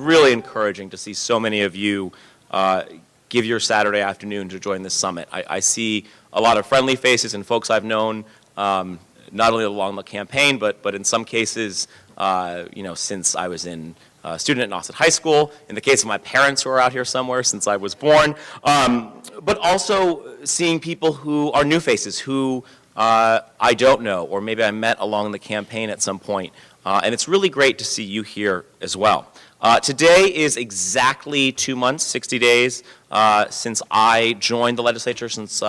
really encouraging to see so many of you give your Saturday afternoon to join this summit. I see a lot of friendly faces and folks I've known not only along the campaign, but in some cases, since I was a student at Nauset High School, in the case of my parents who are out here somewhere since I was born, but also seeing people who are new faces who I don't know, or maybe I met along the campaign at some point. And it's really great to see you here as well. Today is exactly 2 months, 60 days, since I joined the legislature, since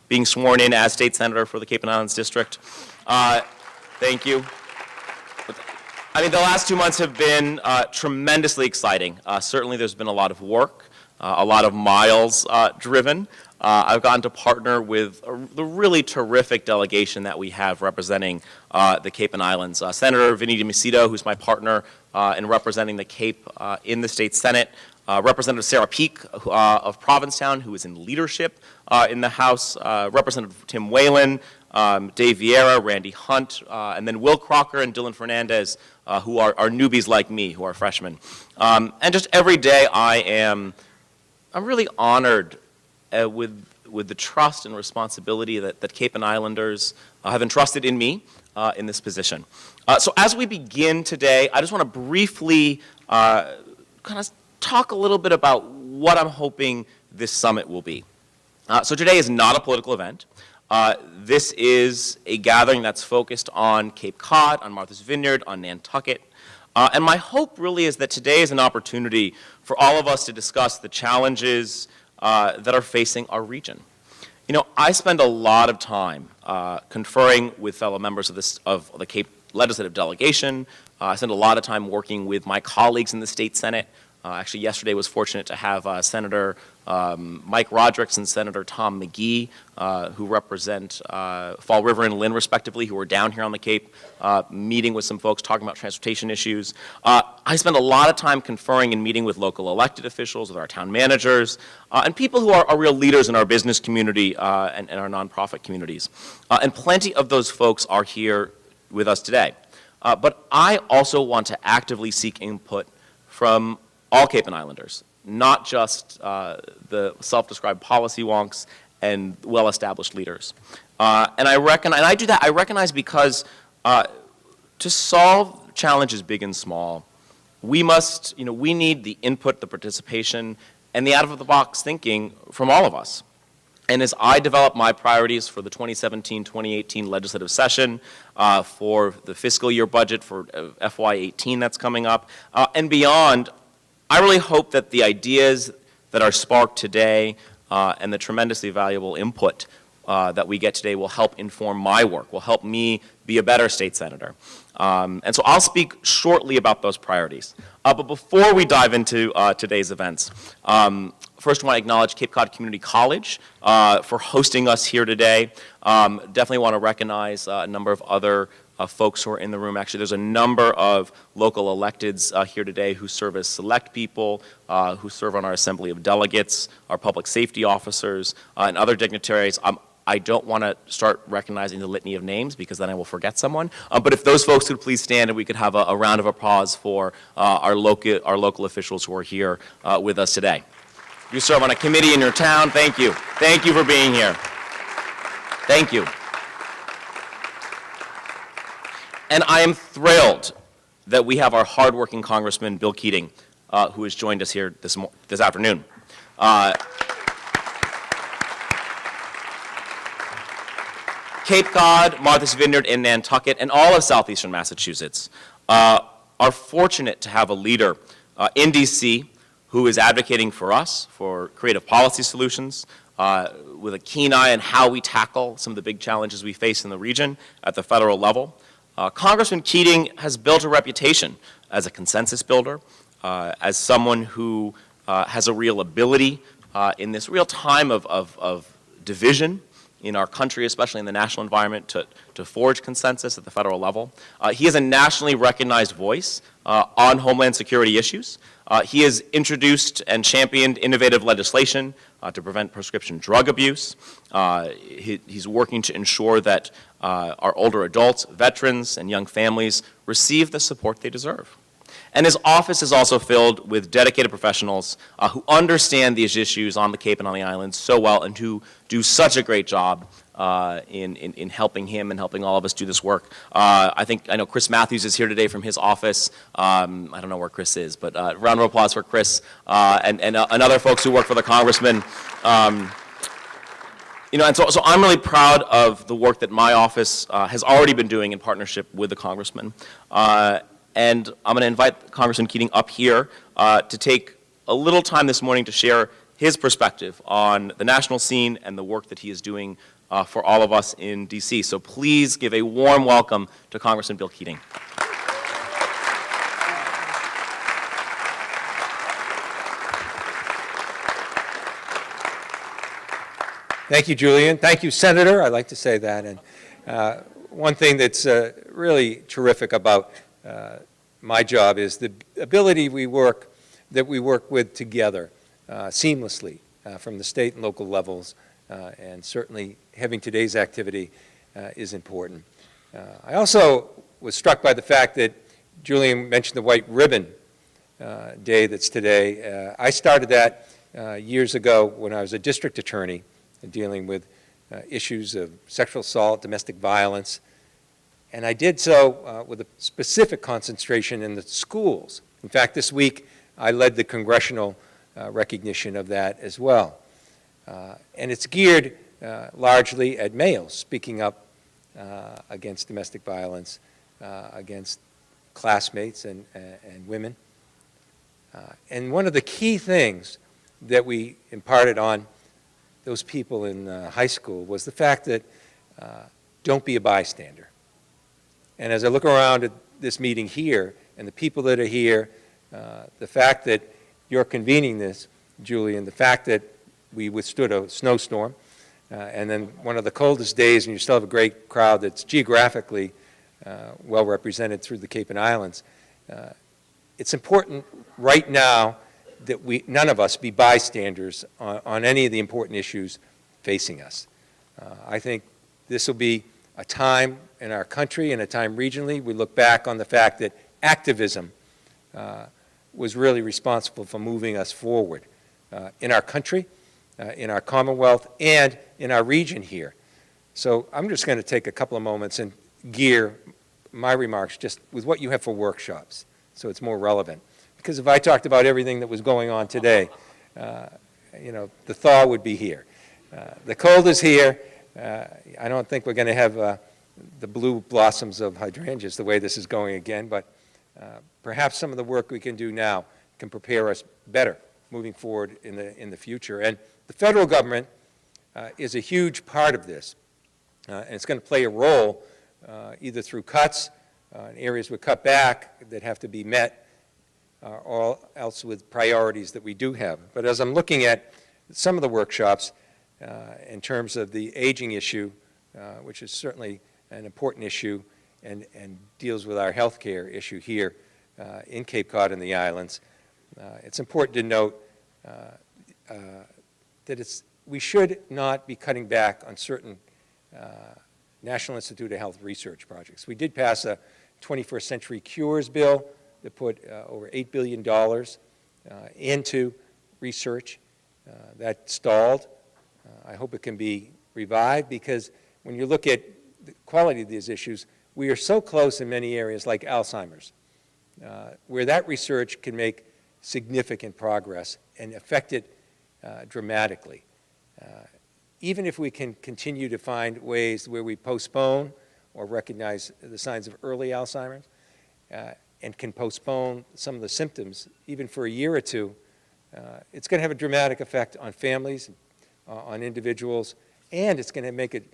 being sworn in as state senator for the Cape and Islands District. Thank you. I mean, the last 2 months have been tremendously exciting. Certainly there's been a lot of work, a lot of miles driven. I've gotten to partner with the really terrific delegation that we have representing the Cape and Islands. Senator Vineyard, who's my partner in representing the Cape in the state Senate. Representative Sarah Peak of Provincetown, who is in leadership in the House. Representative Tim Whalen, Dave Vieira, Randy Hunt, and then Will Crocker and Dylan Fernandez, who are newbies like me, who are freshmen. And just every day I'm really honored with the trust and responsibility that Cape and Islanders have entrusted in me in this position. So as we begin today, I just want to briefly kind of talk a little bit about what I'm hoping this summit will be. So today is not a political event. This is a gathering that's focused on Cape Cod, on Martha's Vineyard, on Nantucket. And my hope really is that today is an opportunity for all of us to discuss the challenges that are facing our region. You know, I spend a lot of time conferring with fellow members of the Cape legislative delegation. I spend a lot of time working with my colleagues in the state Senate. Actually, yesterday was fortunate to have Senator Mike Rodricks and Senator Tom McGee, who represent Fall River and Lynn, respectively, who are down here on the Cape, meeting with some folks, talking about transportation issues. I spend a lot of time conferring and meeting with local elected officials, with our town managers, and people who are real leaders in our business community and our nonprofit communities. And plenty of those folks are here with us today. But I also want to actively seek input from all Cape and Islanders, not just the self-described policy wonks and well-established leaders. And I do that, I recognize because to solve challenges big and small, we need the input, the participation, and the out-of-the-box thinking from all of us. And as I develop my priorities for the 2017-2018 legislative session, for the fiscal year budget for FY18 that's coming up, and beyond, I really hope that the ideas that are sparked today and the tremendously valuable input that we get today will help inform my work, will help me be a better state senator. And so I'll speak shortly about those priorities. But before we dive into today's events, first I want to acknowledge Cape Cod Community College for hosting us here today. Definitely want to recognize a number of other folks who are in the room. Actually, there's a number of local electeds here today who serve as select people, who serve on our Assembly of Delegates, our public safety officers, and other dignitaries. I don't want to start recognizing the litany of names because then I will forget someone. But if those folks could please stand and we could have a round of applause for our local officials who are here with us today. You serve on a committee in your town. Thank you. Thank you for being here. Thank you. And I am thrilled that we have our hardworking Congressman, Bill Keating, who has joined us here this afternoon. Cape Cod, Martha's Vineyard, and Nantucket, and all of southeastern Massachusetts are fortunate to have a leader in D.C. who is advocating for us, for creative policy solutions, with a keen eye on how we tackle some of the big challenges we face in the region at the federal level. Congressman Keating has built a reputation as a consensus builder, as someone who has a real ability in this real time of division in our country, especially in the national environment, to forge consensus at the federal level. He is a nationally recognized voice on homeland security issues. He has introduced and championed innovative legislation to prevent prescription drug abuse. He's working to ensure that our older adults, veterans, and young families receive the support they deserve. And his office is also filled with dedicated professionals who understand these issues on the Cape and on the islands so well, and who do such a great job in helping him and helping all of us do this work. I know Chris Matthews is here today from his office. I don't know where Chris is, but round of applause for Chris and other folks who work for the congressman. And so I'm really proud of the work that my office has already been doing in partnership with the congressman. And I'm going to invite Congressman Keating up here to take a little time this morning to share his perspective on the national scene and the work that he is doing for all of us in D.C. So please give a warm welcome to Congressman Bill Keating. Thank you, Julian. Thank you, Senator. I'd like to say that. And one thing that's really terrific about my job is the ability that we work with together seamlessly from the state and local levels, and certainly having today's activity is important. I also was struck by the fact that Julian mentioned the White Ribbon Day that's today. I started that years ago when I was a district attorney dealing with issues of sexual assault, domestic violence, and I did so with a specific concentration in the schools. In fact, this week I led the congressional recognition of that as well. And it's geared largely at males speaking up against domestic violence, against classmates and women. And one of the key things that we imparted on those people in high school was the fact that don't be a bystander. And as I look around at this meeting here and the people that are here, the fact that you're convening this, Julian, the fact that we withstood a snowstorm, and then one of the coldest days, and you still have a great crowd that's geographically well represented through the Cape and Islands. It's important right now that none of us be bystanders on any of the important issues facing us. I think this will be a time in our country and a time regionally. We look back on the fact that activism was really responsible for moving us forward in our country, in our Commonwealth, and in our region here. So I'm just going to take a couple of moments and gear my remarks just with what you have for workshops, so it's more relevant. Because if I talked about everything that was going on today, the thaw would be here. The cold is here. I don't think we're going to have the blue blossoms of hydrangeas the way this is going again, but perhaps some of the work we can do now can prepare us better moving forward in the future. And the federal government is a huge part of this, and it's going to play a role either through cuts in areas we cut back that have to be met, or else with priorities that we do have. But as I'm looking at some of the workshops in terms of the aging issue, which is certainly an important issue and deals with our health care issue here in Cape Cod and the islands, it's important to note that we should not be cutting back on certain National Institute of Health research projects. We did pass a 21st Century Cures bill that put over $8 billion into research. That stalled. I hope it can be revived, because when you look at the quality of these issues, we are so close in many areas like Alzheimer's, where that research can make significant progress and affect it dramatically. Even if we can continue to find ways where we postpone or recognize the signs of early Alzheimer's, and can postpone some of the symptoms, even for a year or two, it's going to have a dramatic effect on families, on individuals, and it's going to make it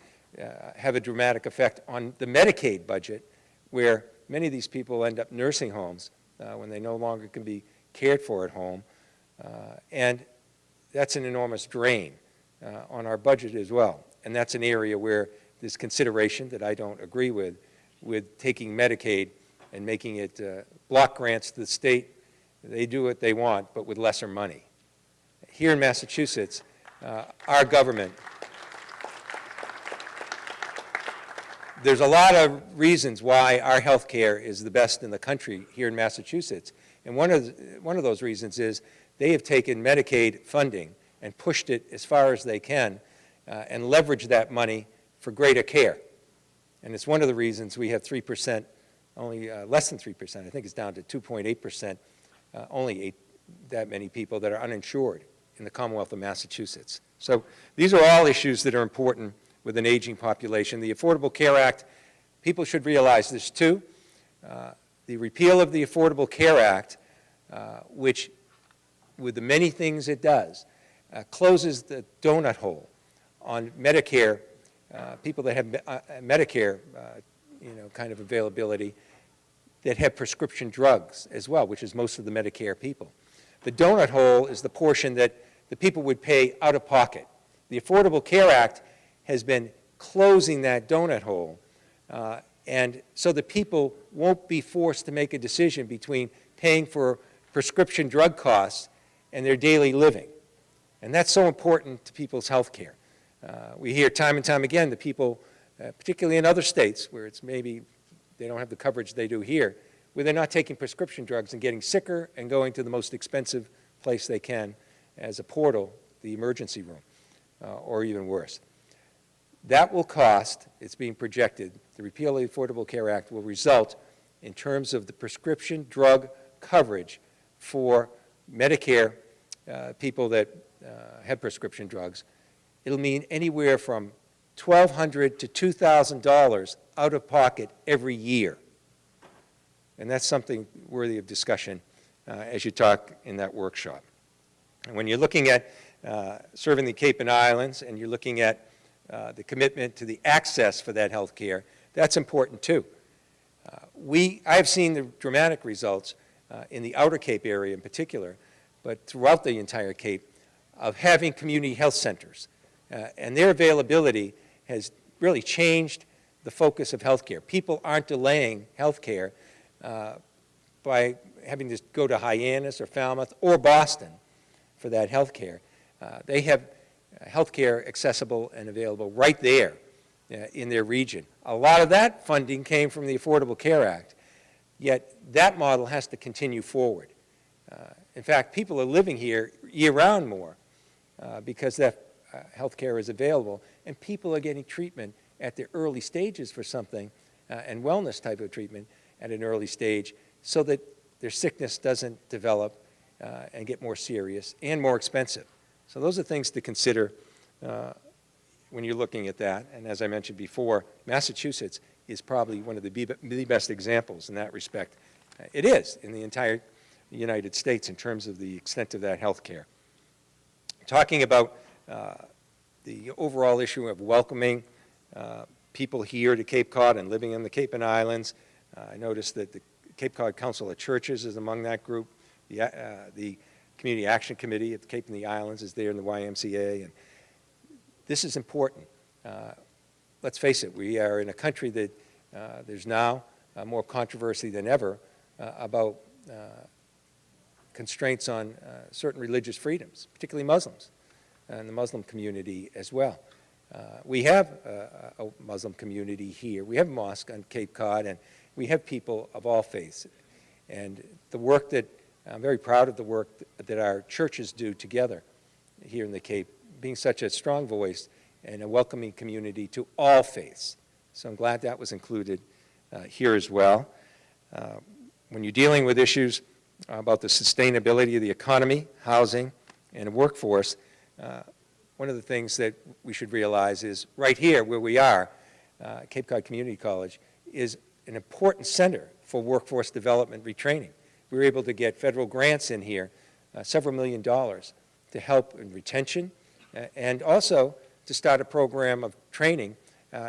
have a dramatic effect on the Medicaid budget, where many of these people end up nursing homes when they no longer can be cared for at home, and that's an enormous drain on our budget as well. And that's an area where there's consideration that I don't agree with taking Medicaid and making it block grants to the state. They do what they want, but with lesser money. Here in Massachusetts, our government, there's a lot of reasons why our health care is the best in the country here in Massachusetts. And one of those reasons is they have taken Medicaid funding and pushed it as far as they can and leveraged that money for greater care. And it's one of the reasons we have 3%, only less than 3%, I think it's down to 2.8%, only that many people that are uninsured in the Commonwealth of Massachusetts. So these are all issues that are important with an aging population. The Affordable Care Act, people should realize this too. The repeal of the Affordable Care Act, which with the many things it does, closes the donut hole on Medicare, people that have Medicare, kind of availability, that have prescription drugs as well, which is most of the Medicare people. The donut hole is the portion that the people would pay out of pocket. The Affordable Care Act has been closing that donut hole, and so the people won't be forced to make a decision between paying for prescription drug costs and their daily living. And that's so important to people's health care. We hear time and time again that people, particularly in other states where it's maybe they don't have the coverage they do here, where they're not taking prescription drugs and getting sicker and going to the most expensive place they can as a portal, the emergency room, or even worse. That will cost, it's being projected, the repeal of the Affordable Care Act will result in terms of the prescription drug coverage for Medicare people that have prescription drugs. It'll mean anywhere from $1,200 to $2,000 out of pocket every year. And that's something worthy of discussion as you talk in that workshop. And when you're looking at serving the Cape and Islands and you're looking at the commitment to the access for that health care, that's important too. I've seen the dramatic results in the Outer Cape area in particular, but throughout the entire Cape, of having community health centers. And their availability has really changed the focus of health care. People aren't delaying health care by having to go to Hyannis or Falmouth or Boston for that health care. They have health care accessible and available right there in their region. A lot of that funding came from the Affordable Care Act, yet that model has to continue forward. In fact, people are living here year-round more because that health care is available, and people are getting treatment at the early stages for something, and wellness type of treatment at an early stage, so that their sickness doesn't develop and get more serious and more expensive. So those are things to consider when you're looking at that. And as I mentioned before, Massachusetts is probably one of the best examples in that respect. It is in the entire United States in terms of the extent of that health care. Talking about the overall issue of welcoming people here to Cape Cod and living in the Cape and Islands, I noticed that the Cape Cod Council of Churches is among that group. The Community Action Committee at the Cape and the Islands is there in the YMCA. And this is important. Let's face it, we are in a country that there's now more controversy than ever about constraints on certain religious freedoms, particularly Muslims and the Muslim community as well. We have a Muslim community here. We have a mosque on Cape Cod, and we have people of all faiths. And the work that, I'm very proud of the work that our churches do together here in the Cape, being such a strong voice and a welcoming community to all faiths. So I'm glad that was included here as well. When you're dealing with issues about the sustainability of the economy, housing, and workforce, one of the things that we should realize is right here where we are, Cape Cod Community College, is an important center for workforce development retraining. We were able to get federal grants in here, several $1 million, to help in retention and also to start a program of training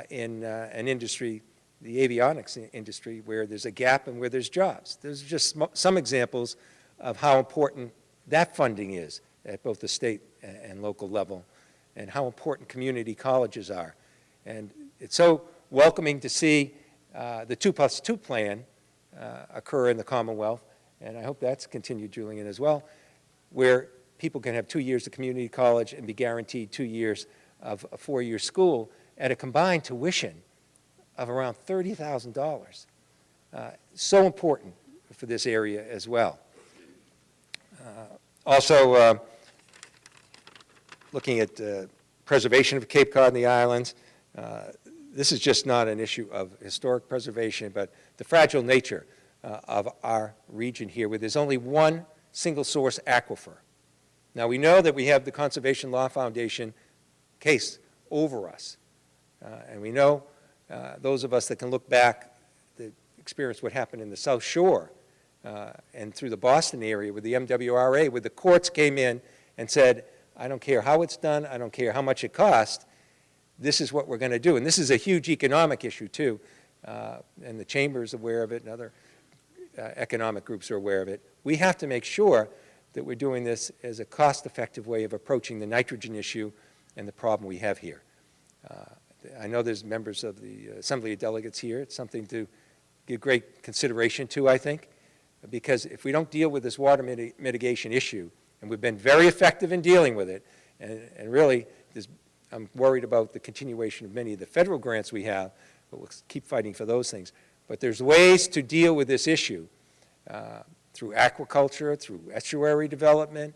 in an industry, the avionics industry, where there's a gap and where there's jobs. There's just some examples of how important that funding is at both the state and local level, and how important community colleges are. And it's so welcoming to see the 2+2 plan occur in the Commonwealth, and I hope that's continued, Julian, as well, where people can have 2 years of community college and be guaranteed 2 years of a 4-year school at a combined tuition of around $30,000. So important for this area as well. Also, looking at preservation of Cape Cod and the islands, this is just not an issue of historic preservation, but the fragile nature of our region here, where there's only one single source aquifer. Now, we know that we have the Conservation Law Foundation case over us, and we know those of us that can look back, that experienced what happened in the South Shore and through the Boston area with the MWRA, where the courts came in and said, I don't care how it's done, I don't care how much it costs, this is what we're going to do. And this is a huge economic issue, too, and the Chamber is aware of it, and other economic groups are aware of it. We have to make sure that we're doing this as a cost-effective way of approaching the nitrogen issue and the problem we have here. I know there's members of the Assembly of Delegates here. It's something to give great consideration to, I think, because if we don't deal with this water mitigation issue, and we've been very effective in dealing with it, and really, I'm worried about the continuation of many of the federal grants we have, but we'll keep fighting for those things. But there's ways to deal with this issue through aquaculture, through estuary development,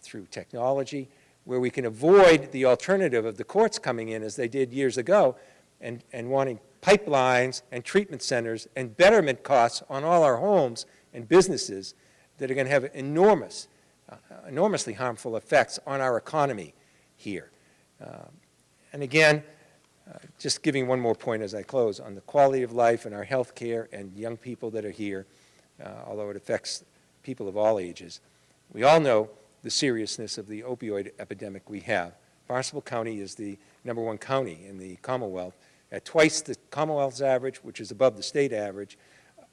through technology, where we can avoid the alternative of the courts coming in, as they did years ago, and wanting pipelines and treatment centers and betterment costs on all our homes and businesses that are going to have enormously harmful effects on our economy here. And again, just giving one more point as I close on the quality of life and our health care and young people that are here, although it affects people of all ages. We all know the seriousness of the opioid epidemic we have. Barnstable County is the #1 county in the Commonwealth, at twice the Commonwealth's average, which is above the state average,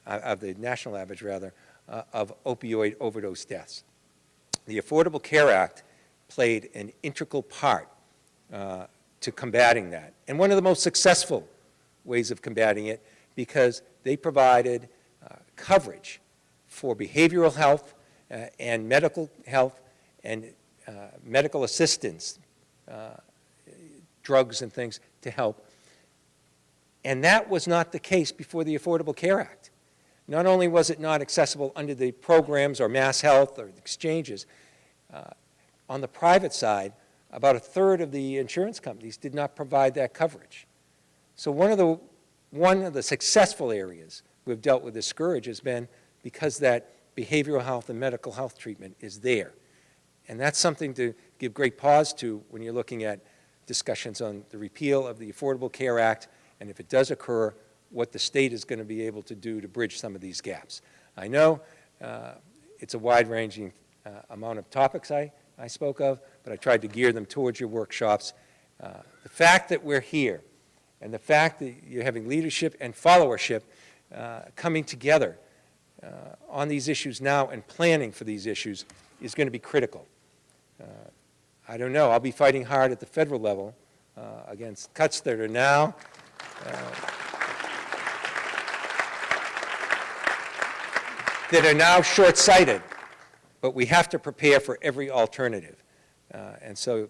of the national average rather, of opioid overdose deaths. The Affordable Care Act played an integral part to combating that. And one of the most successful ways of combating it, because they provided coverage for behavioral health and medical health and medical assistance, drugs and things to help. And that was not the case before the Affordable Care Act. Not only was it not accessible under the programs or Mass Health or the exchanges, on the private side, about a third of the insurance companies did not provide that coverage. So one of the successful areas we've dealt with this scourge has been because that behavioral health and medical health treatment is there. And that's something to give great pause to when you're looking at discussions on the repeal of the Affordable Care Act, and if it does occur, what the state is going to be able to do to bridge some of these gaps. I know it's a wide-ranging amount of topics I spoke of, but I tried to gear them towards your workshops. The fact that we're here and the fact that you're having leadership and followership coming together on these issues now and planning for these issues is going to be critical. I don't know. I'll be fighting hard at the federal level against cuts that are now short-sighted, but we have to prepare for every alternative. And so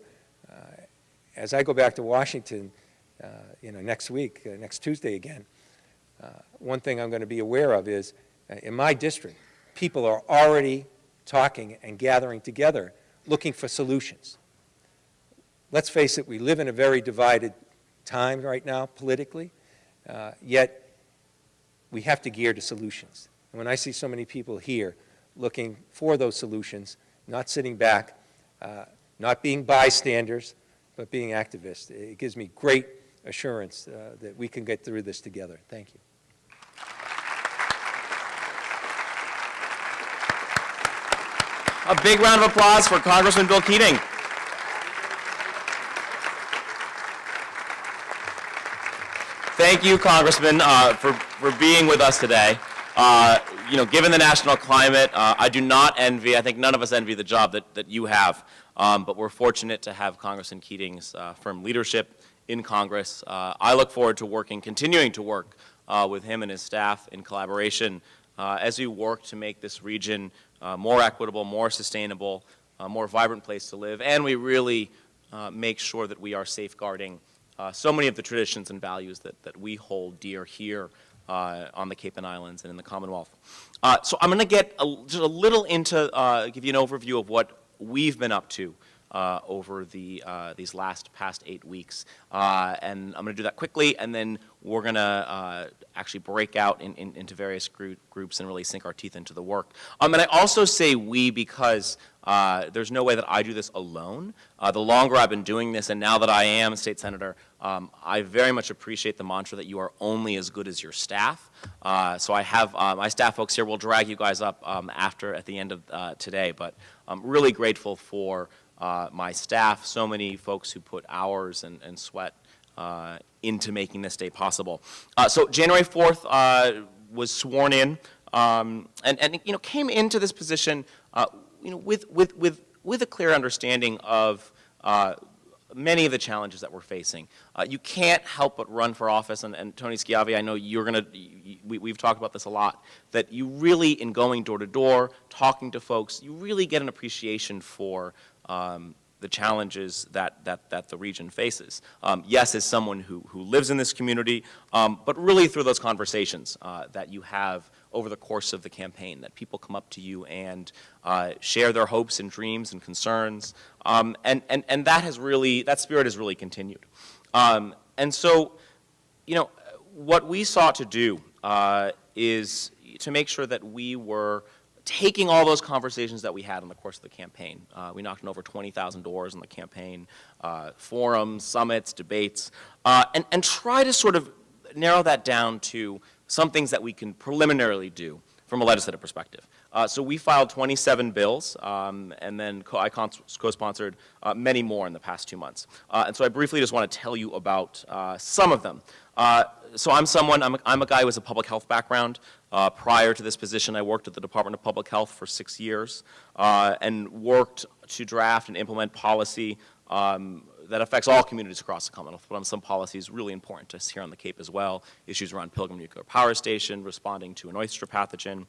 as I go back to Washington next week, next Tuesday again, one thing I'm going to be aware of is in my district, people are already talking and gathering together looking for solutions. Let's face it, we live in a very divided time right now politically, yet we have to gear to solutions. And when I see so many people here looking for those solutions, not sitting back, not being bystanders, but being activists, it gives me great assurance that we can get through this together. Thank you. A big round of applause for Congressman Bill Keating. Thank you, Congressman, for being with us today. Given the national climate, I do not envy, I think none of us envy the job that you have, but we're fortunate to have Congressman Keating's firm leadership in Congress. I look forward to continuing to work with him and his staff in collaboration as we work to make this region more equitable, more sustainable, a more vibrant place to live, and we really make sure that we are safeguarding so many of the traditions and values that we hold dear here on the Cape and Islands and in the Commonwealth. So I'm going to get just a little into, give you an overview of what we've been up to over these past 8 weeks. And I'm going to do that quickly, and then we're going to actually break out into various groups and really sink our teeth into the work. And I also say we because there's no way that I do this alone. The longer I've been doing this, and now that I am a state senator, I very much appreciate the mantra that you are only as good as your staff. So I have my staff folks here will drag you guys up at the end of today, but I'm really grateful for my staff, so many folks who put hours and sweat into making this day possible. So January 4th was sworn in, and came into this position with a clear understanding of many of the challenges that we're facing. You can't help but run for office, and Tony Schiavi, I know we've talked about this a lot, that you really, in going door to door, talking to folks, you really get an appreciation for the challenges that the region faces. Yes, as someone who lives in this community, but really through those conversations that you have over the course of the campaign, that people come up to you and share their hopes and dreams and concerns, and that spirit has really continued. And so, what we sought to do is to make sure that we were taking all those conversations that we had in the course of the campaign. We knocked on over 20,000 doors in the campaign, forums, summits, debates, and try to sort of narrow that down to some things that we can preliminarily do from a legislative perspective. So we filed 27 bills, and then I co-sponsored many more in the past 2 months. And so I briefly just want to tell you about some of them. So I'm a guy who has a public health background. Prior to this position, I worked at the Department of Public Health for 6 years and worked to draft and implement policy that affects all communities across the Commonwealth, but on some policies really important to us here on the Cape as well, issues around Pilgrim Nuclear Power Station, responding to an oyster pathogen.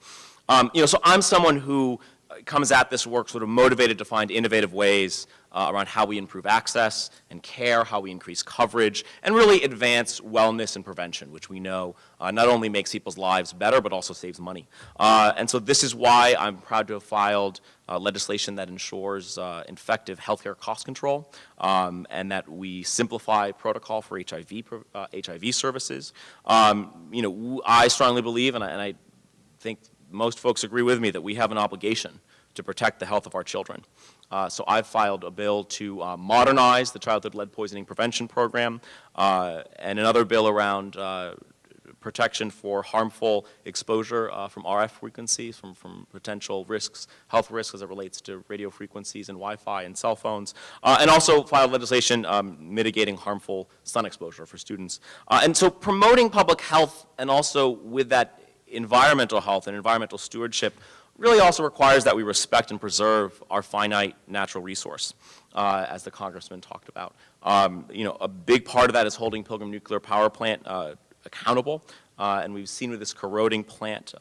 So I'm someone who comes at this work sort of motivated to find innovative ways around how we improve access and care, how we increase coverage, and really advance wellness and prevention, which we know not only makes people's lives better, but also saves money. And so this is why I'm proud to have filed legislation that ensures effective healthcare cost control, and that we simplify protocol for HIV services. I strongly believe, and I think most folks agree with me, that we have an obligation to protect the health of our children. So I've filed a bill to modernize the childhood lead poisoning prevention program, and another bill around protection for harmful exposure from RF frequencies, from potential risks, health risks as it relates to radio frequencies and Wi-Fi and cell phones, and also filed legislation mitigating harmful sun exposure for students. And so promoting public health, and also with that environmental health and environmental stewardship, really also requires that we respect and preserve our finite natural resource, as the Congressman talked about. A big part of that is holding Pilgrim Nuclear Power Plant accountable, and we've seen with this corroding plant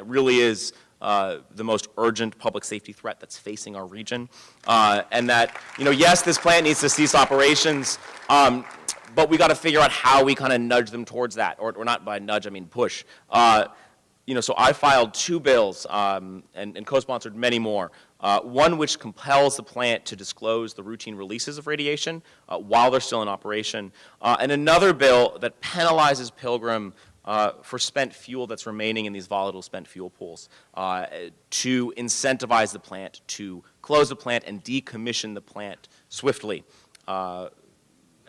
really is the most urgent public safety threat that's facing our region, and that, yes, this plant needs to cease operations, but we got to figure out how we kind of nudge them towards that, or not by nudge, I mean push. So I filed 2 bills and co-sponsored many more. One which compels the plant to disclose the routine releases of radiation while they're still in operation, and another bill that penalizes Pilgrim for spent fuel that's remaining in these volatile spent fuel pools to incentivize the plant to close the plant and decommission the plant swiftly.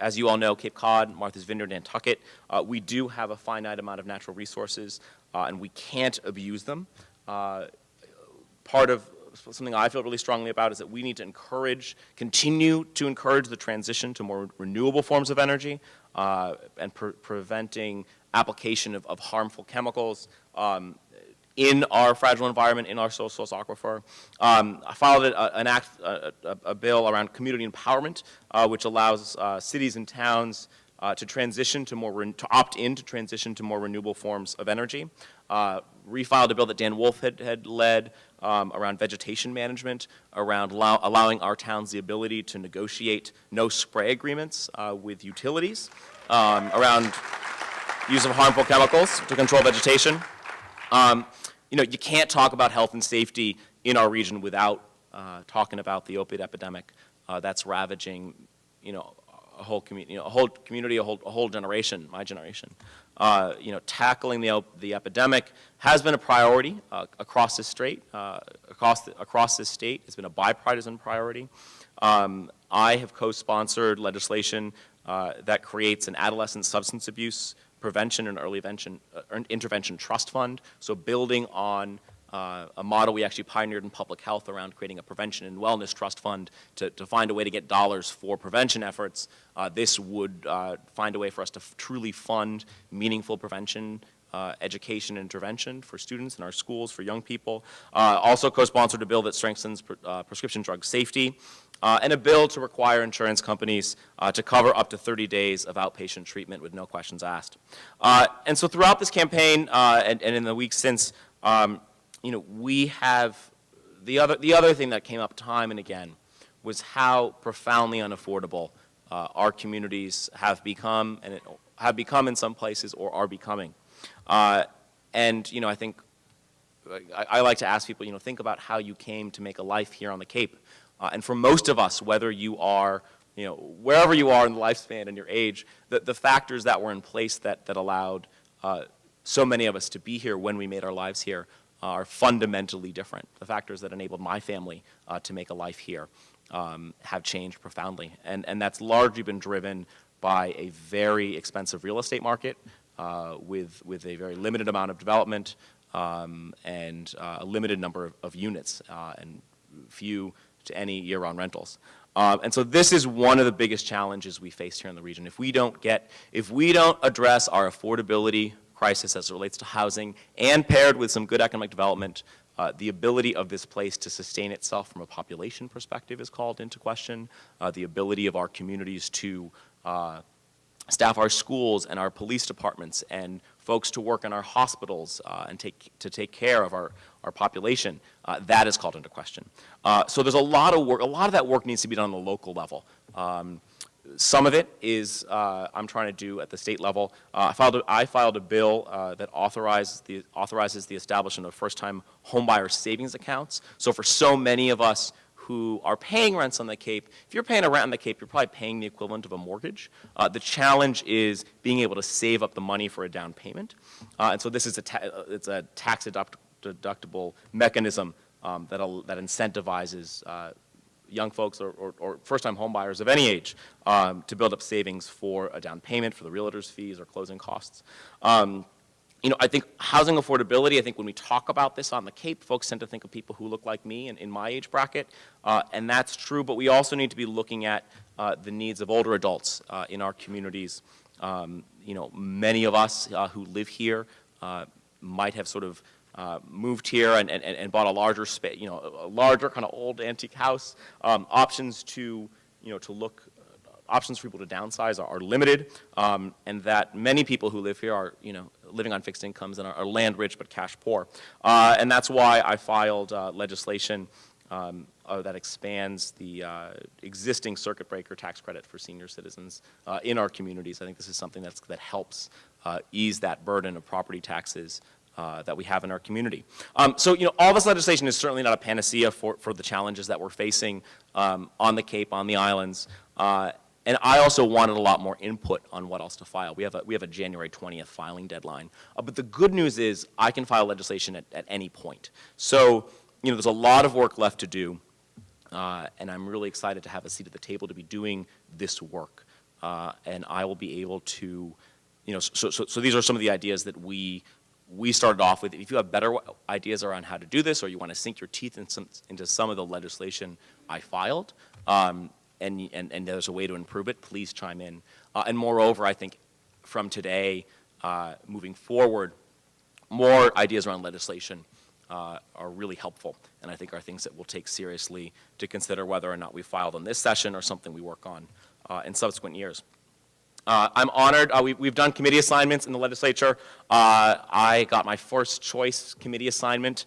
As you all know, Cape Cod, Martha's Vineyard, Nantucket, we do have a finite amount of natural resources, and we can't abuse them. Part of something I feel really strongly about is that we need to continue to encourage the transition to more renewable forms of energy, and preventing application of harmful chemicals in our fragile environment, in our soil source aquifer. I filed a bill around community empowerment, which allows cities and towns to opt in to transition to more renewable forms of energy. Refiled a bill that Dan Wolf had led around vegetation management, around allowing our towns the ability to negotiate no spray agreements with utilities, around use of harmful chemicals to control vegetation. You can't talk about health and safety in our region without talking about the opioid epidemic that's ravaging, a whole community, a whole generation, my generation. Tackling the epidemic has been a priority across this state. Across this state, it's been a bipartisan priority. I have co-sponsored legislation that creates an adolescent substance abuse prevention and early intervention trust fund. So building on a model we actually pioneered in public health around creating a prevention and wellness trust fund to find a way to get dollars for prevention efforts. This would find a way for us to truly fund meaningful prevention, education, and intervention for students in our schools, for young people. Also co-sponsored a bill that strengthens prescription drug safety, and a bill to require insurance companies to cover up to 30 days of outpatient treatment with no questions asked. And so throughout this campaign and in the weeks since, we have the other thing that came up time and again was how profoundly unaffordable our communities have become, and have become in some places or are becoming. I think I like to ask people, think about how you came to make a life here on the Cape. And for most of us, whether you are, wherever you are in the lifespan and your age, the factors that were in place that allowed so many of us to be here when we made our lives here are fundamentally different. The factors that enabled my family to make a life here have changed profoundly. And that's largely been driven by a very expensive real estate market with a very limited amount of development and a limited number of units and few to any year-round rentals. And so this is one of the biggest challenges we face here in the region. If we don't address our affordability crisis as it relates to housing, and paired with some good economic development, the ability of this place to sustain itself from a population perspective is called into question. The ability of our communities to staff our schools and our police departments and folks to work in our hospitals and take care of our population, that is called into question. So there's a lot of work. A lot of that work needs to be done on the local level. Some of it is I'm trying to do at the state level. I filed a bill that authorizes the establishment of first-time homebuyer savings accounts. So for so many of us who are paying rents on the Cape, if you're paying a rent on the Cape, you're probably paying the equivalent of a mortgage. The challenge is being able to save up the money for a down payment. And so this is it's a tax deductible mechanism that incentivizes young folks or first-time home buyers of any age to build up savings for a down payment, for the realtor's fees or closing costs. I think housing affordability, I think when we talk about this on the Cape, folks tend to think of people who look like me and in my age bracket, and that's true, but we also need to be looking at the needs of older adults in our communities. Many of us who live here might have sort of moved here and bought a larger space, a larger kind of old antique house. Options options for people to downsize are limited, and that many people who live here are, living on fixed incomes and are land rich but cash poor. And that's why I filed legislation that expands the existing circuit breaker tax credit for senior citizens in our communities. I think this is something that helps ease that burden of property taxes that we have in our community. So, all this legislation is certainly not a panacea for the challenges that we're facing on the Cape, on the islands. And I also wanted a lot more input on what else to file. We have a January 20th filing deadline. But the good news is I can file legislation at any point. So, there's a lot of work left to do. And I'm really excited to have a seat at the table to be doing this work. And I will be able to, so these are some of the ideas that we started off with. If you have better ideas around how to do this, or you want to sink your teeth into some of the legislation I filed, and there's a way to improve it, please chime in. And moreover, I think from today, moving forward, more ideas around legislation are really helpful, and I think are things that we'll take seriously to consider whether or not we filed in this session or something we work on in subsequent years. I'm honored. We've done committee assignments in the legislature. I got my first choice committee assignment,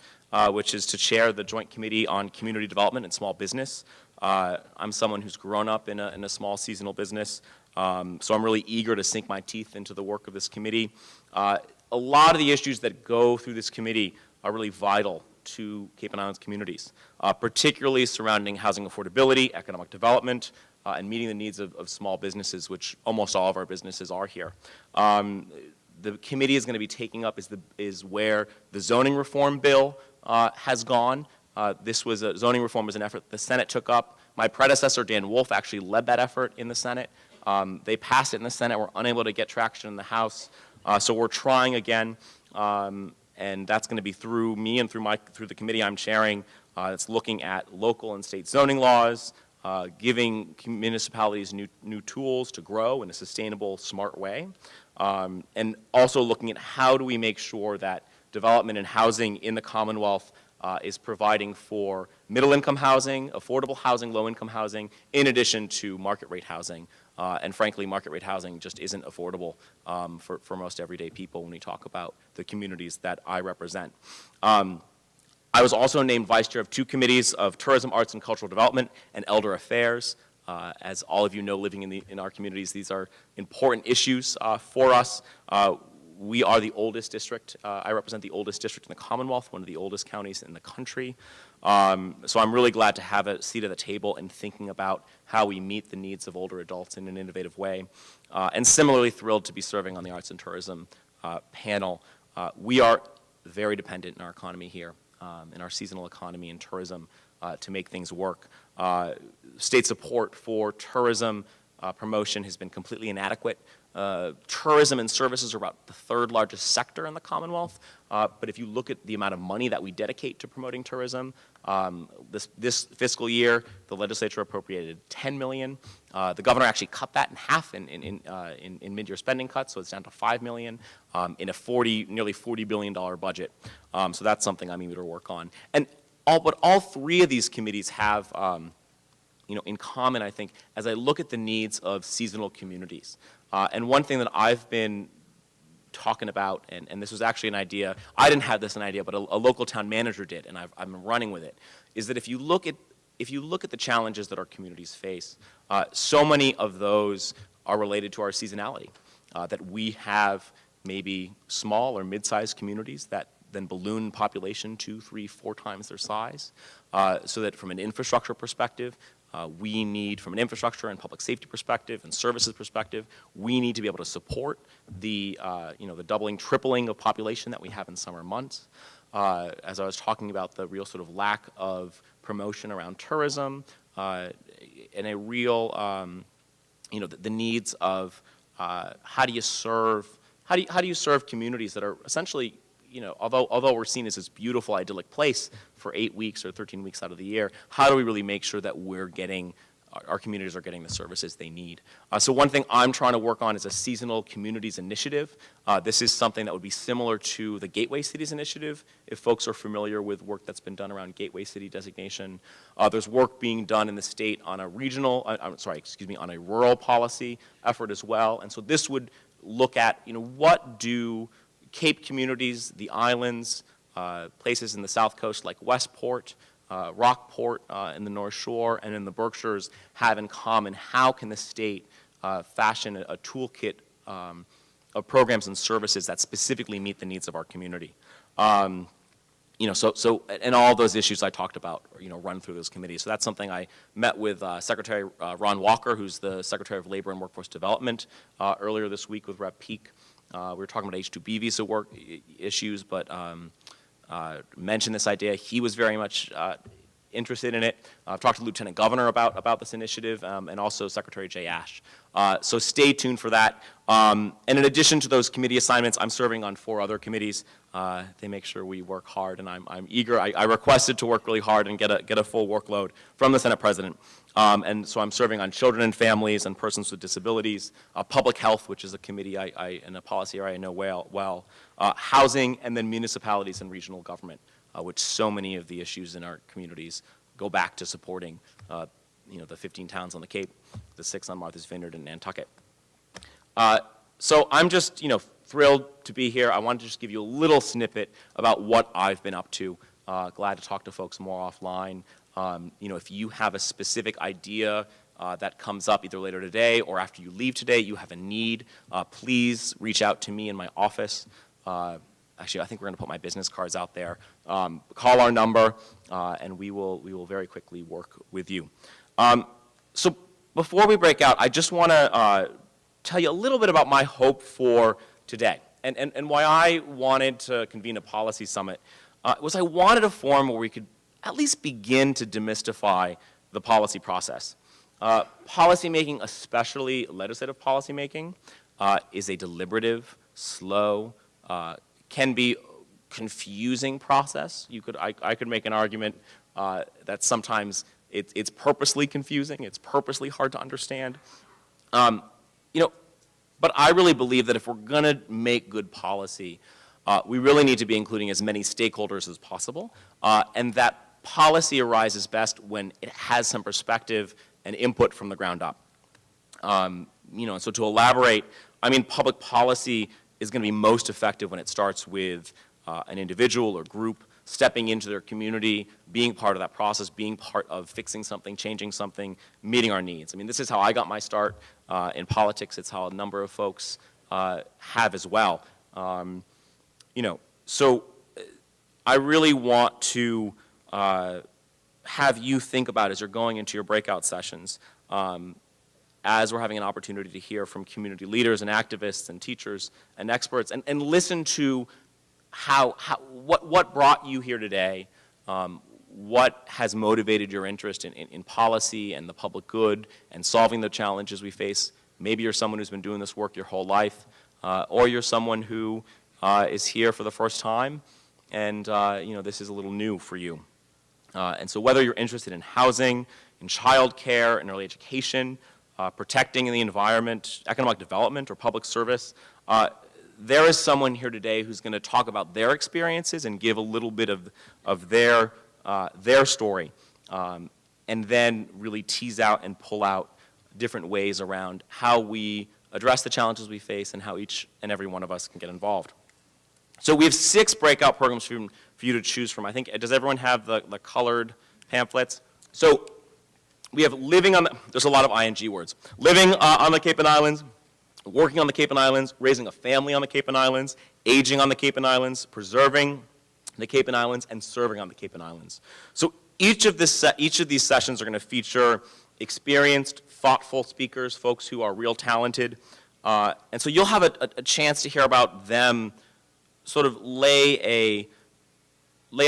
which is to chair the Joint Committee on Community Development and Small Business. I'm someone who's grown up in a small seasonal business, So I'm really eager to sink my teeth into the work of this committee. A lot of the issues that go through this committee are really vital to Cape and Islands communities, particularly surrounding housing affordability, economic development, and meeting the needs of small businesses, which almost all of our businesses are here. The committee is going to be taking up is where the zoning reform bill has gone. Zoning reform was an effort the Senate took up. My predecessor, Dan Wolf, actually led that effort in the Senate. They passed it in the Senate. We're unable to get traction in the House. So we're trying again, and that's going to be through me and through the committee I'm chairing. It's looking at local and state zoning laws, giving municipalities new tools to grow in a sustainable, smart way, and also looking at how do we make sure that development and housing in the Commonwealth is providing for middle-income housing, affordable housing, low-income housing, in addition to market-rate housing. And frankly, market-rate housing just isn't affordable for most everyday people when we talk about the communities that I represent. I was also named vice chair of 2 committees of Tourism, Arts, and Cultural Development and Elder Affairs. As all of you know, living in our communities, these are important issues for us. We are the oldest district. I represent the oldest district in the Commonwealth, one of the oldest counties in the country. So I'm really glad to have a seat at the table and thinking about how we meet the needs of older adults in an innovative way. And similarly thrilled to be serving on the Arts and Tourism panel. We are very dependent in our economy here, in our seasonal economy and tourism, to make things work. State support for tourism promotion has been completely inadequate. Tourism and services are about the 3rd largest sector in the Commonwealth, but if you look at the amount of money that we dedicate to promoting tourism, this fiscal year, the legislature appropriated $10 million. The governor actually cut that in half in mid-year spending cuts, so it's down to $5 million in a nearly $40 billion budget. So that's something I'm eager to work on. But all 3 of these committees have in common, I think, as I look at the needs of seasonal communities. And one thing that I've been talking about, and this was actually an idea, I didn't have this an idea, but a local town manager did, and I've been running with it, is that if you look at the challenges that our communities face, so many of those are related to our seasonality, that we have maybe small or mid-sized communities that then balloon population 2, 3, 4 times their size, so that from an infrastructure perspective, we need, from an infrastructure and public safety perspective and services perspective, we need to be able to support the doubling, tripling of population that we have in summer months. As I was talking about the real sort of lack of promotion around tourism, and a real, the needs of how do you serve communities that are essentially, although we're seen as this beautiful, idyllic place for 8 weeks or 13 weeks out of the year, how do we really make sure that our communities are getting the services they need? So one thing I'm trying to work on is a seasonal communities initiative. This is something that would be similar to the Gateway Cities initiative, if folks are familiar with work that's been done around Gateway City designation. There's work being done in the state on a on a rural policy effort as well. And so this would look at, what do Cape communities, the islands, places in the South Coast like Westport, Rockport in the North Shore, and in the Berkshires have in common? How can the state fashion a toolkit of programs and services that specifically meet the needs of our community? And all those issues I talked about, run through those committees. So that's something I met with Secretary Ron Walker, who's the Secretary of Labor and Workforce Development, earlier this week with Rep. Peak. We were talking about H-2B visa work issues, but mentioned this idea. He was very much interested in it. I've talked to the Lieutenant Governor about this initiative, and also Secretary Jay Ash. So stay tuned for that. And in addition to those committee assignments, I'm serving on 4 other committees. They make sure we work hard, and I'm eager. I requested to work really hard and get a full workload from the Senate President. And so I'm serving on children and families and persons with disabilities, public health, which is a committee and a policy area I know well, housing, and then municipalities and regional government, which so many of the issues in our communities go back to supporting, the 15 towns on the Cape, the 6 on Martha's Vineyard and Nantucket. So I'm just, thrilled to be here. I wanted to just give you a little snippet about what I've been up to. Glad to talk to folks more offline. If you have a specific idea that comes up either later today or after you leave today, you have a need, please reach out to me in my office. Actually, I think we're going to put my business cards out there. Call our number, and we will very quickly work with you. So before we break out, I just want to tell you a little bit about my hope for today, and why I wanted to convene a policy summit was I wanted a forum where we could at least begin to demystify the policy process. Policymaking, especially legislative policymaking, is a deliberative, slow, can be confusing process. I could make an argument that sometimes it's purposely confusing, it's purposely hard to understand. But I really believe that if we're going to make good policy, we really need to be including as many stakeholders as possible, and that policy arises best when it has some perspective and input from the ground up. And so to elaborate, I mean, public policy is going to be most effective when it starts with an individual or group stepping into their community, being part of that process, being part of fixing something, changing something, meeting our needs. I mean, this is how I got my start in politics. It's how a number of folks have as well. So I really want to have you think about as you're going into your breakout sessions, as we're having an opportunity to hear from community leaders and activists and teachers and experts, and listen to what brought you here today, what has motivated your interest in policy and the public good and solving the challenges we face. Maybe you're someone who's been doing this work your whole life, or you're someone who is here for the first time, and this is a little new for you. And so whether you're interested in housing, in child care, in early education, protecting the environment, economic development, or public service, there is someone here today who's going to talk about their experiences and give a little bit of their story, and then really tease out and pull out different ways around how we address the challenges we face and how each and every one of us can get involved. So we have 6 breakout programs for you to choose from. I think, does everyone have the colored pamphlets? So we have living on the, there's a lot of ING words. Living on the Cape and Islands, working on the Cape and Islands, raising a family on the Cape and Islands, aging on the Cape and Islands, preserving the Cape and Islands, and serving on the Cape and Islands. So each of these sessions are going to feature experienced, thoughtful speakers, folks who are real talented. And so you'll have a chance to hear about them sort of lay a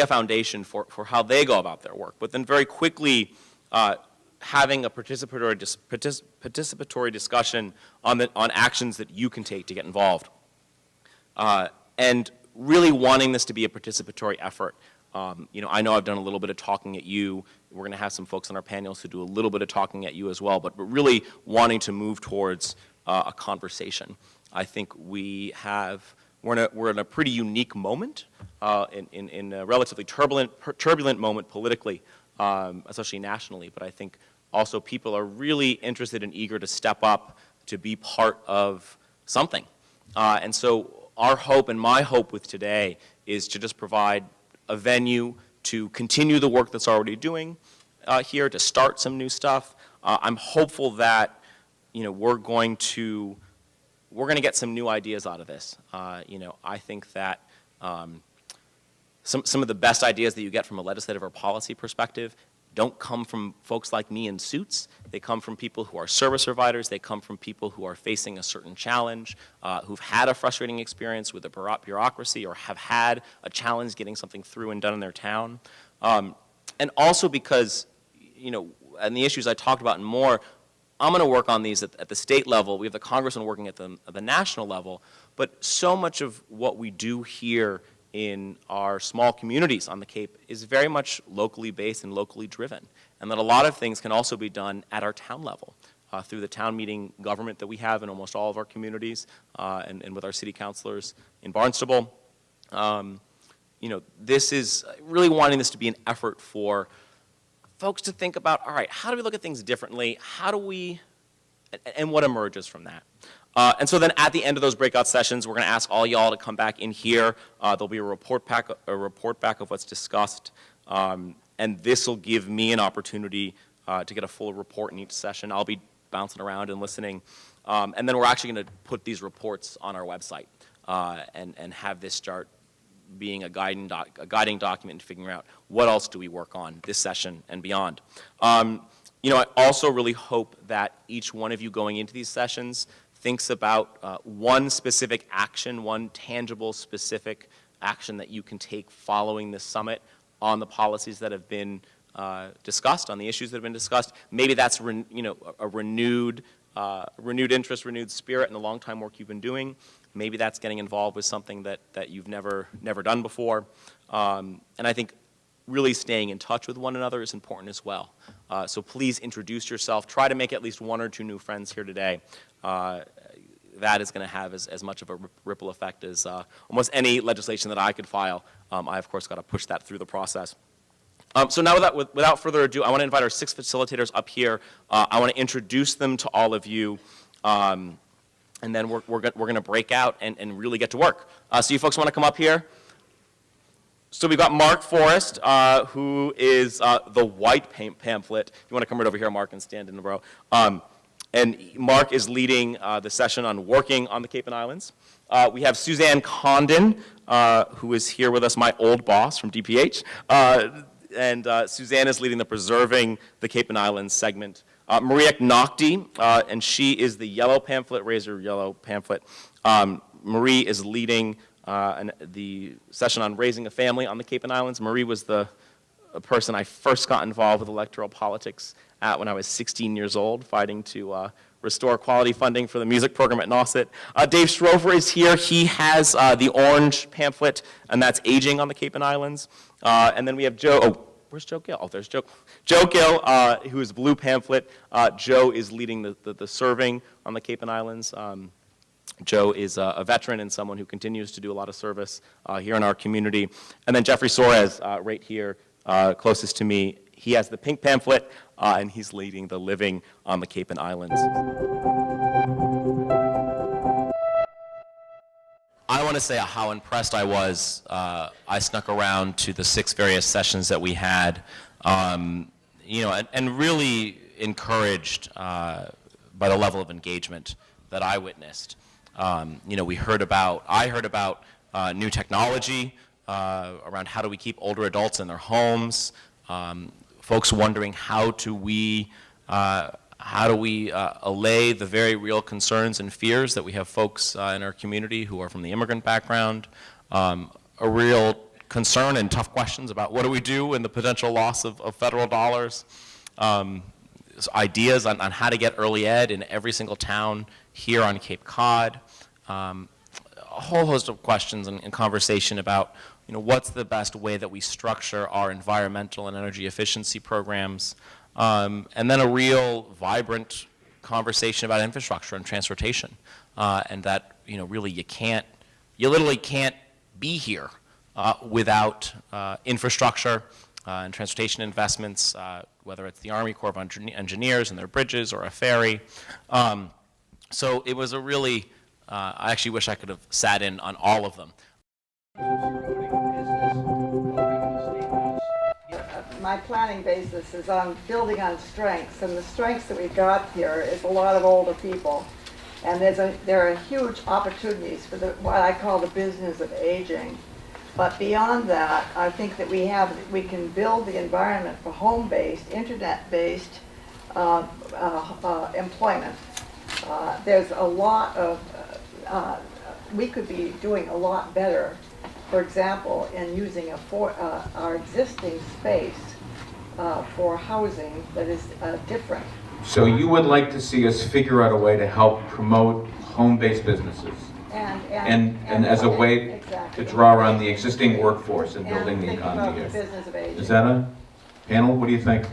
foundation for how they go about their work, but then very quickly having a participatory discussion on actions that you can take to get involved. And really wanting this to be a participatory effort. I know I've done a little bit of talking at you. We're going to have some folks on our panels who do a little bit of talking at you as well, but really wanting to move towards a conversation. I think we're in a pretty unique moment, in a relatively turbulent moment politically, especially nationally, but I think also people are really interested and eager to step up to be part of something. And so our hope and my hope with today is to just provide a venue to continue the work that's already doing here, to start some new stuff. I'm hopeful that we're going to get some new ideas out of this. I think that some of the best ideas that you get from a legislative or policy perspective don't come from folks like me in suits. They come from people who are service providers. They come from people who are facing a certain challenge, who've had a frustrating experience with the bureaucracy or have had a challenge getting something through and done in their town. And also because, and the issues I talked about and more, I'm going to work on these at the state level. We have the congressman working at the national level. But so much of what we do here in our small communities on the Cape is very much locally based and locally driven, and that a lot of things can also be done at our town level through the town meeting government that we have in almost all of our communities, and with our city councilors in Barnstable. This is really wanting this to be an effort for folks to think about, all right, how do we look at things differently? How do we, and what emerges from that? And so then at the end of those breakout sessions, we're going to ask all y'all to come back in here. There'll be a report back of what's discussed, and this will give me an opportunity to get a full report in each session. I'll be bouncing around and listening. And then we're actually going to put these reports on our website and have this start being a guiding document and figuring out what else do we work on this session and beyond. I also really hope that each one of you going into these sessions thinks about one specific action, one tangible, specific action that you can take following this summit on the policies that have been discussed, on the issues that have been discussed. Maybe that's a renewed interest, renewed spirit in the long-time work you've been doing. Maybe that's getting involved with something that you've never done before. And I think really staying in touch with one another is important as well. So please introduce yourself. Try to make at least one or two new friends here today. That is going to have as much of a ripple effect as almost any legislation that I could file. I, of course, got to push that through the process. So now without further ado, I want to invite our 6 facilitators up here. I want to introduce them to all of you. And then we're going to break out and really get to work. So you folks want to come up here? So we've got Mark Forrest, who is the white pamphlet. You want to come right over here, Mark, and stand in a row. And Mark is leading the session on working on the Cape and Islands. We have Suzanne Condon, who is here with us, my old boss from DPH. And Suzanne is leading the Preserving the Cape and Islands segment. Maria Knocty, and she is the yellow pamphlet, raise your yellow pamphlet. Marie is leading the session on raising a family on the Cape and Islands. Marie was the person I first got involved with electoral politics at when I was 16 years old, fighting to restore quality funding for the music program at Nauset. Dave Schrover is here. He has the orange pamphlet, and that's Aging on the Cape and Islands. And then we have Joe. Oh, where's Joe Gill? Oh, there's Joe. Joe Gill, who is blue pamphlet. Joe is leading the serving on the Cape and Islands. Joe is a veteran and someone who continues to do a lot of service here in our community. And then Jeffrey Soares, right here, closest to me. He has the pink pamphlet, and he's leading the Living on the Cape and Islands. I want to say how impressed I was. I snuck around to the 6 various sessions that we had, and really encouraged by the level of engagement that I witnessed. I heard about new technology around how do we keep older adults in their homes. Folks wondering how do we allay the very real concerns and fears that we have folks in our community who are from the immigrant background. A real concern and tough questions about what do we do in the potential loss of federal dollars. Ideas on how to get early ed in every single town here on Cape Cod. A whole host of questions and conversation about what's the best way that we structure our environmental and energy efficiency programs, and then a real vibrant conversation about infrastructure and transportation, and that really you literally can't be here without infrastructure and transportation investments, whether it's the Army Corps of Engineers and their bridges or a ferry. So it was a really, I actually wish I could have sat in on all of them. My planning basis is on building on strengths, and the strengths that we've got here is a lot of older people, and there are huge opportunities for what I call the business of aging. But beyond that, I think that we can build the environment for home-based, internet-based employment. There's a lot of we could be doing a lot better. For example, in using our existing space for housing that is different. So you would like to see us figure out a way to help promote home-based businesses? And as a way exactly. to draw around the existing workforce and building the economy here. The business of aging. Is that a panel? What do you think?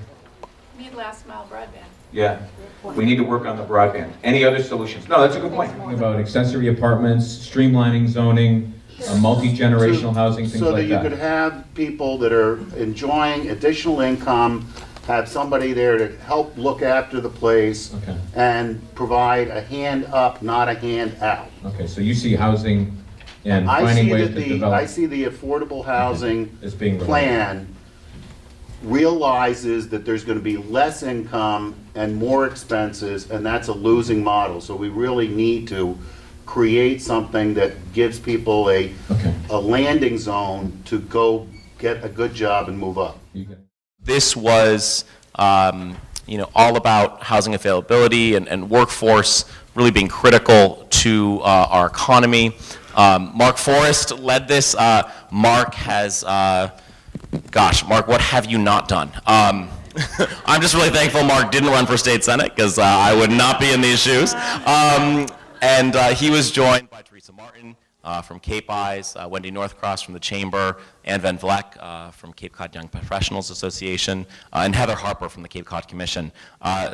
We need last mile broadband. Yeah, we need to work on the broadband. Any other solutions? No, that's a good point. About accessory apartments, streamlining zoning, multi-generational housing, things so like that you could have people that are enjoying additional income, have somebody there to help look after the place, Okay. and provide a hand up, not a hand out. Okay, so you see housing and I finding see ways that to develop. I see the affordable housing as being plan realizes that there's going to be less income and more expenses, and that's a losing model. So we really need to create something that gives people a landing zone to go get a good job and move up. This was, all about housing availability and workforce really being critical to our economy. Mark Forrest led this. Mark has, Mark, what have you not done? I'm just really thankful Mark didn't run for state senate, because I would not be in these shoes. And he was joined by Teresa Martin from Cape Eyes, Wendy Northcross from the Chamber, Ann Van Vleck from Cape Cod Young Professionals Association, and Heather Harper from the Cape Cod Commission.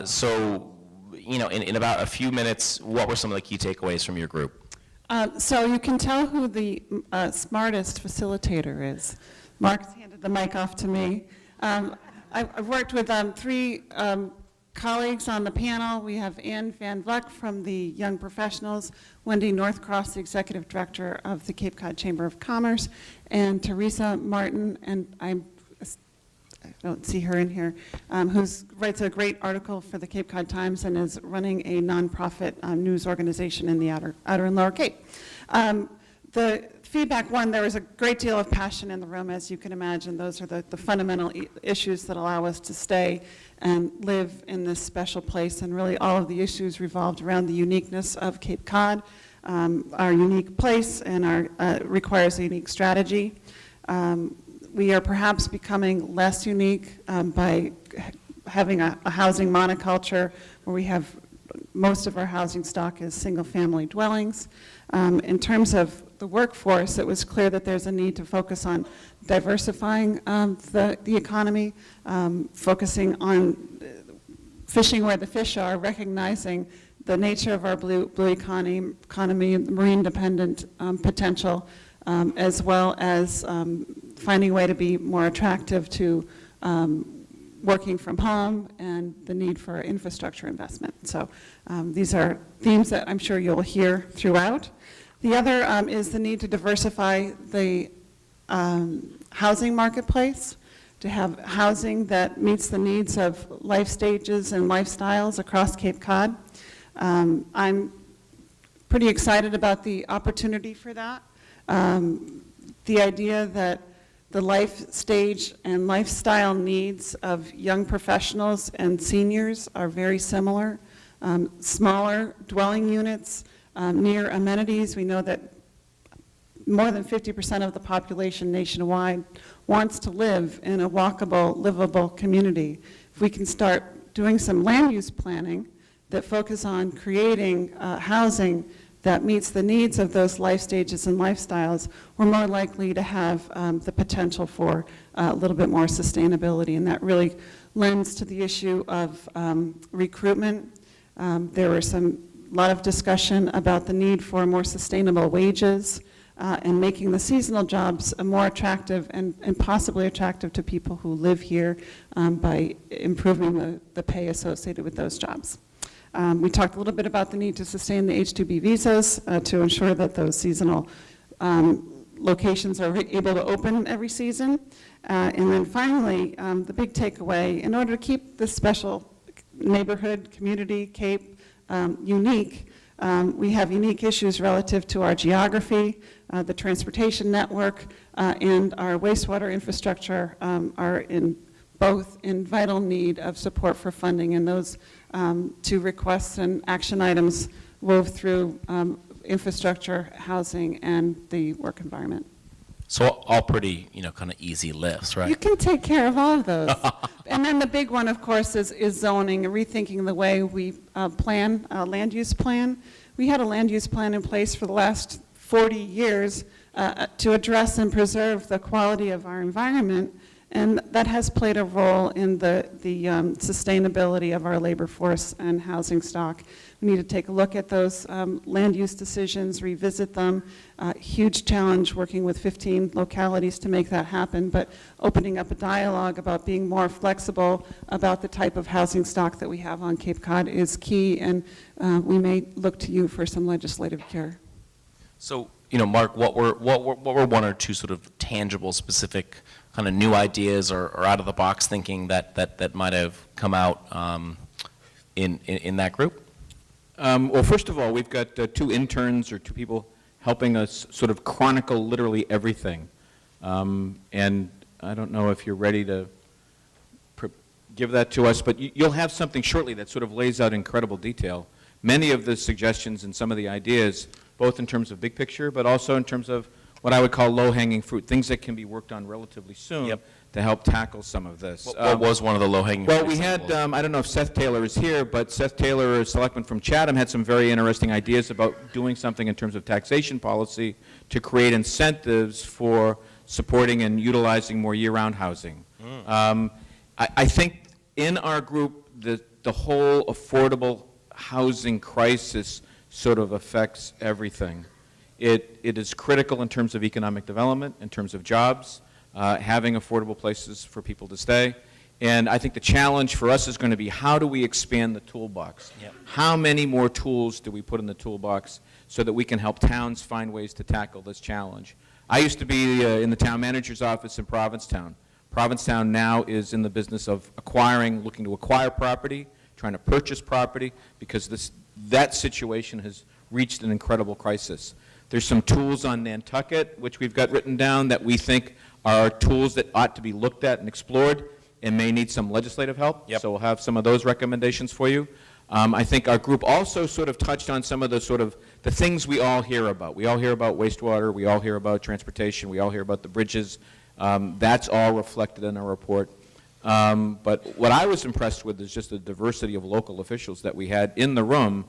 So, in about a few minutes, what were some of the key takeaways from your group? So you can tell who the smartest facilitator is. Mark's handed the mic off to me. I've worked with three colleagues on the panel. We have Ann Van Vleck from the Young Professionals, Wendy Northcross, the Executive Director of the Cape Cod Chamber of Commerce, and Teresa Martin, and I don't see her in here, who writes a great article for the Cape Cod Times and is running a nonprofit news organization in the outer and lower Cape. The feedback, one, there was a great deal of passion in the room, as you can imagine. Those are the fundamental issues that allow us to stay and live in this special place, and really all of the issues revolved around the uniqueness of Cape Cod, our unique place, and our requires a unique strategy. We are perhaps becoming less unique by having a housing monoculture where we have most of our housing stock is single-family dwellings. In terms of the workforce, it was clear that there's a need to focus on diversifying the economy, focusing on fishing where the fish are, recognizing the nature of our blue economy, marine-dependent potential, as well as finding a way to be more attractive to working from home and the need for infrastructure investment. So these are themes that I'm sure you'll hear throughout. The other is the need to diversify the housing marketplace, to have housing that meets the needs of life stages and lifestyles across Cape Cod. I'm pretty excited about the opportunity for that. The idea that the life stage and lifestyle needs of young professionals and seniors are very similar. Smaller dwelling units, near amenities. We know that more than 50% of the population nationwide wants to live in a walkable, livable community. If we can start doing some land use planning that focus on creating housing that meets the needs of those life stages and lifestyles, we're more likely to have the potential for a little bit more sustainability, and that really lends to the issue of recruitment. There were a lot of discussion about the need for more sustainable wages and making the seasonal jobs more attractive and possibly attractive to people who live here by improving the pay associated with those jobs. We talked a little bit about the need to sustain the H-2B visas to ensure that those seasonal locations are able to open every season. And then finally, the big takeaway, in order to keep this special neighborhood, community, Cape, unique, we have unique issues relative to our geography, the transportation network, and our wastewater infrastructure are both in vital need of support for funding, and those two requests and action items wove through infrastructure, housing, and the work environment. So all pretty, kind of easy lifts, right? You can take care of all of those. And then the big one, of course, is zoning, and rethinking the way we plan, land use plan. We had a land use plan in place for the last 40 years to address and preserve the quality of our environment, and that has played a role in the sustainability of our labor force and housing stock. We need to take a look at those land use decisions, revisit them. Huge challenge working with 15 localities to make that happen, but opening up a dialogue about being more flexible about the type of housing stock that we have on Cape Cod is key, and we may look to you for some legislative care. So, Mark, what were one or two sort of tangible, specific kind of new ideas or out-of-the-box thinking that might have come out in that group? Well, first of all, we've got 2 interns or 2 people helping us sort of chronicle literally everything. And I don't know if you're ready to give that to us, but you'll have something shortly that sort of lays out incredible detail. Many of the suggestions and some of the ideas, both in terms of big picture, but also in terms of what I would call low-hanging fruit, things that can be worked on relatively soon to help tackle some of this. What was one of the low-hanging fruit? Well, we had, I don't know if Seth Taylor is here, but Seth Taylor, a selectman from Chatham, had some very interesting ideas about doing something in terms of taxation policy to create incentives for supporting and utilizing more year-round housing. I think in our group, the whole affordable housing crisis sort of affects everything. It is critical in terms of economic development, in terms of jobs, having affordable places for people to stay. And I think the challenge for us is going to be, how do we expand the toolbox? Yep. How many more tools do we put in the toolbox so that we can help towns find ways to tackle this challenge? I used to be in the town manager's office in Provincetown. Provincetown now is in the business of looking to acquire property, trying to purchase property, because that situation has reached an incredible crisis. There's some tools on Nantucket, which we've got written down, that we think are tools that ought to be looked at and explored and may need some legislative help. Yep. So we'll have some of those recommendations for you. I think our group also sort of touched on some of the things we all hear about. We all hear about wastewater, we all hear about transportation, we all hear about the bridges. That's all reflected in our report. But what I was impressed with is just the diversity of local officials that we had in the room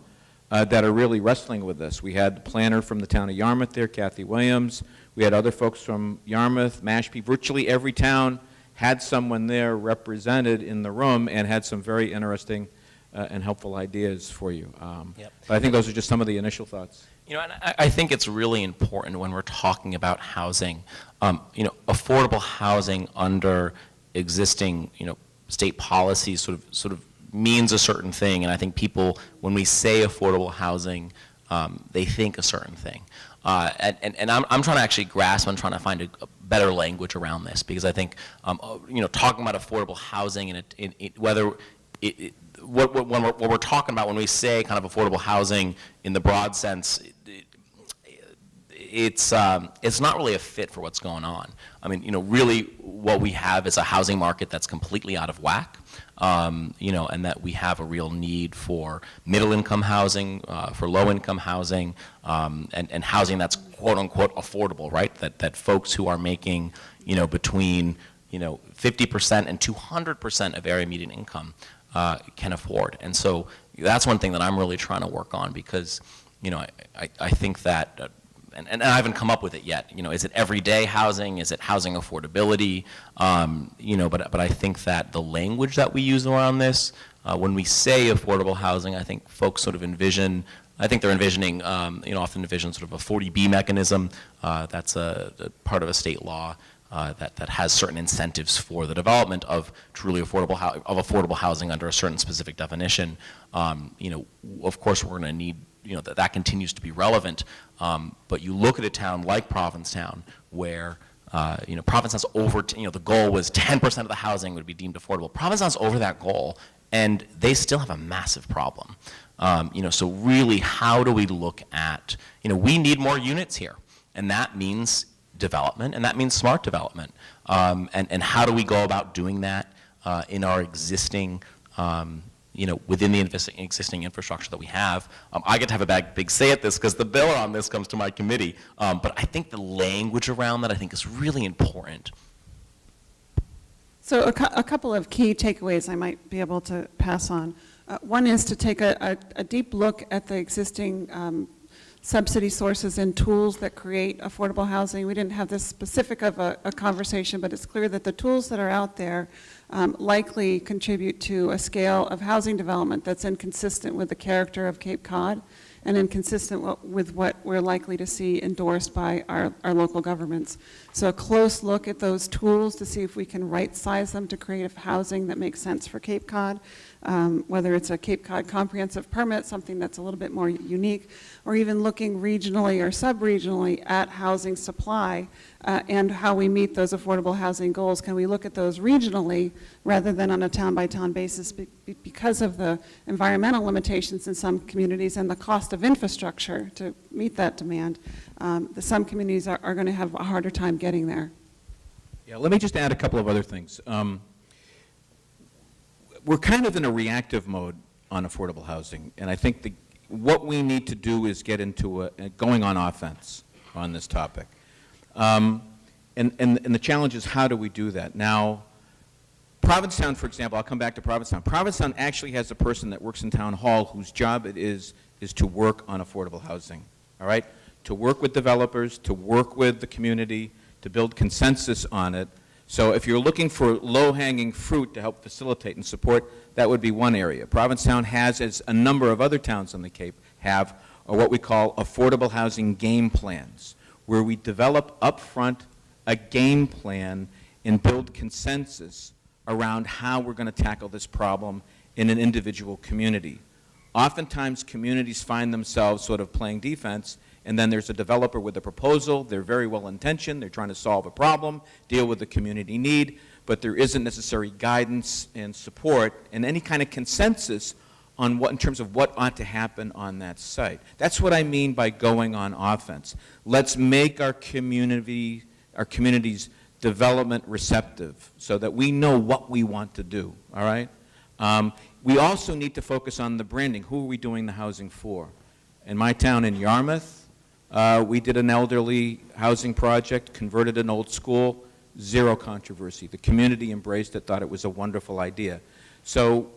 that are really wrestling with this. We had the planner from the town of Yarmouth there, Kathy Williams. We had other folks from Yarmouth, Mashpee. Virtually every town had someone there represented in the room and had some very interesting and helpful ideas for you. Yep. But I think those are just some of the initial thoughts. You know, and I think it's really important when we're talking about housing, affordable housing under existing, state policies sort of means a certain thing. And I think people, when we say affordable housing, they think a certain thing. And I'm trying to actually grasp, I'm trying to find a better language around this, because I think, talking about affordable housing and what we're talking about when we say kind of affordable housing in the broad sense, it's not really a fit for what's going on. I mean, really what we have is a housing market that's completely out of whack, and that we have a real need for middle-income housing, for low-income housing, and housing that's quote-unquote affordable, right? That folks who are making, between, 50% and 200% of area median income can afford. And so that's one thing that I'm really trying to work on, because, I think that, and I haven't come up with it yet, is it everyday housing? Is it housing affordability? But I think that the language that we use around this, when we say affordable housing, I think folks sort of envisioning, often envision sort of a 40B mechanism. That's a part of a state law that has certain incentives for the development of truly affordable housing under a certain specific definition. Of course, we're going to need, that continues to be relevant. But you look at a town like Provincetown, where Provincetown's over, the goal was 10% of the housing would be deemed affordable. Provincetown's over that goal, and they still have a massive problem. So really, how do we look at, we need more units here, and that means development, and that means smart development. And how do we go about doing that in our existing, within the existing infrastructure that we have? I get to have a big say at this, because the bill on this comes to my committee. But I think the language around that, I think, is really important. So a couple of key takeaways I might be able to pass on. One is to take a deep look at the existing subsidy sources and tools that create affordable housing. We didn't have this specific of a conversation, but it's clear that the tools that are out there likely contribute to a scale of housing development that's inconsistent with the character of Cape Cod. and inconsistent with what we're likely to see endorsed by our local governments. So a close look at those tools to see if we can right-size them to create housing that makes sense for Cape Cod, whether it's a Cape Cod comprehensive permit, something that's a little bit more unique, or even looking regionally or sub-regionally at housing supply and how we meet those affordable housing goals. Can we look at those regionally rather than on a town-by-town basis because of the environmental limitations in some communities and the cost of infrastructure to meet that demand? Some communities are going to have a harder time getting there. Yeah, let me just add a couple of other things. We're kind of in a reactive mode on affordable housing, and I think what we need to do is get into going on offense on this topic. And the challenge is, how do we do that? Now, Provincetown, for example, I'll come back to Provincetown. Provincetown actually has a person that works in town hall whose job it is to work on affordable housing, all right? To work with developers, to work with the community, to build consensus on it. So if you're looking for low-hanging fruit to help facilitate and support, that would be one area. Provincetown has, as a number of other towns on the Cape have, what we call affordable housing game plans, where we develop upfront a game plan and build consensus around how we're going to tackle this problem in an individual community. Oftentimes, communities find themselves sort of playing defense, and then there's a developer with a proposal. They're very well-intentioned. They're trying to solve a problem, deal with the community need, but there isn't necessary guidance and support and any kind of consensus on in terms of what ought to happen on that site. That's what I mean by going on offense. Let's make our communities development receptive so that we know what we want to do, all right? We also need to focus on the branding. Who are we doing the housing for? In my town in Yarmouth, we did an elderly housing project, converted an old school, zero controversy. The community embraced it, thought it was a wonderful idea. So,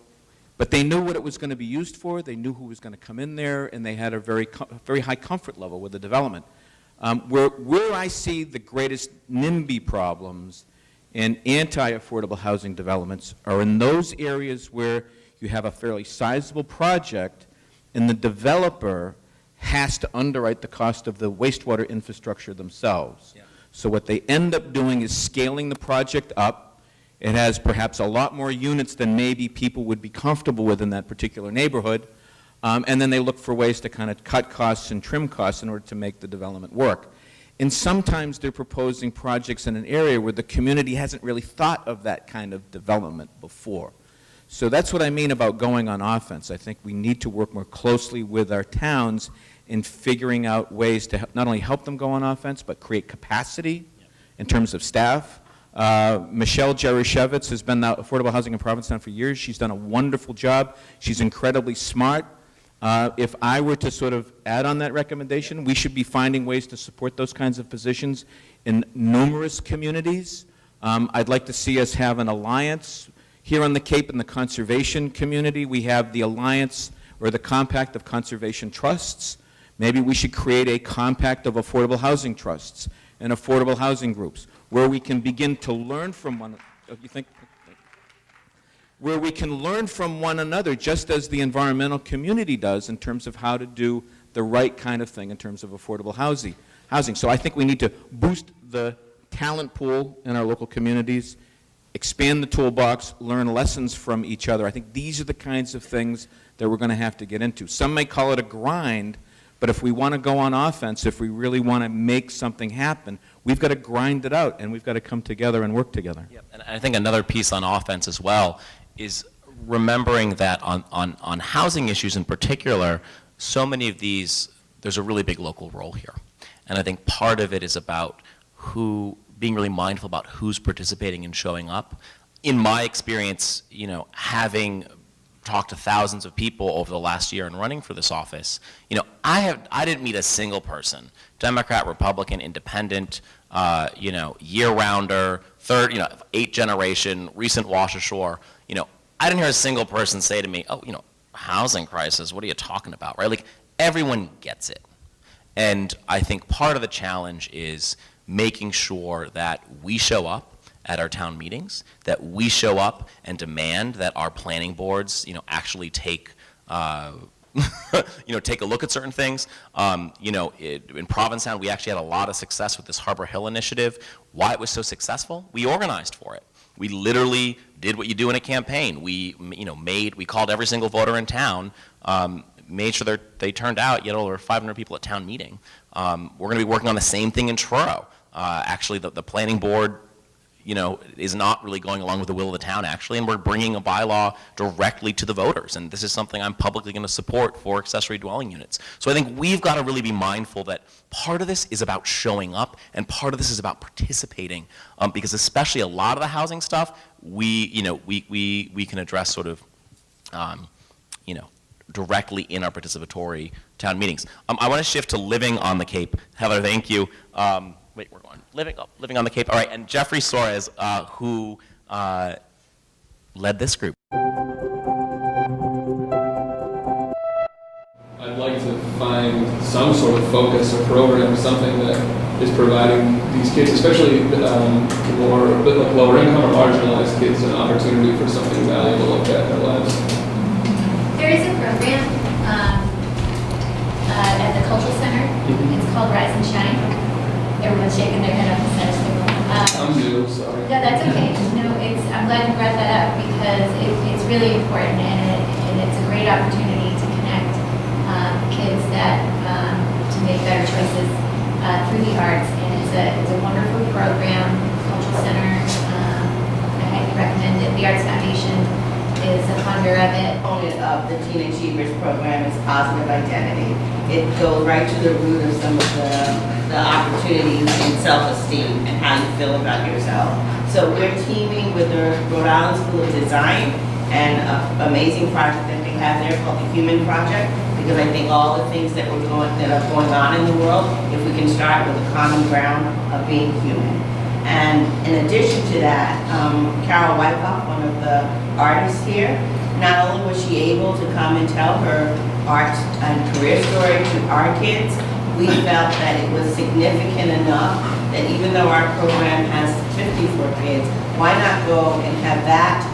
but they knew what it was going to be used for, they knew who was going to come in there, and they had a very high comfort level with the development. Where I see the greatest NIMBY problems in anti-affordable housing developments are in those areas where you have a fairly sizable project and the developer has to underwrite the cost of the wastewater infrastructure themselves. Yeah. So what they end up doing is scaling the project up. It has perhaps a lot more units than maybe people would be comfortable with in that particular neighborhood. And then they look for ways to kind of cut costs and trim costs in order to make the development work. And sometimes they're proposing projects in an area where the community hasn't really thought of that kind of development before. So that's what I mean about going on offense. I think we need to work more closely with our towns in figuring out ways to not only help them go on offense, but create capacity in terms of staff. Michelle Jerushevitz has been the affordable housing in Provincetown for years. She's done a wonderful job. She's incredibly smart. If I were to sort of add on that recommendation, we should be finding ways to support those kinds of positions in numerous communities. I'd like to see us have an alliance. Here on the Cape in the conservation community, we have the alliance or the compact of conservation trusts. Maybe we should create a compact of affordable housing trusts and affordable housing groups where we can begin to learn from one another. Where we can learn from one another, just as the environmental community does in terms of how to do the right kind of thing in terms of affordable housing. So I think we need to boost the talent pool in our local communities, expand the toolbox, learn lessons from each other. I think these are the kinds of things that we're going to have to get into. Some may call it a grind, but if we want to go on offense, if we really want to make something happen, we've got to grind it out, and we've got to come together and work together. Yep. And I think another piece on offense as well is remembering that on housing issues in particular, so many of these, there's a really big local role here. And I think part of it is about being really mindful about who's participating and showing up. In my experience, having talked to thousands of people over the last year and running for this office, I didn't meet a single person, Democrat, Republican, Independent, year-rounder, third, 8th generation, recent wash ashore. I didn't hear a single person say to me, "Oh, housing crisis, what are you talking about?" Right? Like, everyone gets it. And I think part of the challenge is making sure that we show up at our town meetings, that we show up and demand that our planning boards, actually take take a look at certain things. In Provincetown, we actually had a lot of success with this Harbor Hill initiative. Why it was so successful? We organized for it. We literally did what you do in a campaign. We called every single voter in town, made sure they turned out. There were 500 people at town meeting. We're going to be working on the same thing in Truro. Actually, the planning board, is not really going along with the will of the town, actually, and we're bringing a bylaw directly to the voters. And this is something I'm publicly going to support for accessory dwelling units. So I think we've got to really be mindful that part of this is about showing up, and part of this is about participating, because especially a lot of the housing stuff, we can address sort of, directly in our participatory town meetings. I want to shift to living on the Cape. Heather, thank you. Wait, we're going living on the Cape. All right, and Jeffrey Suarez, who led this group. I'd like to find some sort of focus or program, something that is providing these kids, especially more lower income or marginalized kids, an opportunity for something valuable like that in their lives. There is a program at the Cultural Center. It's called Rise and Shine. Everyone's shaking their head up instead of signal. I'm new, sorry. Yeah, that's okay. No, I'm glad you brought that up because it's really important and it's a great opportunity to connect kids that to make better choices through the arts. And it's a wonderful program. Cultural Center, I highly recommend it. The Arts Foundation is a funder of it. Component of the Teen Achievers program is positive identity. It goes right to the root of some of the opportunities in self-esteem and how you feel about yourself. So we're teaming with the Rhode Island School of Design and an amazing project that they have there called the Human Project, because I think all the things that are going on in the world, if we can start with a common ground of being human. And in addition to that, Carol Wyckoff, one of the artists here, not only was she able to come and tell her art and career story to our kids, we felt that it was significant enough that even though our program has 54 kids, why not go and have that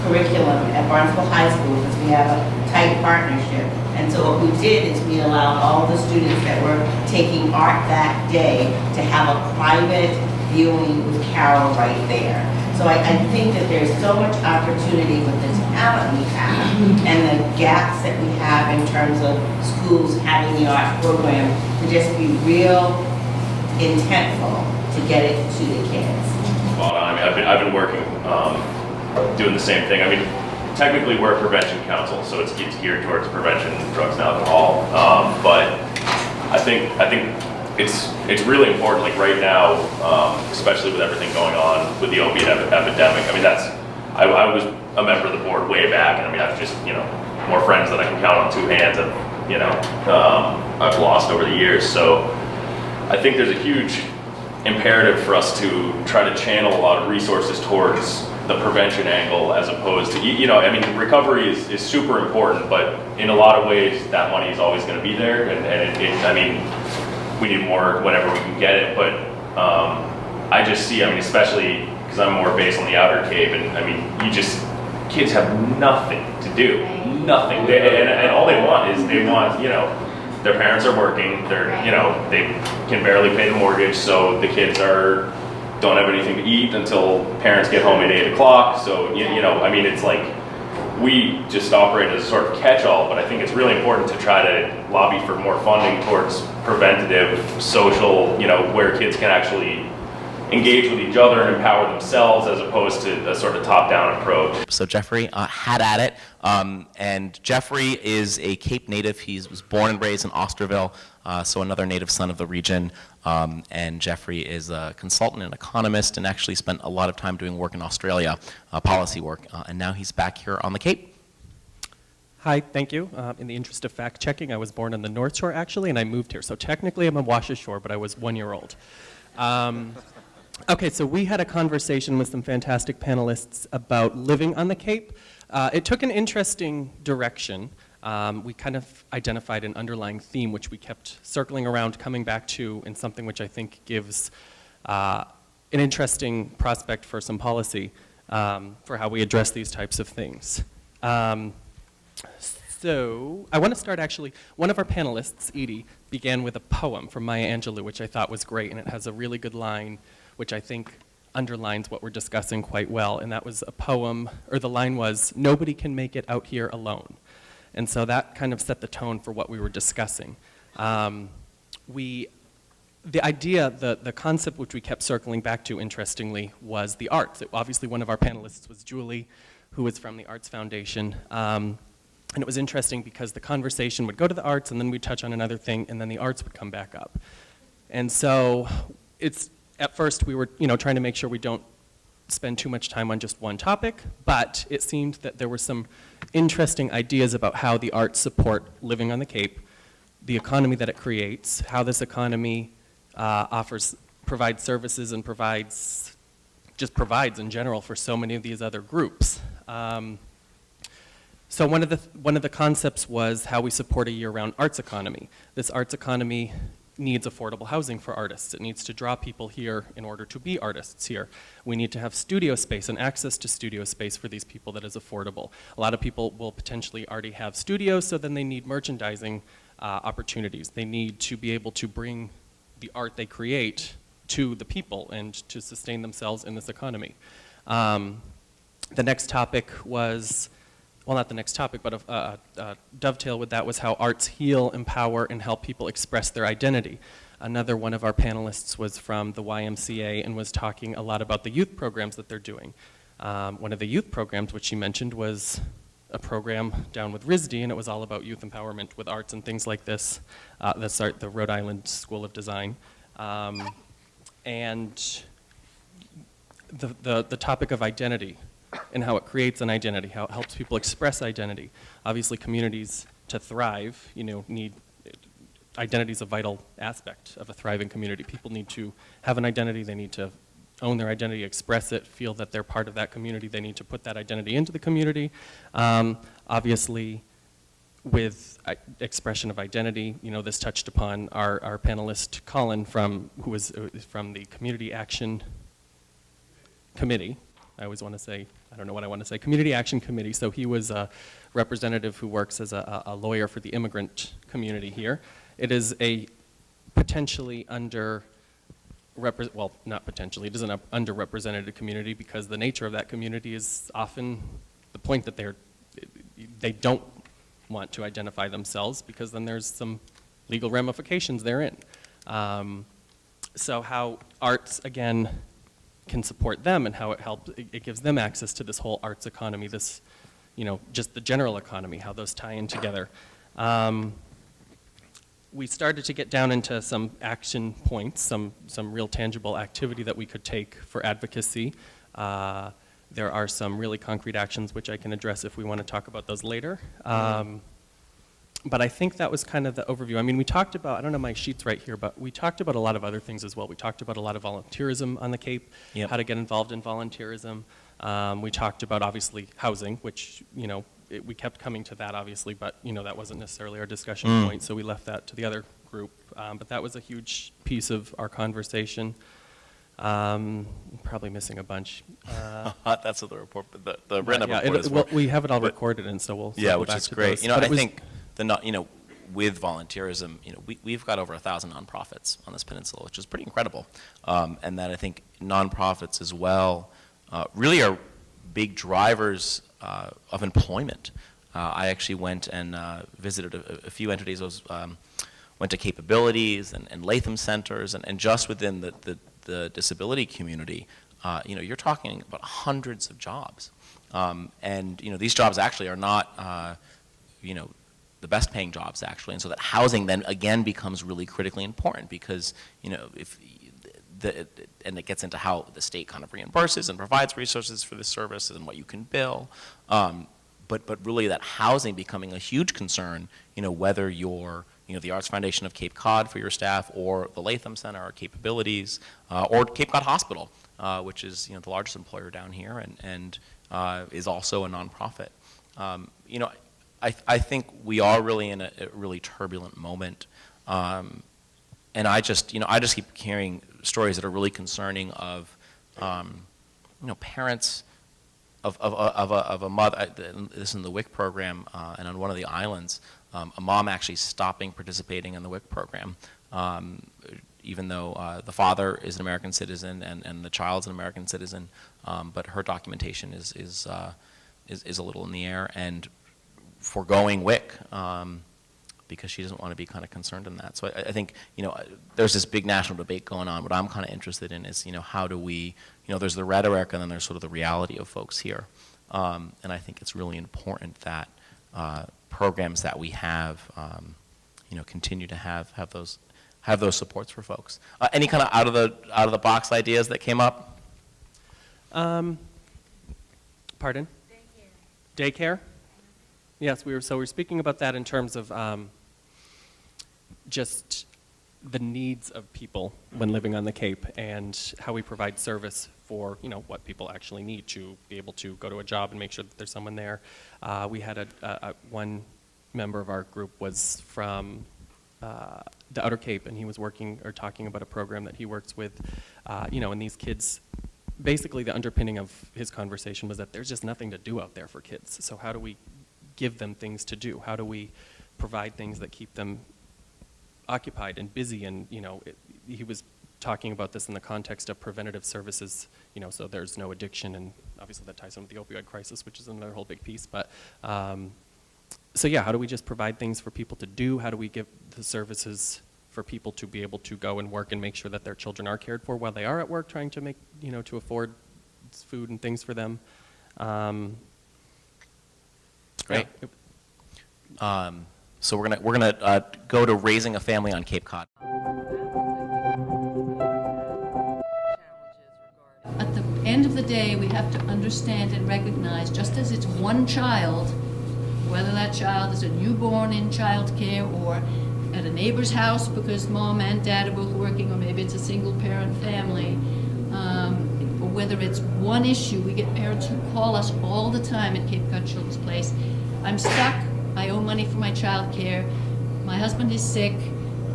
curriculum at Barnesville High School, because we have a tight partnership. And so what we did is we allowed all the students that were taking art that day to have a private viewing with Carol right there. So I think that there's so much opportunity with the talent we have and the gaps that we have in terms of schools having the art program to just be real intentful to get it to the kids. Well, I've been working, doing the same thing. I mean, technically we're a prevention council, so it's geared towards prevention of drugs and alcohol. But I think it's really important, like right now, especially with everything going on with the opiate epidemic. I mean, I was a member of the board way back, and I mean, I've just, more friends than I can count on two hands of, I've lost over the years. So I think there's a huge imperative for us to try to channel a lot of resources towards the prevention angle, as opposed to, I mean, recovery is super important, but in a lot of ways that money is always going to be there, and I mean, we need more whenever we can get it, but I just see, I mean, especially because I'm more based on the Outer Cape, and I mean, kids have nothing to do, nothing, and all they want is, their parents are working, they can barely pay the mortgage, so the kids don't have anything to eat until parents get home at 8 o'clock, so, I mean, it's like, we just operate as a sort of catch-all, but I think it's really important to try to lobby for more funding towards preventative, social, where kids can actually engage with each other and empower themselves, as opposed to a sort of top-down approach. So Jeffrey had at it, and Jeffrey is a Cape native. He was born and raised in Osterville, so another native son of the region, and Jeffrey is a consultant and economist and actually spent a lot of time doing work in Australia, policy work, and now he's back here on the Cape. Hi, thank you. In the interest of fact checking, I was born on the North Shore actually, and I moved here. So technically I'm a Washes Shore, but I was 1 year old. Okay, so we had a conversation with some fantastic panelists about living on the Cape. It took an interesting direction. We kind of identified an underlying theme which we kept circling around, coming back to in something which I think gives an interesting prospect for some policy for how we address these types of things. So I want to start actually, one of our panelists, Edie, began with a poem from Maya Angelou, which I thought was great, and it has a really good line, which I think underlines what we're discussing quite well, and that was a poem, or the line was, "Nobody can make it out here alone." And so that kind of set the tone for what we were discussing. The idea, the concept which we kept circling back to, interestingly, was the arts. Obviously, one of our panelists was Julie, who was from the Arts Foundation. And it was interesting because the conversation would go to the arts, and then we'd touch on another thing, and then the arts would come back up. And so at first we were trying to make sure we don't spend too much time on just one topic, but it seemed that there were some interesting ideas about how the arts support living on the Cape, the economy that it creates, how this economy provides services and provides in general for so many of these other groups. So one of the concepts was how we support a year-round arts economy. This arts economy needs affordable housing for artists. It needs to draw people here in order to be artists here. We need to have studio space and access to studio space for these people that is affordable. A lot of people will potentially already have studios, so then they need merchandising opportunities. They need to be able to bring the art they create to the people and to sustain themselves in this economy. The next topic was, well, not the next topic, but a dovetail with that was how arts heal, empower, and help people express their identity. Another one of our panelists was from the YMCA and was talking a lot about the youth programs that they're doing. One of the youth programs which she mentioned was a program down with RISD, and it was all about youth empowerment with arts and things like this. The Rhode Island School of Design. And the topic of identity and how it creates an identity, how it helps people express identity. Obviously, communities to thrive, need identity is a vital aspect of a thriving community. People need to have an identity. They need to own their identity, express it, feel that they're part of that community. They need to put that identity into the community. Obviously, with expression of identity, this touched upon our panelist, Colin, who was from the Community Action Committee. I always want to say, I don't know what I want to say, Community Action Committee. So he was a representative who works as a lawyer for the immigrant community here. It is a potentially well, not potentially, it is an underrepresented community because the nature of that community is often the point that they don't want to identify themselves because then there's some legal ramifications therein. So how arts, again, can support them and how it gives them access to this whole arts economy, this, just the general economy, how those tie in together. We started to get down into some action points, some real tangible activity that we could take for advocacy. There are some really concrete actions which I can address if we want to talk about those later. But I think that was kind of the overview. I mean, we talked about, I don't have my sheets right here, but we talked about a lot of other things as well. We talked about a lot of volunteerism on the Cape, how to get involved in volunteerism. We talked about, obviously, housing, which, we kept coming to that, obviously, but, that wasn't necessarily our discussion point, so we left that to the other group. But that was a huge piece of our conversation. Probably missing a bunch. That's what the report, the written report is. Well, we have it all recorded, and so we'll circle which back is to great. those. I think with volunteerism, we've got over 1,000 nonprofits on this peninsula, which is pretty incredible. And that I think nonprofits as well really are big drivers of employment. I actually went and visited a few entities. I went to Capabilities and Latham Centers, and just within the disability community, you're talking about hundreds of jobs. And these jobs actually are not, the best paying jobs actually, and so that housing then again becomes really critically important because, and it gets into how the state kind of reimburses and provides resources for the services and what you can bill. But really that housing becoming a huge concern, whether you're, the Arts Foundation of Cape Cod for your staff or the Latham Center or Capabilities or Cape Cod Hospital, which is, the largest employer down here and is also a nonprofit. I think we are really in a really turbulent moment. And I just keep hearing stories that are really concerning of, parents of a mother, this is in the WIC program, and on one of the islands, a mom actually stopping participating in the WIC program, even though the father is an American citizen and the child's an American citizen, but her documentation is a little in the air, and foregoing WIC because she doesn't want to be kind of concerned in that. So I think, there's this big national debate going on. What I'm kind of interested in is, how do we, there's the rhetoric and then there's sort of the reality of folks here. And I think it's really important that programs that we have, continue to have those supports for folks. Any kind of out of the box ideas that came up? Pardon? Daycare. Yes, we were speaking about that in terms of just the needs of people when living on the Cape and how we provide service for, what people actually need to be able to go to a job and make sure that there's someone there. We had one member of our group was from the Outer Cape, and he was working or talking about a program that he works with, and these kids, basically the underpinning of his conversation was that there's just nothing to do out there for kids. So how do we give them things to do? How do we provide things that keep them occupied and busy? And he was talking about this in the context of preventative services, so there's no addiction, and obviously that ties in with the opioid crisis, which is another whole big piece. But so yeah, how do we just provide things for people to do? How do we give the services for people to be able to go and work and make sure that their children are cared for while they are at work, trying to make, to afford food and things for them? Great. So we're gonna go to raising a family on Cape Cod. At the end of the day, we have to understand and recognize, just as it's one child, whether that child is a newborn in childcare or at a neighbor's house because mom and dad are both working, or maybe it's a single parent family, or whether it's one issue. We get parents who call us all the time at Cape Cod Children's Place. I'm stuck, I owe money for my childcare, my husband is sick,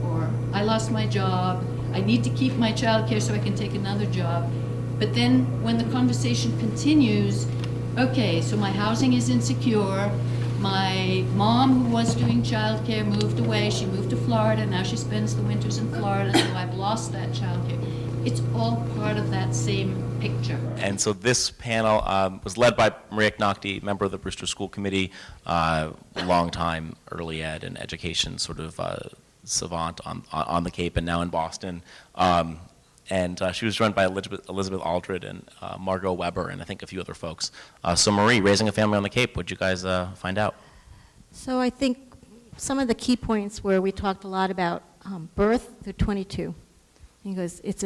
or I lost my job, I need to keep my childcare so I can take another job. But then when the conversation continues, okay, so my housing is insecure, my mom who was doing childcare moved away, she moved to Florida, now she spends the winters in Florida, so I've lost that childcare. It's all part of that same picture. And so this panel was led by Maria Knockley, member of the Brewster School Committee, long-time early ed and education sort of savant on the Cape and now in Boston. And she was joined by Elizabeth Aldred and Margot Weber and I think a few other folks. So Marie, raising a family on the Cape, what'd you guys find out? So I think some of the key points where we talked a lot about birth through 22. Because it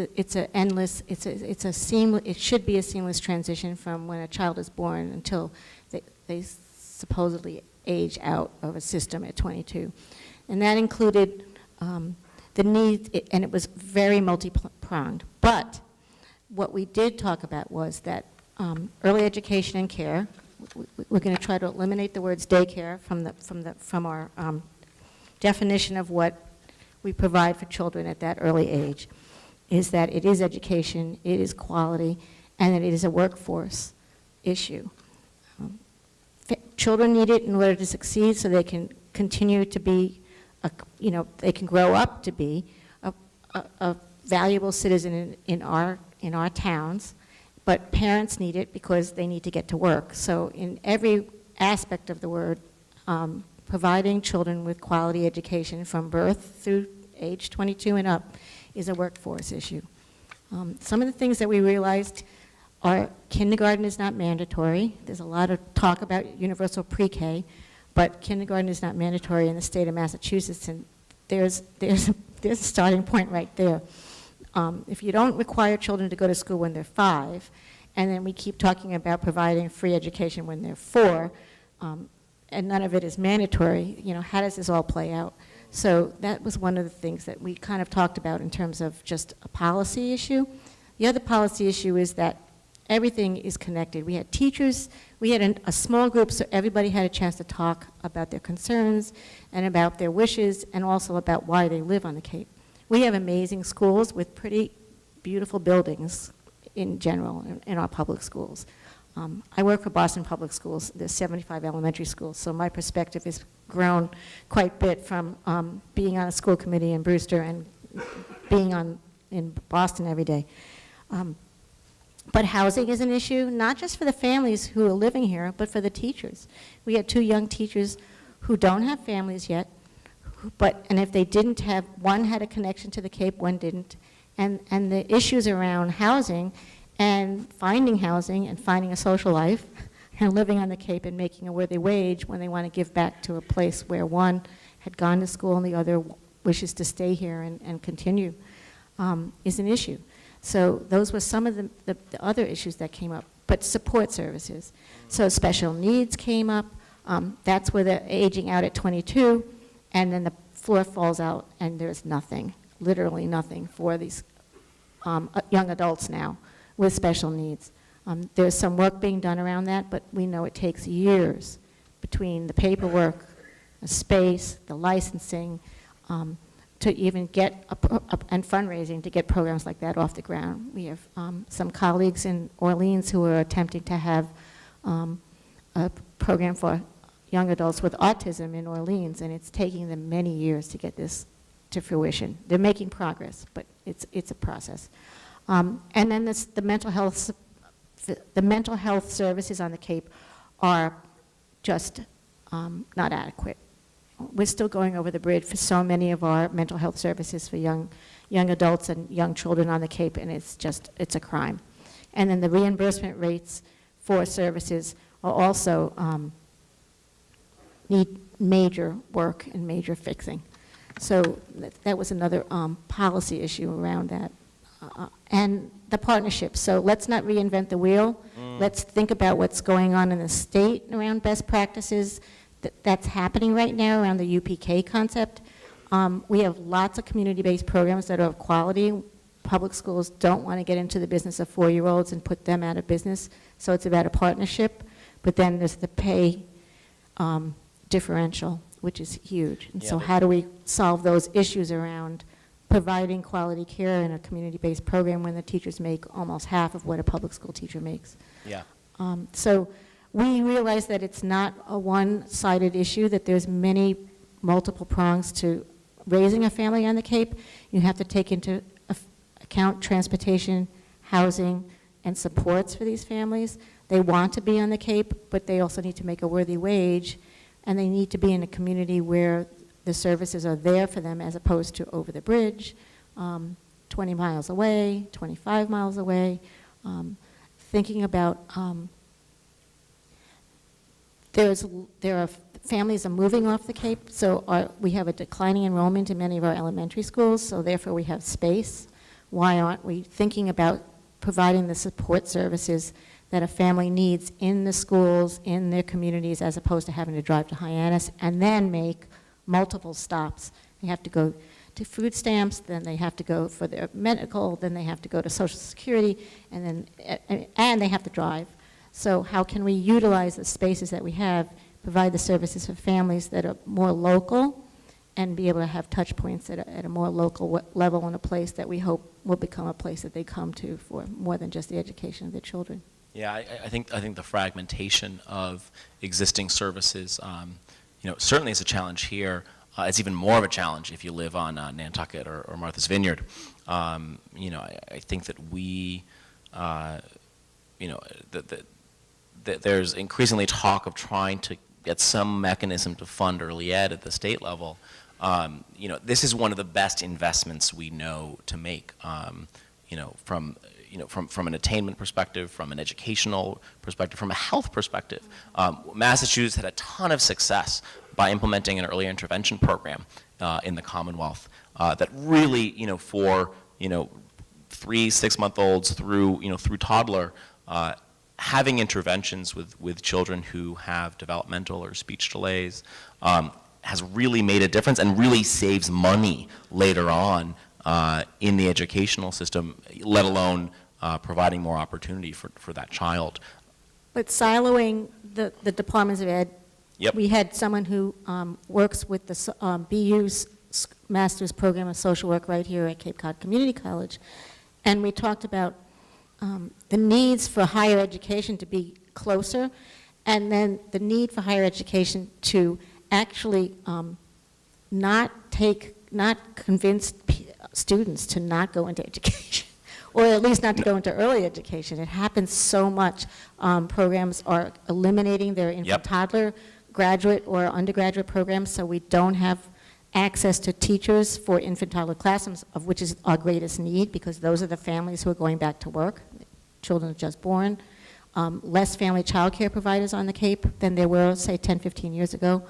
should be a seamless transition from when a child is born until they supposedly age out of a system at 22. And that included the need, and it was very multi-pronged. But what we did talk about was that early education and care, we're going to try to eliminate the words daycare from our definition of what we provide for children at that early age, is that it is education, it is quality, and that it is a workforce issue. Children need it in order to succeed so they can continue to be, they can grow up to be a valuable citizen in our towns, but parents need it because they need to get to work. So in every aspect of the word, providing children with quality education from birth through age 22 and up is a workforce issue. Some of the things that we realized are kindergarten is not mandatory. There's a lot of talk about universal pre-K, but kindergarten is not mandatory in the state of Massachusetts, and there's a starting point right there. If you don't require children to go to school when they're 5, and then we keep talking about providing free education when they're 4, and none of it is mandatory, how does this all play out? So that was one of the things that we kind of talked about in terms of just a policy issue. The other policy issue is that everything is connected. We had teachers, we had a small group, so everybody had a chance to talk about their concerns and about their wishes and also about why they live on the Cape. We have amazing schools with pretty beautiful buildings in general in our public schools. I work for Boston Public Schools. There's 75 elementary schools, so my perspective has grown quite a bit from being on a school committee in Brewster and being in Boston every day. But housing is an issue, not just for the families who are living here, but for the teachers. We had 2 young teachers who don't have families yet, and if they didn't have, one had a connection to the Cape, one didn't. And the issues around housing and finding housing and finding a social life and living on the Cape and making a worthy wage when they want to give back to a place where one had gone to school and the other wishes to stay here and continue is an issue. So those were some of the other issues that came up. But support services. So special needs came up. That's where they're aging out at 22, and then the floor falls out and there's nothing, literally nothing for these young adults now with special needs. There's some work being done around that, but we know it takes years between the paperwork, the space, the licensing, to even get, and fundraising to get programs like that off the ground. We have some colleagues in Orleans who are attempting to have a program for young adults with autism in Orleans, and it's taking them many years to get this to fruition. They're making progress, but it's a process. And then the mental health services on the Cape are just not adequate. We're still going over the bridge for so many of our mental health services for young adults and young children on the Cape, and it's a crime. And then the reimbursement rates for services are also need major work and major fixing. So that was another policy issue around that. And the partnerships. So let's not reinvent the wheel. Let's think about what's going on in the state around best practices. That's happening right now around the UPK concept. We have lots of community-based programs that are of quality. Public schools don't want to get into the business of 4-year-olds and put them out of business, so it's about a partnership. But then there's the pay differential, which is huge. And so how do we solve those issues around providing quality care in a community-based program when the teachers make almost half of what a public school teacher makes? Yeah. So we realize that it's not a one-sided issue, that there's multiple prongs to raising a family on the Cape. You have to take into account transportation, housing, and supports for these families. They want to be on the Cape, but they also need to make a worthy wage, and they need to be in a community where the services are there for them as opposed to over the bridge, 20 miles away, 25 miles away. Thinking about there are families are moving off the Cape, so we have a declining enrollment in many of our elementary schools, so therefore we have space. Why aren't we thinking about providing the support services that a family needs in the schools, in their communities, as opposed to having to drive to Hyannis and then make multiple stops? They have to go to food stamps, then they have to go for their medical, then they have to go to Social Security, and they have to drive. So how can we utilize the spaces that we have, provide the services for families that are more local, and be able to have touch points at a more local level in a place that we hope will become a place that they come to for more than just the education of their children? Yeah, I think the fragmentation of existing services, certainly is a challenge here. It's even more of a challenge if you live on Nantucket or Martha's Vineyard. I think that that there's increasingly talk of trying to get some mechanism to fund early ed at the state level. This is one of the best investments we know to make. From an attainment perspective, from an educational perspective, from a health perspective. Massachusetts had a ton of success by implementing an early intervention program in the Commonwealth that really, for 3-6-month-olds through toddler, having interventions with children who have developmental or speech delays has really made a difference and really saves money later on in the educational system, let alone providing more opportunity for that child. But siloing the departments of ed, we had someone who works with the BU's master's program of social work right here at Cape Cod Community College, and we talked about the needs for higher education to be closer, and then the need for higher education to actually not convince students to not go into education, or at least not to go into early education. It happens so much. Programs are eliminating their infant toddler, graduate or undergraduate programs, so we don't have access to teachers for infant toddler classrooms, of which is our greatest need, because those are the families who are going back to work. Children are just born. Less family child care providers on the Cape than there were, say, 10, 15 years ago.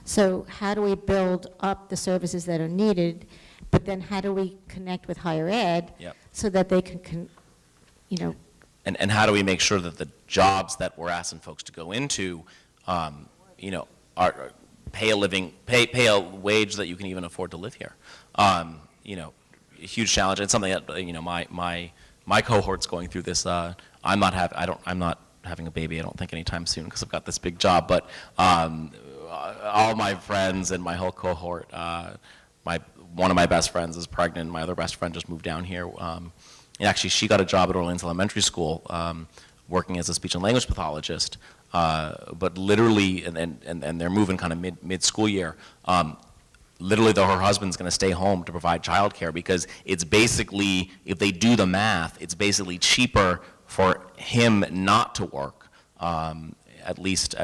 So how do we build up the services that are needed, but then how do we connect with higher ed so that they can you know. And how do we make sure that the jobs that we're asking folks to go into, you know, are pay a wage that you can even afford to live here? You know, a huge challenge, and something that, you know, my cohort's going through this. I'm not having a baby, I don't think, anytime soon, because I've got this big job, but all my friends and my whole cohort, one of my best friends is pregnant, my other best friend just moved down here. And actually, she got a job at Orleans Elementary School, working as a speech and language pathologist, but literally, and they're moving kind of mid-school year, literally, though, her husband's going to stay home to provide childcare, because it's basically, if they do the math, it's basically cheaper for him not to work, at least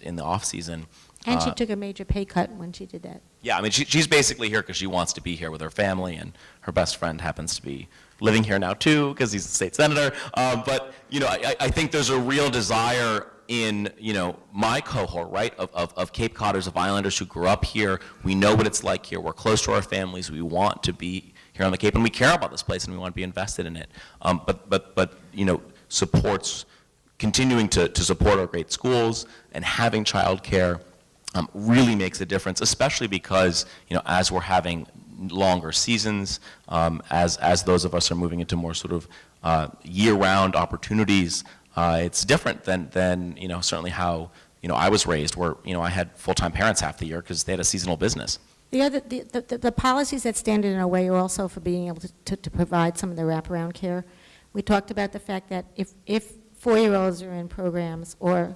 in the off season. And she took a major pay cut when she did that. Yeah, I mean, she's basically here because she wants to be here with her family, and her best friend happens to be living here now too, because he's a state senator. But you know, I think there's a real desire in, you know, my cohort, right, of Cape Codders, of Islanders who grew up here. We know what it's like here. We're close to our families. We want to be here on the Cape, and we care about this place, and we want to be invested in it. But you know, continuing to support our great schools and having childcare really makes a difference, especially because, you know, as we're having longer seasons, as those of us are moving into more sort of year-round opportunities, it's different than you know, certainly how, you know, I was raised, where, you know, I had full-time parents half the year because they had a seasonal business. The policies that stand in our way are also for being able to provide some of the wraparound care. We talked about the fact that if 4-year-olds are in programs or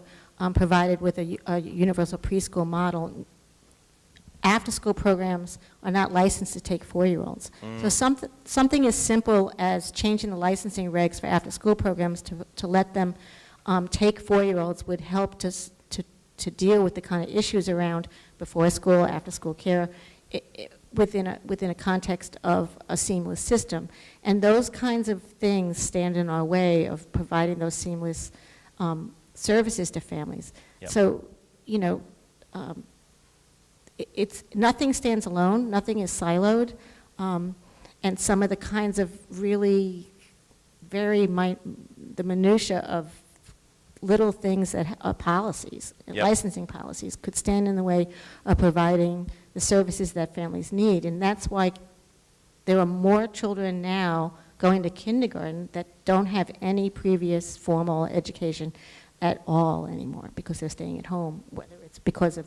provided with a universal preschool model, after-school programs are not licensed to take 4-year-olds. So something as simple as changing the licensing regs for after-school programs to let them take 4-year-olds would help to deal with the kind of issues around before-school, after-school care within a context of a seamless system. And those kinds of things stand in our way of providing those seamless services to families. Yep. So, you know, nothing stands alone, nothing is siloed, and some of the kinds of really the minutia of little things that are policies, licensing policies, could stand in the way of providing the services that families need. And that's why there are more children now going to kindergarten that don't have any previous formal education at all anymore, because they're staying at home, whether it's because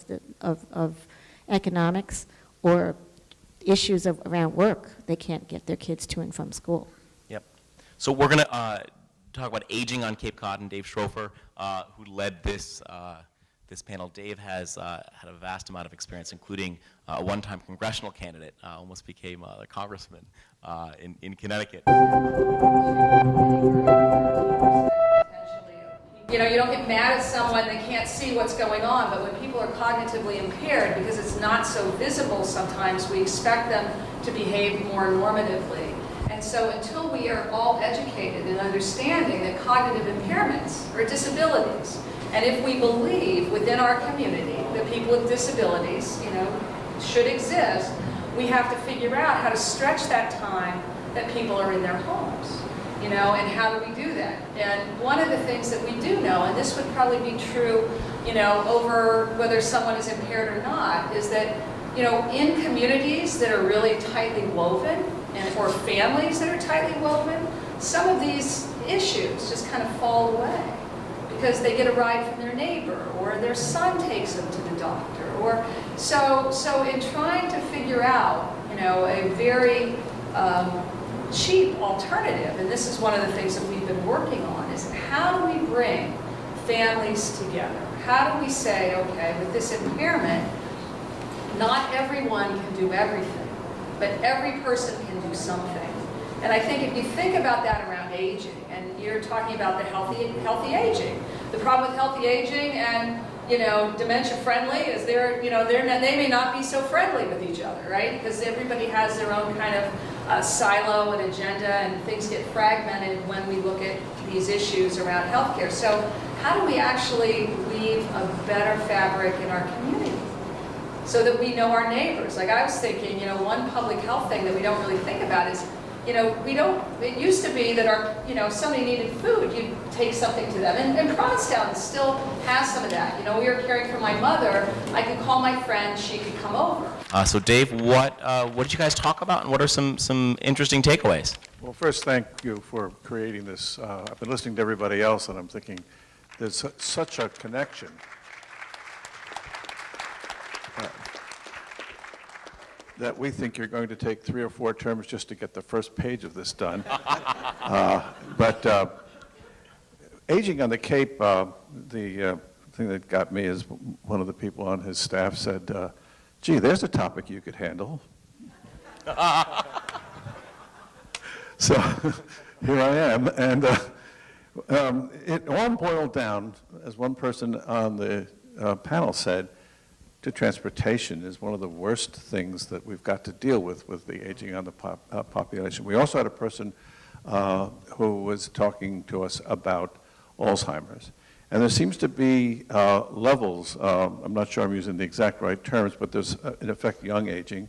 of economics or issues around work. They can't get their kids to and from school. Yep. So we're going to talk about aging on Cape Cod, and Dave Schrofer, who led this panel. Dave has had a vast amount of experience, including a one-time congressional candidate, almost became a congressman in Connecticut. You know, you don't get mad at someone that can't see what's going on, but when people are cognitively impaired, because it's not so visible sometimes, we expect them to behave more normatively. And so until we are all educated in understanding that cognitive impairments are disabilities, and if we believe within our community that people with disabilities, you know, should exist, we have to figure out how to stretch that time that people are in their homes. You know, and how do we do that? And one of the things that we do know, and this would probably be true, you know, over whether someone is impaired or not, is that, you know, in communities that are really tightly woven, and or families that are tightly woven, some of these issues just kind of fall away because they get a ride from their neighbor, or their son takes them to the doctor, or so in trying to figure out, you know, a very cheap alternative, and this is one of the things that we've been working on, is how do we bring families together? How do we say, okay, with this impairment, not everyone can do everything, but every person can do something? And I think if you think about that around aging, and you're talking about the healthy aging, the problem with healthy aging and dementia friendly is they may not be so friendly with each other, right? Because everybody has their own kind of silo and agenda, and things get fragmented when we look at these issues around healthcare. So how do we actually weave a better fabric in our community so that we know our neighbors? Like I was thinking, one public health thing that we don't really think about is, it used to be that if somebody needed food, you'd take something to them. And Provincetown still has some of that. We were caring for my mother. I could call my friend, she could come over. So Dave, what did you guys talk about, and what are some interesting takeaways? Well, first, thank you for creating this. I've been listening to everybody else, and I'm thinking there's such a connection. That we think you're going to take 3 or 4 terms just to get the first page of this done. But aging on the Cape, the thing that got me is one of the people on his staff said, gee, there's a topic you could handle. So here I am, and it all boiled down, as one person on the panel said, to transportation is one of the worst things that we've got to deal with the aging on the population. We also had a person who was talking to us about Alzheimer's. And there seems to be levels, I'm not sure I'm using the exact right terms, but there's in effect young aging,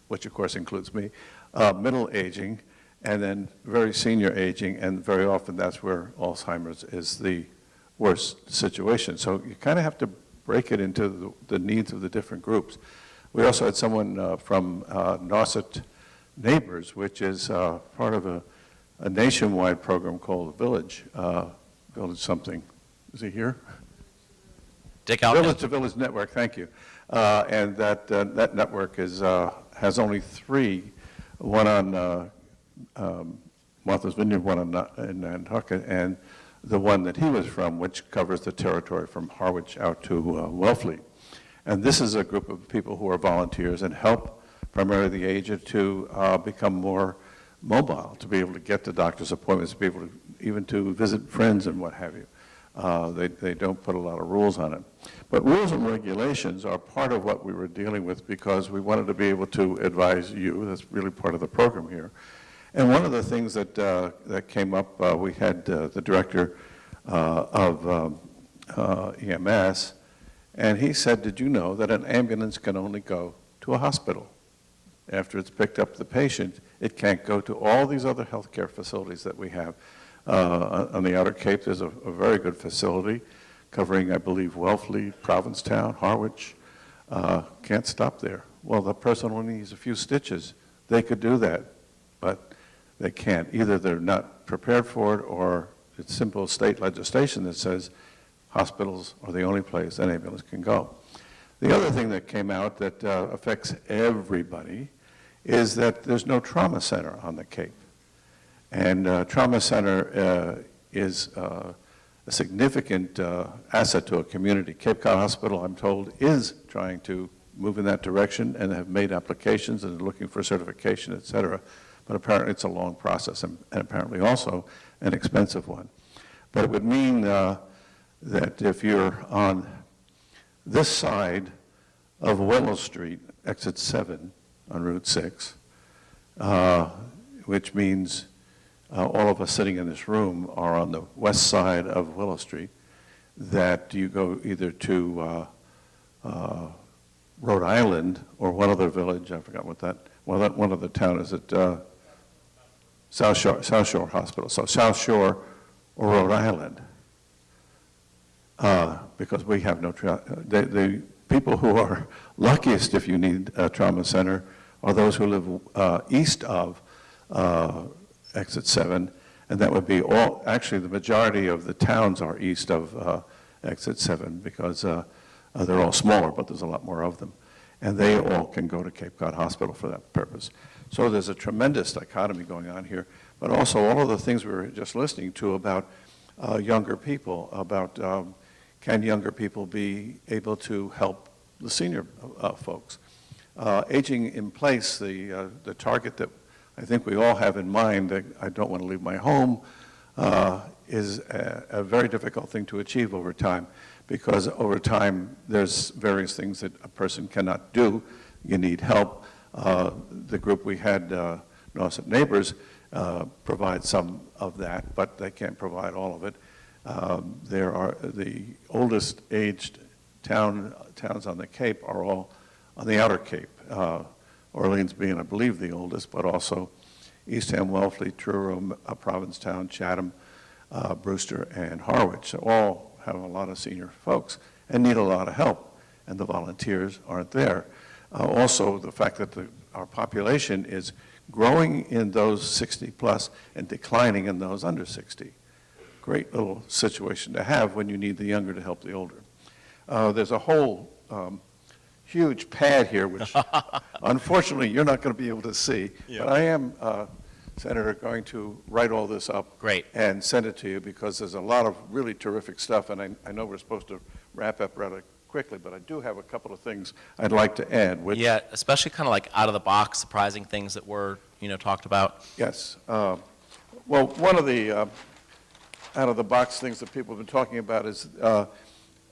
which of course includes me, middle aging, and then very senior aging, and very often that's where Alzheimer's is the worst situation. So you kind of have to break it into the needs of the different groups. We also had someone from Nauset Neighbors, which is part of a nationwide program called Village, Village something. Is he here? Dick out. Village to Village Network, thank you. And that network has only 3, one on Martha's Vineyard, one in Nantucket, and the one that he was from, which covers the territory from Harwich out to Wellfleet. And this is a group of people who are volunteers and help primarily the aged to become more mobile, to be able to get to doctor's appointments, to be able to even to visit friends and what have you. They don't put a lot of rules on it. But rules and regulations are part of what we were dealing with because we wanted to be able to advise you. That's really part of the program here. And one of the things that came up, we had the director of EMS, and he said, did you know that an ambulance can only go to a hospital? After it's picked up the patient, it can't go to all these other healthcare facilities that we have. On the Outer Cape, there's a very good facility covering, I believe, Wellfleet, Provincetown, Harwich. Can't stop there. Well, the person only needs a few stitches. They could do that, but they can't. Either they're not prepared for it, or it's simple state legislation that says hospitals are the only place an ambulance can go. The other thing that came out that affects everybody is that there's no trauma center on the Cape. And trauma center is a significant asset to a community. Cape Cod Hospital, I'm told, is trying to move in that direction and have made applications and are looking for certification, et cetera. But apparently it's a long process and apparently also an expensive one. But it would mean that if you're on this side of Willow Street, exit 7 on Route 6, which means all of us sitting in this room are on the west side of Willow Street, that you go either to Rhode Island or one other village, I forgot what that, well, that one other town is at South Shore Hospital. So South Shore or Rhode Island, because we have no, the people who are luckiest if you need a trauma center are those who live east of exit 7, and that would be all, actually the majority of the towns are east of exit 7 because they're all smaller, but there's a lot more of them. And they all can go to Cape Cod Hospital for that purpose. So there's a tremendous dichotomy going on here, but also all of the things we were just listening to about younger people about can younger people be able to help the senior folks. Aging in place, the target that I think we all have in mind, that I don't want to leave my home, is a very difficult thing to achieve over time, because over time there's various things that a person cannot do. You need help. The group we had, Nauset Neighbors, provide some of that, but they can't provide all of it. There are the oldest aged towns on the Cape are all on the outer Cape. Orleans being, I believe, the oldest, but also Eastham, Wellfleet, Truro, Provincetown, Chatham, Brewster, and Harwich. So all have a lot of senior folks and need a lot of help, and the volunteers aren't there. Also, the fact that our population is growing in those 60 plus and declining in those under 60. Great little situation to have when you need the younger to help the older. There's a whole huge pad here, which unfortunately you're not going to be able to see. Yeah. But I am, Senator, going to write all this up. Great. And send it to you, because there's a lot of really terrific stuff, and I know we're supposed to wrap up rather quickly, but I do have a couple of things I'd like to add. Which, yeah, especially kind of like out of the box, surprising things that were, talked about. Yes. Well, one of the out of the box things that people have been talking about is a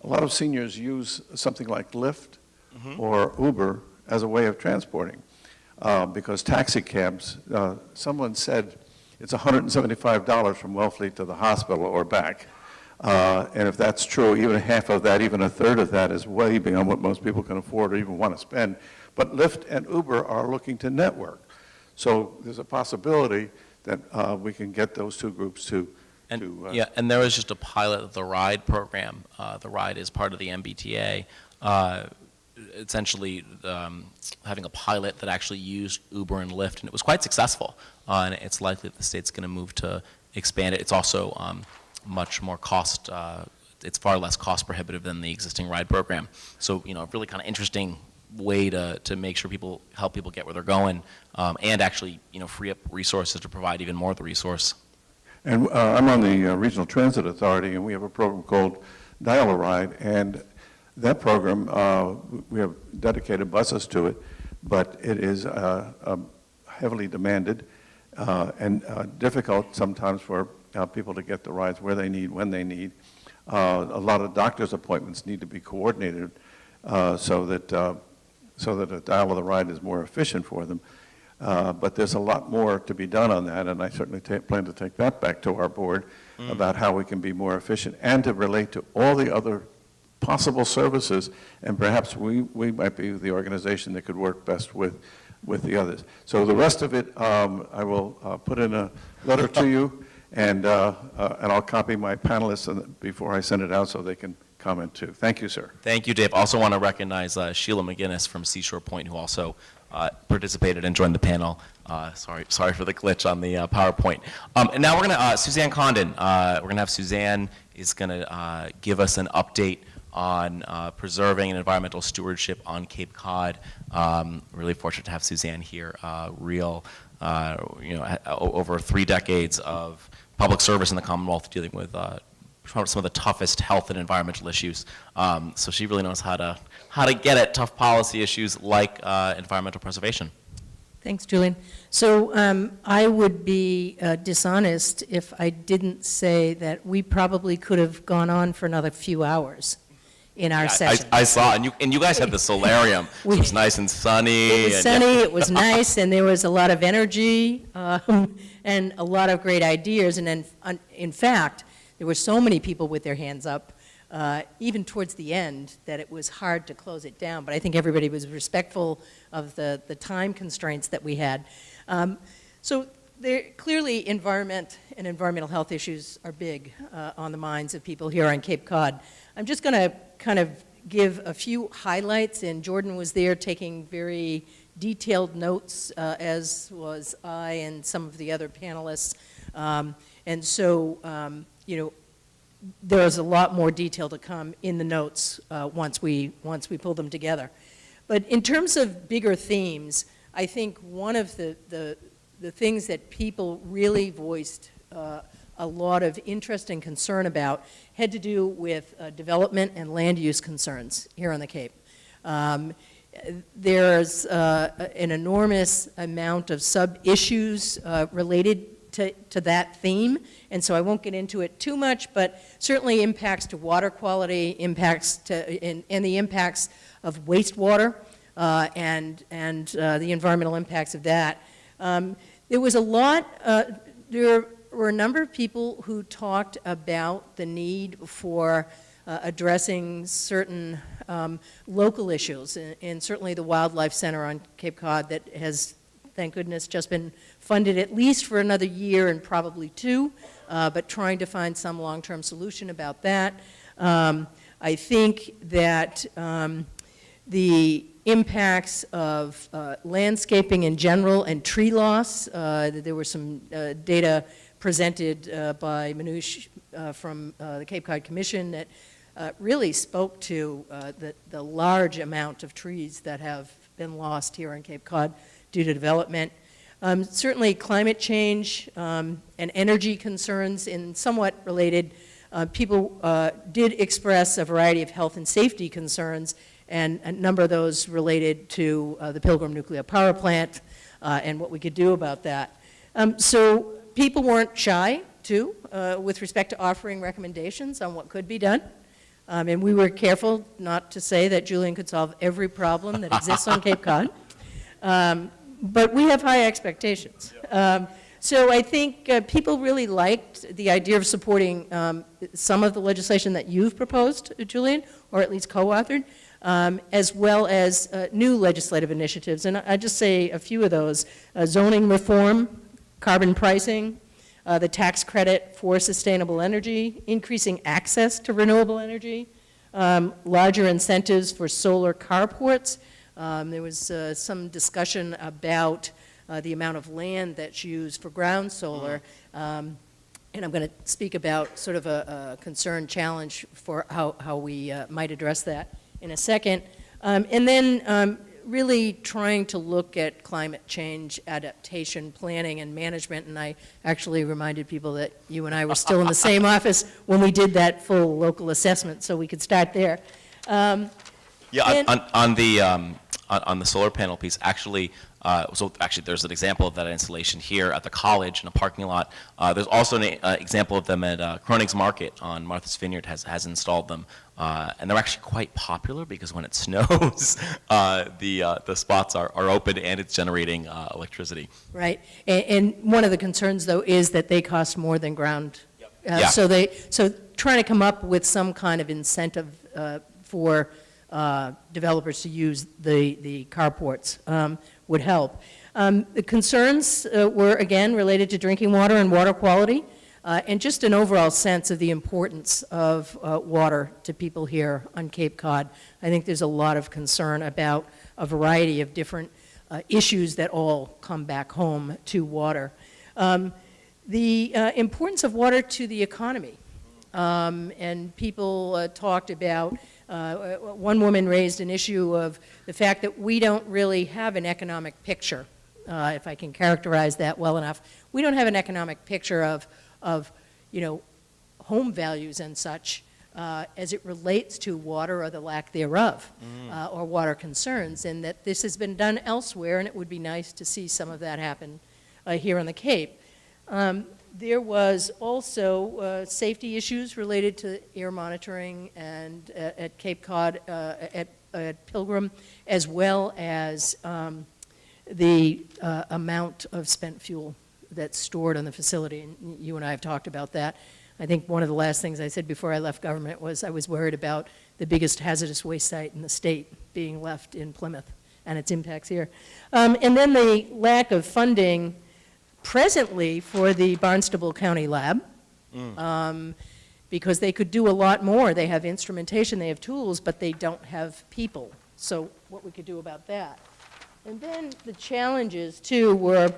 lot of seniors use something like Lyft or Uber as a way of transporting, because taxi cabs, someone said it's $175 from Wellfleet to the hospital or back. And if that's true, even half of that, even a third of that is way beyond what most people can afford or even want to spend. But Lyft and Uber are looking to network. So there's a possibility that we can get those two groups to. Yeah, and there was just a pilot of the RIDE program. The RIDE is part of the MBTA. Essentially having a pilot that actually used Uber and Lyft, and it was quite successful. And it's likely that the state's going to move to expand it. It's also much more it's far less cost prohibitive than the existing RIDE program. So, a really kind of interesting way to make sure help people get where they're going, and actually, free up resources to provide even more of the resource. And I'm on the Regional Transit Authority, and we have a program called Dial-A-Ride, and that program, we have dedicated buses to it, but it is heavily demanded and difficult sometimes for people to get the rides where they need, when they need. A lot of doctor's appointments need to be coordinated so that a Dial-A-Ride is more efficient for them. But there's a lot more to be done on that, and I certainly plan to take that back to our board about how we can be more efficient and to relate to all the other possible services, and perhaps we might be the organization that could work best with the others. So the rest of it, I will put in a letter to you, and I'll copy my panelists before I send it out so they can comment too. Thank you, sir. Thank you, Dave. Also want to recognize Sheila McGinnis from Seashore Point, who also participated and joined the panel. Sorry for the glitch on the PowerPoint. And now we're going to, Suzanne Condon, we're going to have Suzanne is going to give us an update on preserving and environmental stewardship on Cape Cod. Really fortunate to have Suzanne here. Over 3 decades of public service in the Commonwealth dealing with some of the toughest health and environmental issues. So she really knows how to get at tough policy issues like environmental preservation. Thanks, Julian. So I would be dishonest if I didn't say that we probably could have gone on for another few hours in our session. I saw, and you guys had the solarium. So it was nice and sunny. It was sunny, it was nice, and there was a lot of energy and a lot of great ideas. And then, in fact, there were so many people with their hands up, even towards the end, that it was hard to close it down. But I think everybody was respectful of the time constraints that we had. So clearly, environment and environmental health issues are big on the minds of people here on Cape Cod. I'm just going to kind of give a few highlights, and Jordan was there taking very detailed notes, as was I and some of the other panelists. And so, there's a lot more detail to come in the notes once we pull them together. But in terms of bigger themes, I think one of the things that people really voiced a lot of interest and concern about had to do with development and land use concerns here on the Cape. There's an enormous amount of sub-issues related to that theme, and so I won't get into it too much, but certainly impacts to water quality, impacts to, and the impacts of wastewater, and the environmental impacts of that. There was a lot, there were a number of people who talked about the need for addressing certain local issues, and certainly the Wildlife Center on Cape Cod that has, thank goodness, just been funded at least for another year and probably two, but trying to find some long-term solution about that. I think that the impacts of landscaping in general and tree loss, there were some data presented by Manoush from the Cape Cod Commission that really spoke to the large amount of trees that have been lost here on Cape Cod due to development. Certainly climate change and energy concerns in somewhat related. People did express a variety of health and safety concerns, and a number of those related to the Pilgrim Nuclear Power Plant and what we could do about that. So people weren't shy, too, with respect to offering recommendations on what could be done. And we were careful not to say that Julian could solve every problem that exists on Cape Cod. But we have high expectations. So I think people really liked the idea of supporting some of the legislation that you've proposed, Julian, or at least co-authored, as well as new legislative initiatives. And I just say a few of those: zoning reform, carbon pricing, the tax credit for sustainable energy, increasing access to renewable energy, larger incentives for solar carports. There was some discussion about the amount of land that's used for ground solar, and I'm going to speak about sort of a concern challenge for how we might address that in a second. And then really trying to look at climate change adaptation planning and management, and I actually reminded people that you and I were still in the same office when we did that full local assessment, so we could start there. Yeah, on the solar panel piece, actually, there's an example of that installation here at the college in a parking lot. There's also an example of them at Kronig's Market on Martha's Vineyard has installed them. And they're actually quite popular because when it snows, the spots are open and it's generating electricity. Right. And one of the concerns, though, is that they cost more than ground. Yeah. So trying to come up with some kind of incentive for developers to use the carports would help. The concerns were, again, related to drinking water and water quality, and just an overall sense of the importance of water to people here on Cape Cod. I think there's a lot of concern about a variety of different issues that all come back home to water. The importance of water to the economy, and people talked about, one woman raised an issue of the fact that we don't really have an economic picture, if I can characterize that well enough. We don't have an economic picture of home values and such as it relates to water or the lack thereof, or water concerns, and that this has been done elsewhere, and it would be nice to see some of that happen here on the Cape. There was also safety issues related to air monitoring and at Cape Cod, at Pilgrim, as well as the amount of spent fuel that's stored on the facility. And you and I have talked about that. I think one of the last things I said before I left government was I was worried about the biggest hazardous waste site in the state being left in Plymouth and its impacts here. And then the lack of funding presently for the Barnstable County Lab, because they could do a lot more. They have instrumentation, they have tools, but they don't have people. So what we could do about that. And then the challenges, too, were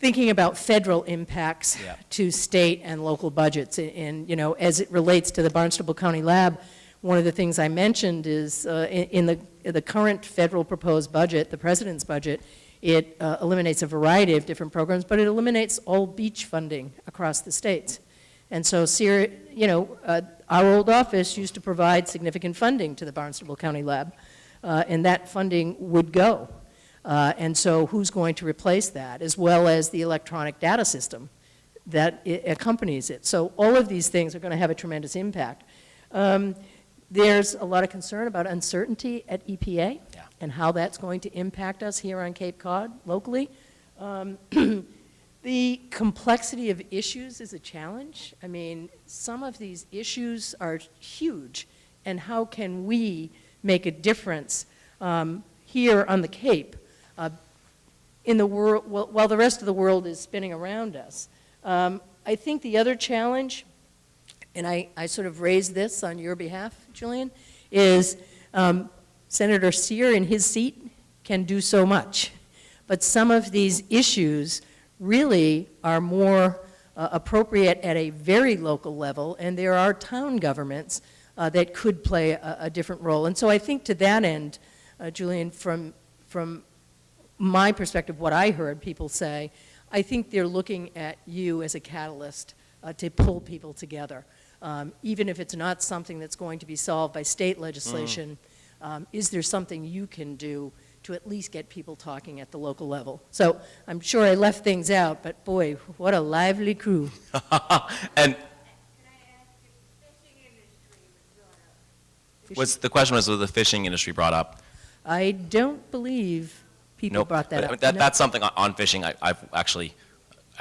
thinking about federal impacts to state and local budgets. And, as it relates to the Barnstable County Lab, one of the things I mentioned is in the current federal proposed budget, the president's budget, it eliminates a variety of different programs, but it eliminates all beach funding across the states. And so, our old office used to provide significant funding to the Barnstable County Lab, and that funding would go. And so who's going to replace that, as well as the electronic data system that accompanies it? So all of these things are going to have a tremendous impact. There's a lot of concern about uncertainty at EPA and how that's going to impact us here on Cape Cod locally. The complexity of issues is a challenge. I mean, some of these issues are huge, and how can we make a difference here on the Cape in the world, while the rest of the world is spinning around us? I think the other challenge, and I sort of raised this on your behalf, Julian, is Senator Cyr in his seat can do so much, but some of these issues really are more appropriate at a very local level, and there are town governments that could play a different role. And so I think to that end, Julian, from my perspective, what I heard people say, I think they're looking at you as a catalyst to pull people together. Even if it's not something that's going to be solved by state legislation, is there something you can do to at least get people talking at the local level? So I'm sure I left things out, but boy, what a lively crew. And the question was the fishing industry brought up? I don't believe people brought that up. That's something on fishing. I've actually,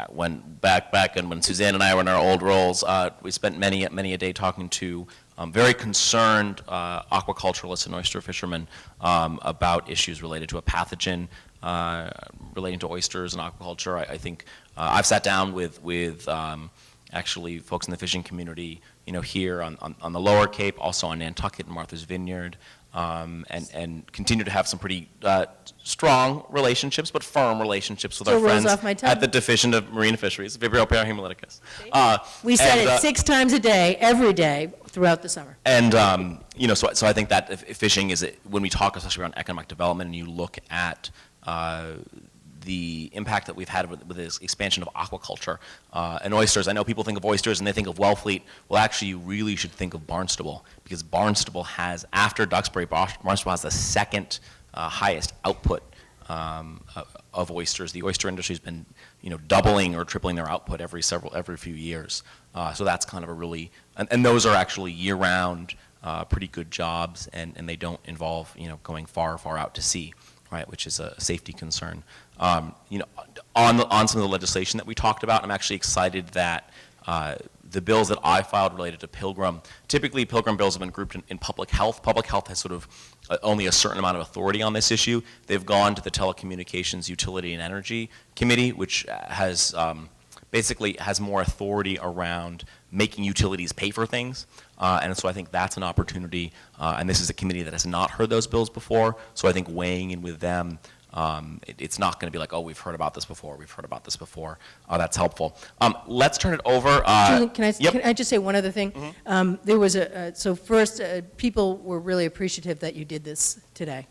when back and when Suzanne and I were in our old roles, we spent many a day talking to very concerned aquaculturalists and oyster fishermen about issues related to a pathogen relating to oysters and aquaculture. I think I've sat down with actually folks in the fishing community, here on the Lower Cape, also on Nantucket and Martha's Vineyard, and continue to have some pretty strong relationships, but firm relationships with our friends at the Division of Marine Fisheries, Vibrio parahemolyticus. We said it 6 times a day, every day, throughout the summer. And, so I think that fishing is, when we talk especially around economic development, and you look at the impact that we've had with this expansion of aquaculture and oysters. I know people think of oysters and they think of Wellfleet. Well, actually, you really should think of Barnstable, because Barnstable has, after Duxbury, Barnstable has the second highest output of oysters. The oyster industry's been, doubling or tripling their output every few years. So that's kind of a really, and those are actually year-round, pretty good jobs, and they don't involve, going far out to sea, right, which is a safety concern. On some of the legislation that we talked about, I'm actually excited that the bills that I filed related to Pilgrim, typically Pilgrim bills have been grouped in public health. Public health has sort of only a certain amount of authority on this issue. They've gone to the Telecommunications, Utility, and Energy Committee, which has basically has more authority around making utilities pay for things. And so I think that's an opportunity, and this is a committee that has not heard those bills before, so I think weighing in with them, it's not going to be like, oh, we've heard about this before, that's helpful. Let's turn it over. Julie, can I just say one other thing? Mm-hmm. There was so first, people were really appreciative that you did this today.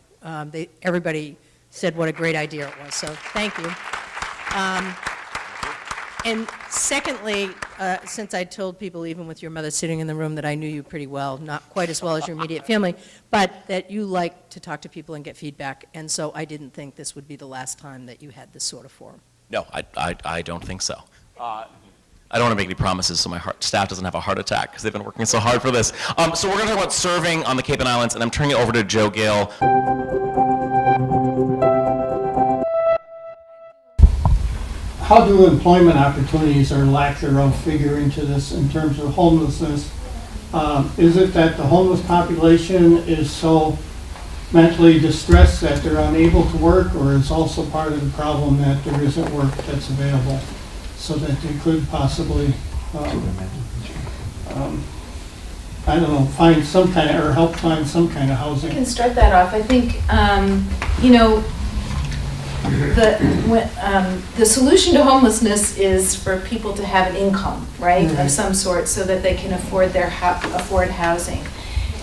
Everybody said what a great idea it was, so thank you. And secondly, since I told people, even with your mother sitting in the room, that I knew you pretty well, not quite as well as your immediate family, but that you like to talk to people and get feedback, and so I didn't think this would be the last time that you had this sort of forum. No, I don't think so. I don't want to make any promises so my staff doesn't have a heart attack, because they've been working so hard for this. So we're going to talk about serving on the Cape and Islands, and I'm turning it over to Joe Gale. How do employment opportunities or lack thereof figure into this in terms of homelessness? Is it that the homeless population is so mentally distressed that they're unable to work, or is also part of the problem that there isn't work that's available so that they could possibly, I don't know, find some kind of, or help find some kind of housing? I can start that off. I think, the solution to homelessness is for people to have an income, right, mm-hmm. of some sort, so that they can afford afford housing.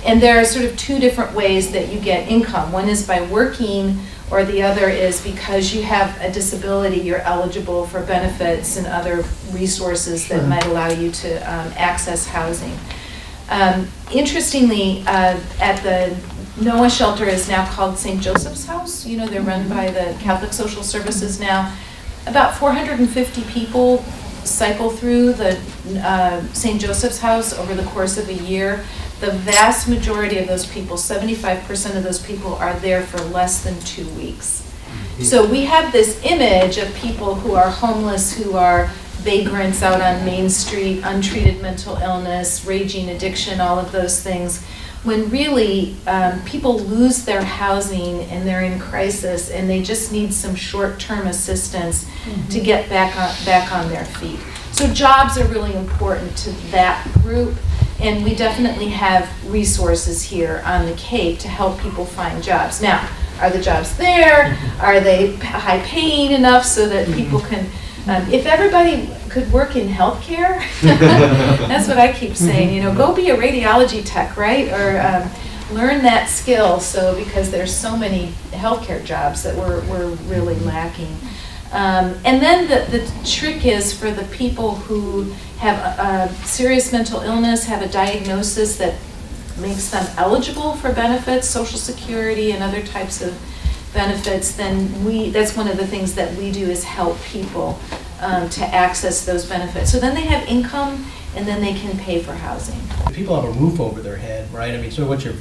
And there are sort of 2 different ways that you get income. One is by working, or the other is because you have a disability, you're eligible for benefits and other resources that might allow you to access housing. Interestingly, at the Noah shelter is now called St. Joseph's House. You know, they're run by the Catholic Social Services now. About 450 people cycle through the St. Joseph's House over the course of a year. The vast majority of those people, 75% of those people, are there for less than 2 weeks. So we have this image of people who are homeless, who are vagrants out on Main Street, untreated mental illness, raging addiction, all of those things, when really people lose their housing and they're in crisis and they just need some short-term assistance to get back on their feet. So jobs are really important to that group, and we definitely have resources here on the Cape to help people find jobs. Now, are the jobs there? Are they high-paying enough so that people can, if everybody could work in healthcare, that's what I keep saying, you know, go be a radiology tech, right? Or learn that skill, so because there's so many healthcare jobs that we're really lacking. And then the trick is for the people who have a serious mental illness, have a diagnosis that makes them eligible for benefits, Social Security and other types of benefits, then that's one of the things that we do is help people to access those benefits. So then they have income, and then they can pay for housing. People have a roof over their head, right? I mean, so what's your,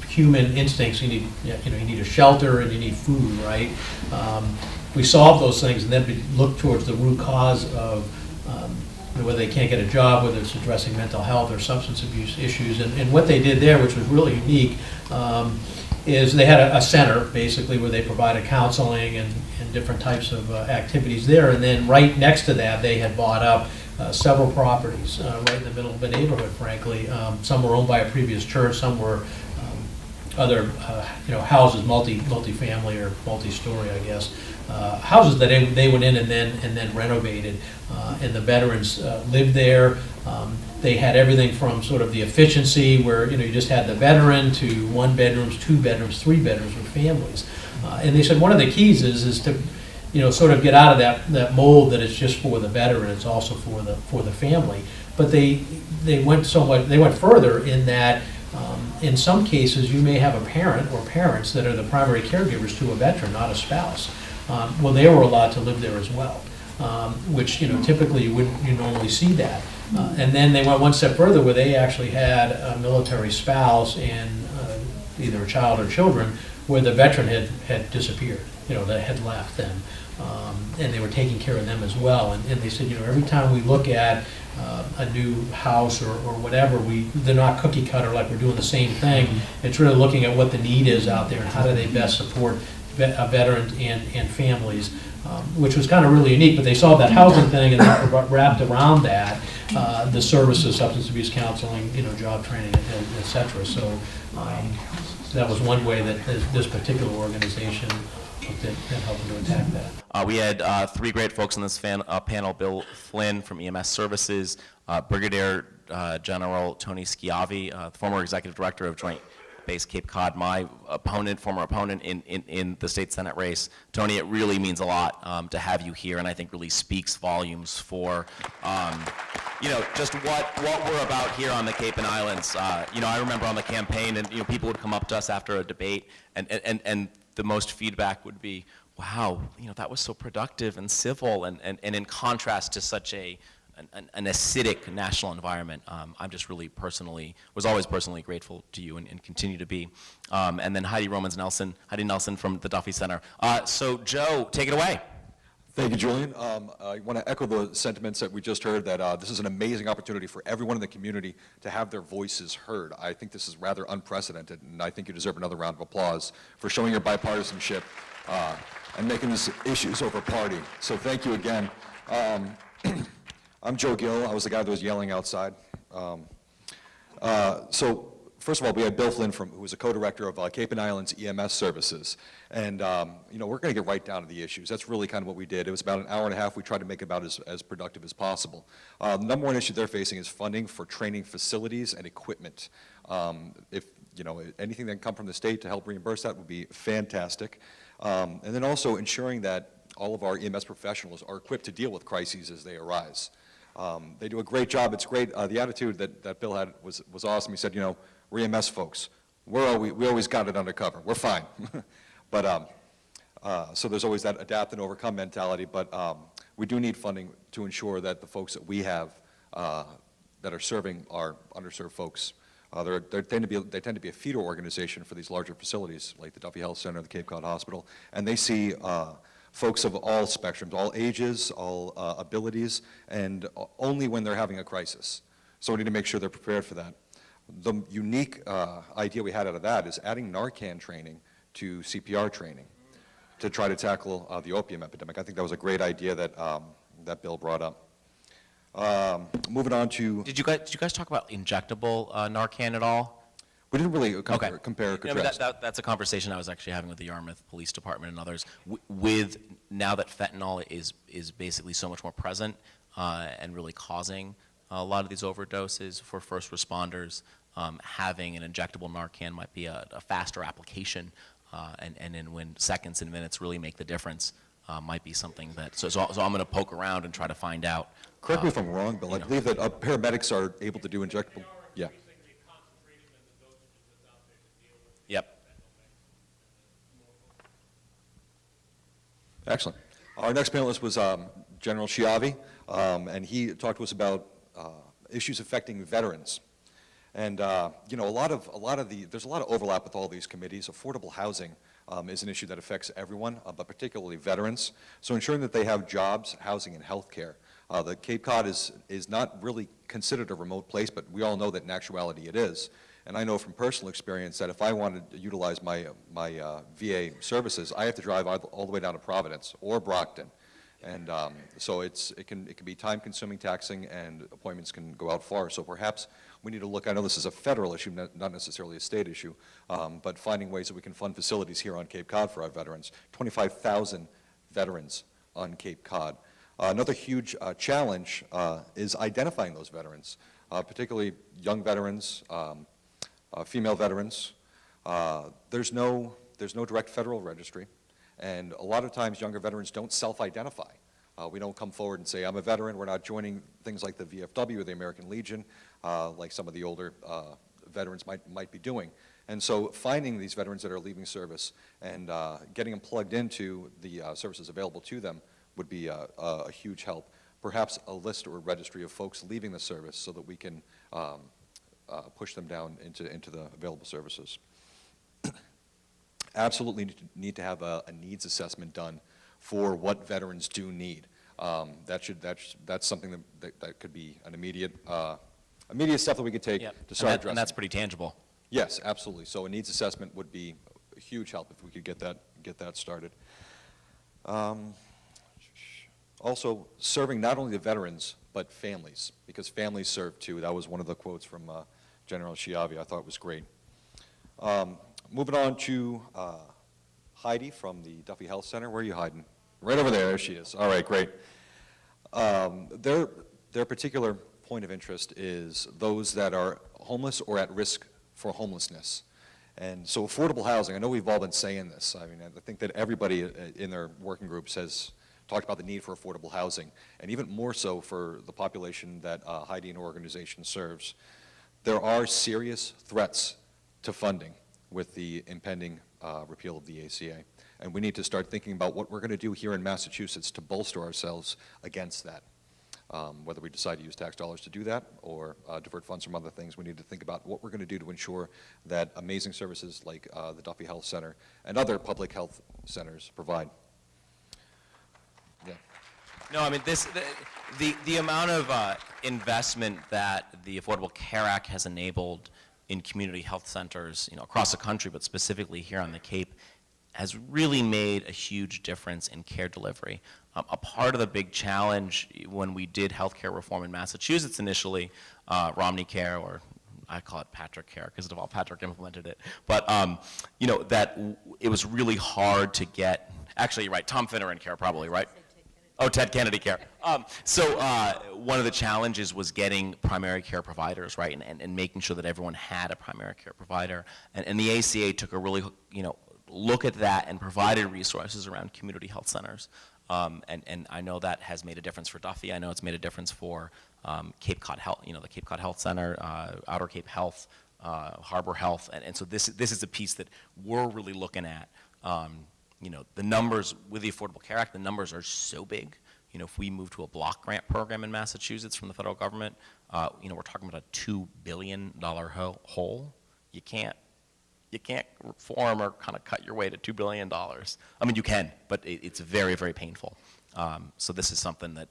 human instincts? You need, you need a shelter and you need food, right? We solve those things, and then we look towards the root cause of whether they can't get a job, whether it's addressing mental health or substance abuse issues. And what they did there, which was really unique, is they had a center, basically, where they provided counseling and different types of activities there. And then right next to that, they had bought up several properties right in the middle of the neighborhood, frankly. Some were owned by a previous church, some were other, houses, multi-family or multi-story, I guess. Houses that they went in and then renovated, and the veterans lived there. They had everything from sort of the efficiency where you just had the veteran to 1 bedrooms, 2 bedrooms, 3 bedrooms for families. And they said one of the keys is to sort of get out of that mold that it's just for the veteran, it's also for the family. But they went further in that. In some cases, you may have a parent or parents that are the primary caregivers to a veteran, not a spouse. Well, they were allowed to live there as well, which typically you normally see that. And then they went one step further, where they actually had a military spouse and either a child or children, where the veteran had disappeared, that had left them, and they were taking care of them as well. And they said, every time we look at a new house or whatever, they're not cookie cutter like we're doing the same thing. It's really looking at what the need is out there and how do they best support veterans and families, which was kind of really unique. But they saw that housing thing, and then wrapped around that the services, substance abuse counseling, job training, et cetera. So that was one way that this particular organization looked at helping to attack that. We had 3 great folks on this panel: Bill Flynn from EMS Services, Brigadier General Tony Schiavi, former Executive Director of Joint Base Cape Cod, my former opponent in the state Senate race. Tony, it really means a lot to have you here, and I think really speaks volumes for just what we're about here on the Cape and Islands. I remember on the campaign, and people would come up to us after a debate, and the most feedback would be, wow, that was so productive and civil, and in contrast to such an acidic national environment. I'm just really was always personally grateful to you and continue to be. And then Heidi Nelson from the Duffy Center. So Joe, take it away. Thank you, Julian. I want to echo the sentiments that we just heard, that this is an amazing opportunity for everyone in the community to have their voices heard. I think this is rather unprecedented, and I think you deserve another round of applause for showing your bipartisanship and making these issues over party. So thank you again. I'm Joe Gill. I was the guy that was yelling outside. So first of all, we had Bill Flynn, who was a co-director of Cape and Islands EMS Services. And, we're going to get right down to the issues. That's really kind of what we did. It was about an hour and a half. We tried to make it about as productive as possible. The number one issue they're facing is funding for training facilities and equipment. If, anything that can come from the state to help reimburse that would be fantastic. And then also ensuring that all of our EMS professionals are equipped to deal with crises as they arise. They do a great job. It's great. The attitude that Bill had was awesome. He said, you know, we're EMS folks. We always got it under cover. We're fine. But so there's always that adapt and overcome mentality. But we do need funding to ensure that the folks that we have that are serving our underserved folks, they tend to be a feeder organization for these larger facilities like the Duffy Health Center, the Cape Cod Hospital, and they see folks of all spectrums, all ages, all abilities, and only when they're having a crisis. So we need to make sure they're prepared for that. The unique idea we had out of that is adding Narcan training to CPR training to try to tackle the opium epidemic. I think that was a great idea that, that Bill brought up. Moving on to... Did you guys talk about injectable Narcan at all? We didn't really compare or contrast. That's a conversation I was actually having with the Yarmouth Police Department and others. With now that fentanyl is basically so much more present and really causing a lot of these overdoses for first responders, having an injectable Narcan might be a faster application, and then when seconds and minutes really make the difference, might be something that. So I'm going to poke around and try to find out. Correct me if I'm wrong, Bill. I believe that paramedics are able to do injectable. Yeah. Yep. Excellent. Our next panelist was General Chiavi, and he talked to us about issues affecting veterans. And you know, there's a lot of overlap with all these committees. Affordable housing is an issue that affects everyone, but particularly veterans. So ensuring that they have jobs, housing, and health care. The Cape Cod is not really considered a remote place, but we all know that in actuality it is. And I know from personal experience that if I wanted to utilize my VA services, I have to drive all the way down to Providence or Brockton. And so it can be time-consuming, taxing, and appointments can go out far. So perhaps we need to look, I know this is a federal issue, not necessarily a state issue, but finding ways that we can fund facilities here on Cape Cod for our veterans. 25,000 veterans on Cape Cod. Another huge challenge is identifying those veterans, particularly young veterans, female veterans. There's no direct federal registry, and a lot of times younger veterans don't self-identify. We don't come forward and say, I'm a veteran. We're not joining things like the VFW or the American Legion, like some of the older veterans might be doing. And so finding these veterans that are leaving service and getting them plugged into the services available to them would be a huge help. Perhaps a list or a registry of folks leaving the service so that we can push them down into the available services. Absolutely need to have a needs assessment done for what veterans do need. That's something that could be an immediate step that we could take to start addressing. And that's pretty tangible. Yes, absolutely. So a needs assessment would be a huge help if we could get that started. Also, serving not only the veterans, but families, because families serve too. That was one of the quotes from General Chiavi. I thought it was great. Moving on to Heidi from the Duffy Health Center. Where are you hiding? Right over there. There she is. All right, great. Their particular point of interest is those that are homeless or at risk for homelessness. And so affordable housing, I know we've all been saying this. I mean, I think that everybody in their working groups has talked about the need for affordable housing, and even more so for the population that Heidi and her organization serves. There are serious threats to funding with the impending repeal of the ACA, and we need to start thinking about what we're going to do here in Massachusetts to bolster ourselves against that. Whether we decide to use tax dollars to do that or divert funds from other things, we need to think about what we're going to do to ensure that amazing services like the Duffy Health Center and other public health centers provide. Yeah. No, I mean, the amount of investment that the Affordable Care Act has enabled in community health centers, across the country, but specifically here on the Cape, has really made a huge difference in care delivery. A part of the big challenge when we did healthcare reform in Massachusetts initially, Romney Care, or I call it Patrick Care because of all Patrick implemented it, but that it was really hard to get. Actually, you're right. Tom Finneran Care, probably right. Oh, Ted Kennedy Care. So one of the challenges was getting primary care providers, right, and making sure that everyone had a primary care provider. And the ACA took a really, look at that and provided resources around community health centers. And I know that has made a difference for Duffy. I know it's made a difference for Cape Cod Health, the Cape Cod Health Center, Outer Cape Health, Harbor Health. And so this is a piece that we're really looking at. The numbers with the Affordable Care Act, the numbers are so big. If we move to a block grant program in Massachusetts from the federal government, we're talking about a $2 billion hole. You can't reform or kind of cut your way to $2 billion. I mean, you can, but it's very, very painful. So this is something that,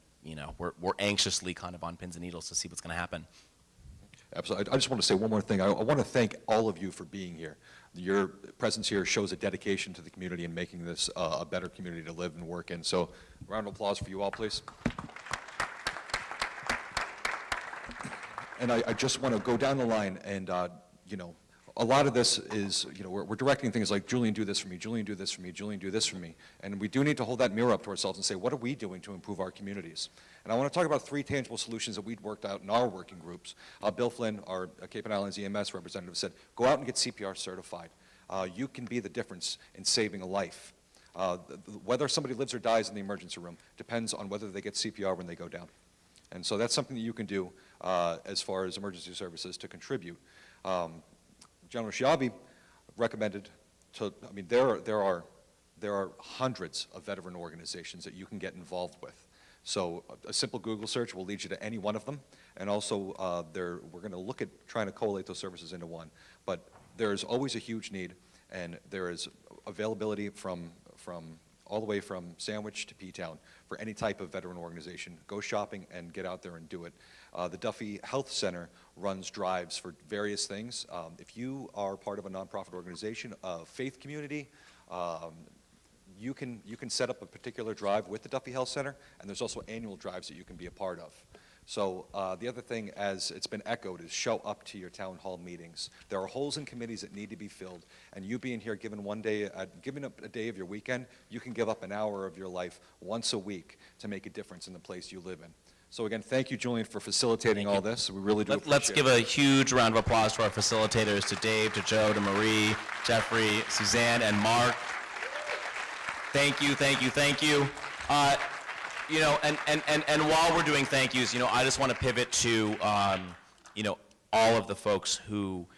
we're anxiously kind of on pins and needles to see what's going to happen. Absolutely. I just want to say one more thing. I want to thank all of you for being here. Your presence here shows a dedication to the community and making this a better community to live and work in. So, round of applause for you all, please. And I just want to go down the line and, a lot of this is, we're directing things like, Julian, do this for me, Julian, do this for me, Julian, do this for me. And we do need to hold that mirror up to ourselves and say, what are we doing to improve our communities? And I want to talk about 3 tangible solutions that we'd worked out in our working groups. Bill Flynn, our Cape and Islands EMS representative, said, go out and get CPR certified. You can be the difference in saving a life. Whether somebody lives or dies in the emergency room depends on whether they get CPR when they go down. And so that's something that you can do as far as emergency services to contribute. General Shiabi recommended there are hundreds of veteran organizations that you can get involved with. So a simple Google search will lead you to any one of them. And also we're going to look at trying to collate those services into one. But there is always a huge need, and there is availability from all the way from Sandwich to P-Town for any type of veteran organization. Go shopping and get out there and do it. The Duffy Health Center runs drives for various things. If you are part of a nonprofit organization, a faith community, you can set up a particular drive with the Duffy Health Center, and there's also annual drives that you can be a part of. So the other thing, as it's been echoed, is show up to your town hall meetings. There are holes in committees that need to be filled, and you being here, giving up a day of your weekend, you can give up an hour of your life once a week to make a difference in the place you live in. So again, thank you, Julian, for facilitating all this. We really do appreciate it. Let's give a huge round of applause to our facilitators, to Dave, to Joe, to Marie, Jeffrey, Suzanne, and Mark. Thank you, thank you, thank you. And while we're doing thank yous, I just want to pivot to, all of the folks who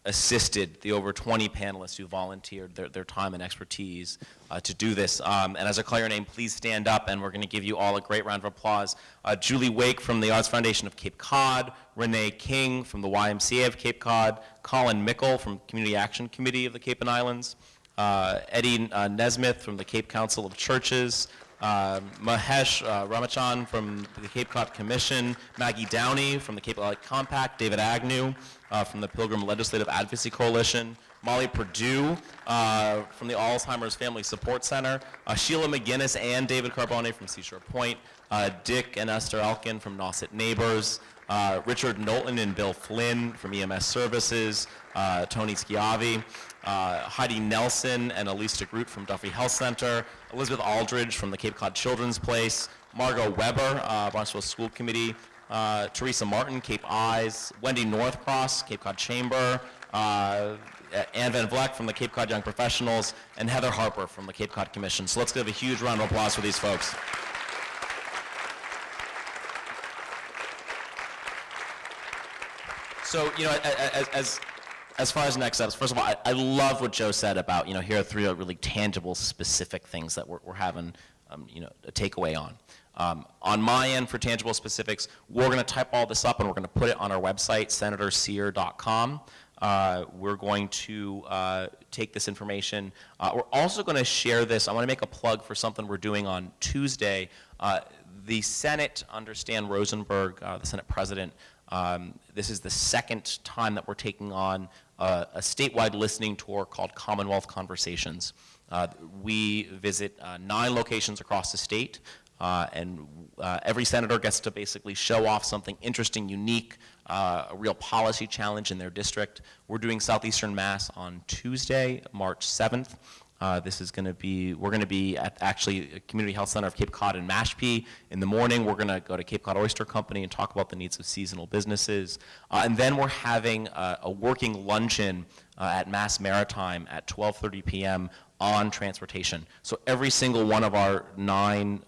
assisted, the over 20 panelists who volunteered their time and expertise to do this. And as I call your name, please stand up, and we're going to give you all a great round of applause. Julie Wake from the Arts Foundation of Cape Cod, Renee King from the YMCA of Cape Cod, Colin Mickle from Community Action Committee of the Cape and Islands, Eddie Nesmith from the Cape Council of Churches, Mahesh Ramachan from the Cape Cod Commission, Maggie Downey from the Cape Cod Compact, David Agnew from the Pilgrim Legislative Advocacy Coalition, Molly Perdue from the Alzheimer's Family Support Center, Sheila McGinnis and David Carbone from Seashore Point, Dick and Esther Elkin from Nauset Neighbors, Richard Knowlton and Bill Flynn from EMS Services, Tony Schiavi, Heidi Nelson and Elise DeGroot from Duffy Health Center, Elizabeth Aldridge from the Cape Cod Children's Place, Margot Weber, Barnstable School Committee, Teresa Martin, Cape Eyes, Wendy Northcross, Cape Cod Chamber, Ann Van Vleck from the Cape Cod Young Professionals, and Heather Harper from the Cape Cod Commission. So let's give a huge round of applause for these folks. So, as far as next steps, first of all, I love what Joe said about, here are 3 really tangible, specific things that we're having, a takeaway on. On my end, for tangible specifics, we're going to type all this up and we're going to put it on our website, senatorcyr.com. We're going to take this information. We're also going to share this. I want to make a plug for something we're doing on Tuesday. The Senate, under Stan Rosenberg, the Senate President, this is the second time that we're taking on a statewide listening tour called Commonwealth Conversations. We visit 9 locations across the state, and every senator gets to basically show off something interesting, unique, a real policy challenge in their district. We're doing Southeastern Mass on Tuesday, March 7th. This is going to be, we're going to be at actually a Community Health Center of Cape Cod in Mashpee. In the morning, we're going to go to Cape Cod Oyster Company and talk about the needs of seasonal businesses. And then we're having a working luncheon at Mass Maritime at 12:30 p.m. on transportation. So every single one of our 9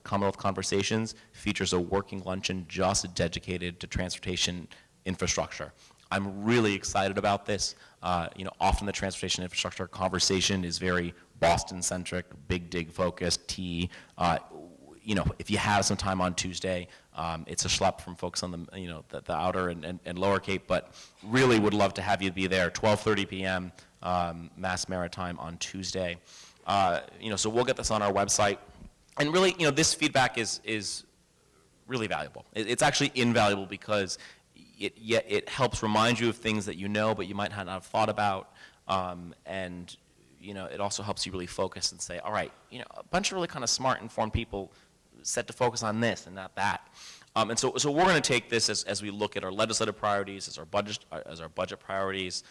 Commonwealth Conversations features a working luncheon just dedicated to transportation infrastructure. I'm really excited about this. Often the transportation infrastructure conversation is very Boston-centric, big dig focused, if you have some time on Tuesday, it's a schlep from folks on the outer and lower Cape, but really would love to have you be there, 12:30 p.m. Mass Maritime on Tuesday. So we'll get this on our website. And really, this feedback is really valuable. It's actually invaluable because it helps remind you of things that you know, but you might not have thought about. And it also helps you really focus and say, all right, a bunch of really kind of smart, informed people set to focus on this and not that. And so we're going to take this as we look at our legislative priorities, as our budget priorities.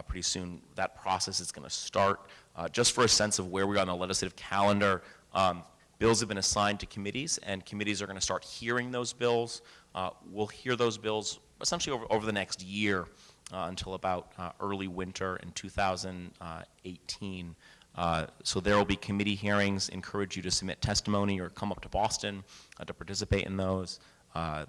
Pretty soon that process is going to start. Just for a sense of where we are on the legislative calendar, bills have been assigned to committees, and committees are going to start hearing those bills. We'll hear those bills essentially over the next year until about early winter in 2018. So there will be committee hearings. Encourage you to submit testimony or come up to Boston to participate in those.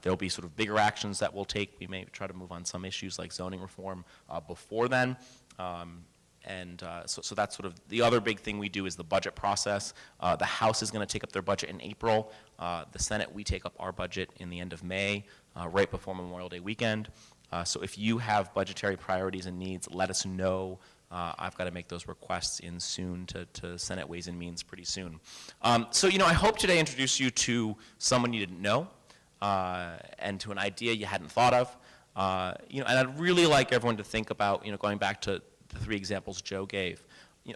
There'll be sort of bigger actions that we'll take. We may try to move on some issues like zoning reform before then. So that's sort of the other big thing we do is the budget process. The House is going to take up their budget in April. The Senate, we take up our budget in the end of May, right before Memorial Day weekend. So if you have budgetary priorities and needs, let us know. I've got to make those requests in soon to Senate Ways and Means pretty soon. So I hope today introduced you to someone you didn't know and to an idea you hadn't thought of. And I'd really like everyone to think about, going back to the 3 examples Joe gave,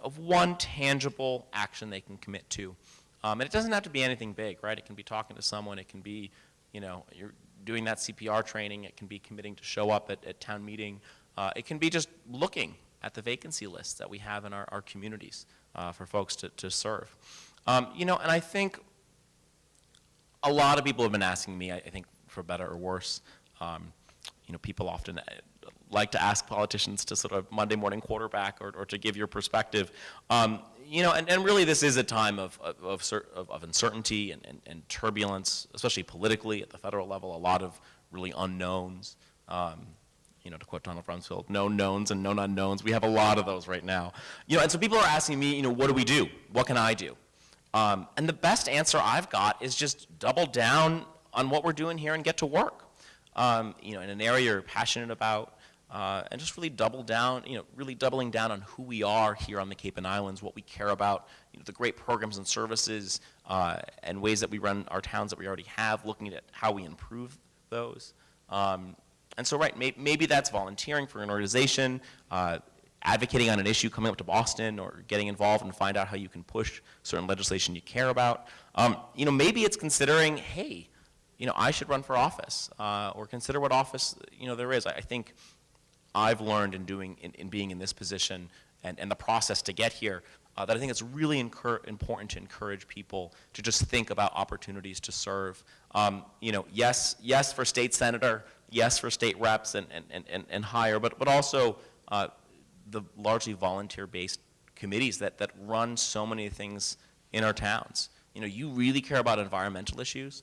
of one tangible action they can commit to. And it doesn't have to be anything big, right? It can be talking to someone. It can be, you're doing that CPR training. It can be committing to show up at town meeting. It can be just looking at the vacancy lists that we have in our communities for folks to serve. And I think a lot of people have been asking me, I think for better or worse, people often like to ask politicians to sort of Monday morning quarterback or to give your perspective. And really this is a time of uncertainty and turbulence, especially politically at the federal level, a lot of really unknowns. To quote Donald Rumsfeld, no knowns and known unknowns. We have a lot of those right now. And so people are asking me, what do we do? What can I do? And the best answer I've got is just double down on what we're doing here and get to work. In an area you're passionate about, and just really double down, really doubling down on who we are here on the Cape and Islands, what we care about, the great programs and services, and ways that we run our towns that we already have, looking at how we improve those. And so, right, maybe that's volunteering for an organization, advocating on an issue, coming up to Boston, or getting involved and find out how you can push certain legislation you care about. Maybe it's considering, hey, I should run for office, or consider what office, there is. I think I've learned in being in this position and the process to get here, that I think it's really important to encourage people to just think about opportunities to serve. Yes for state senator, yes for state reps and higher, but also the largely volunteer-based committees that run so many things in our towns. You really care about environmental issues.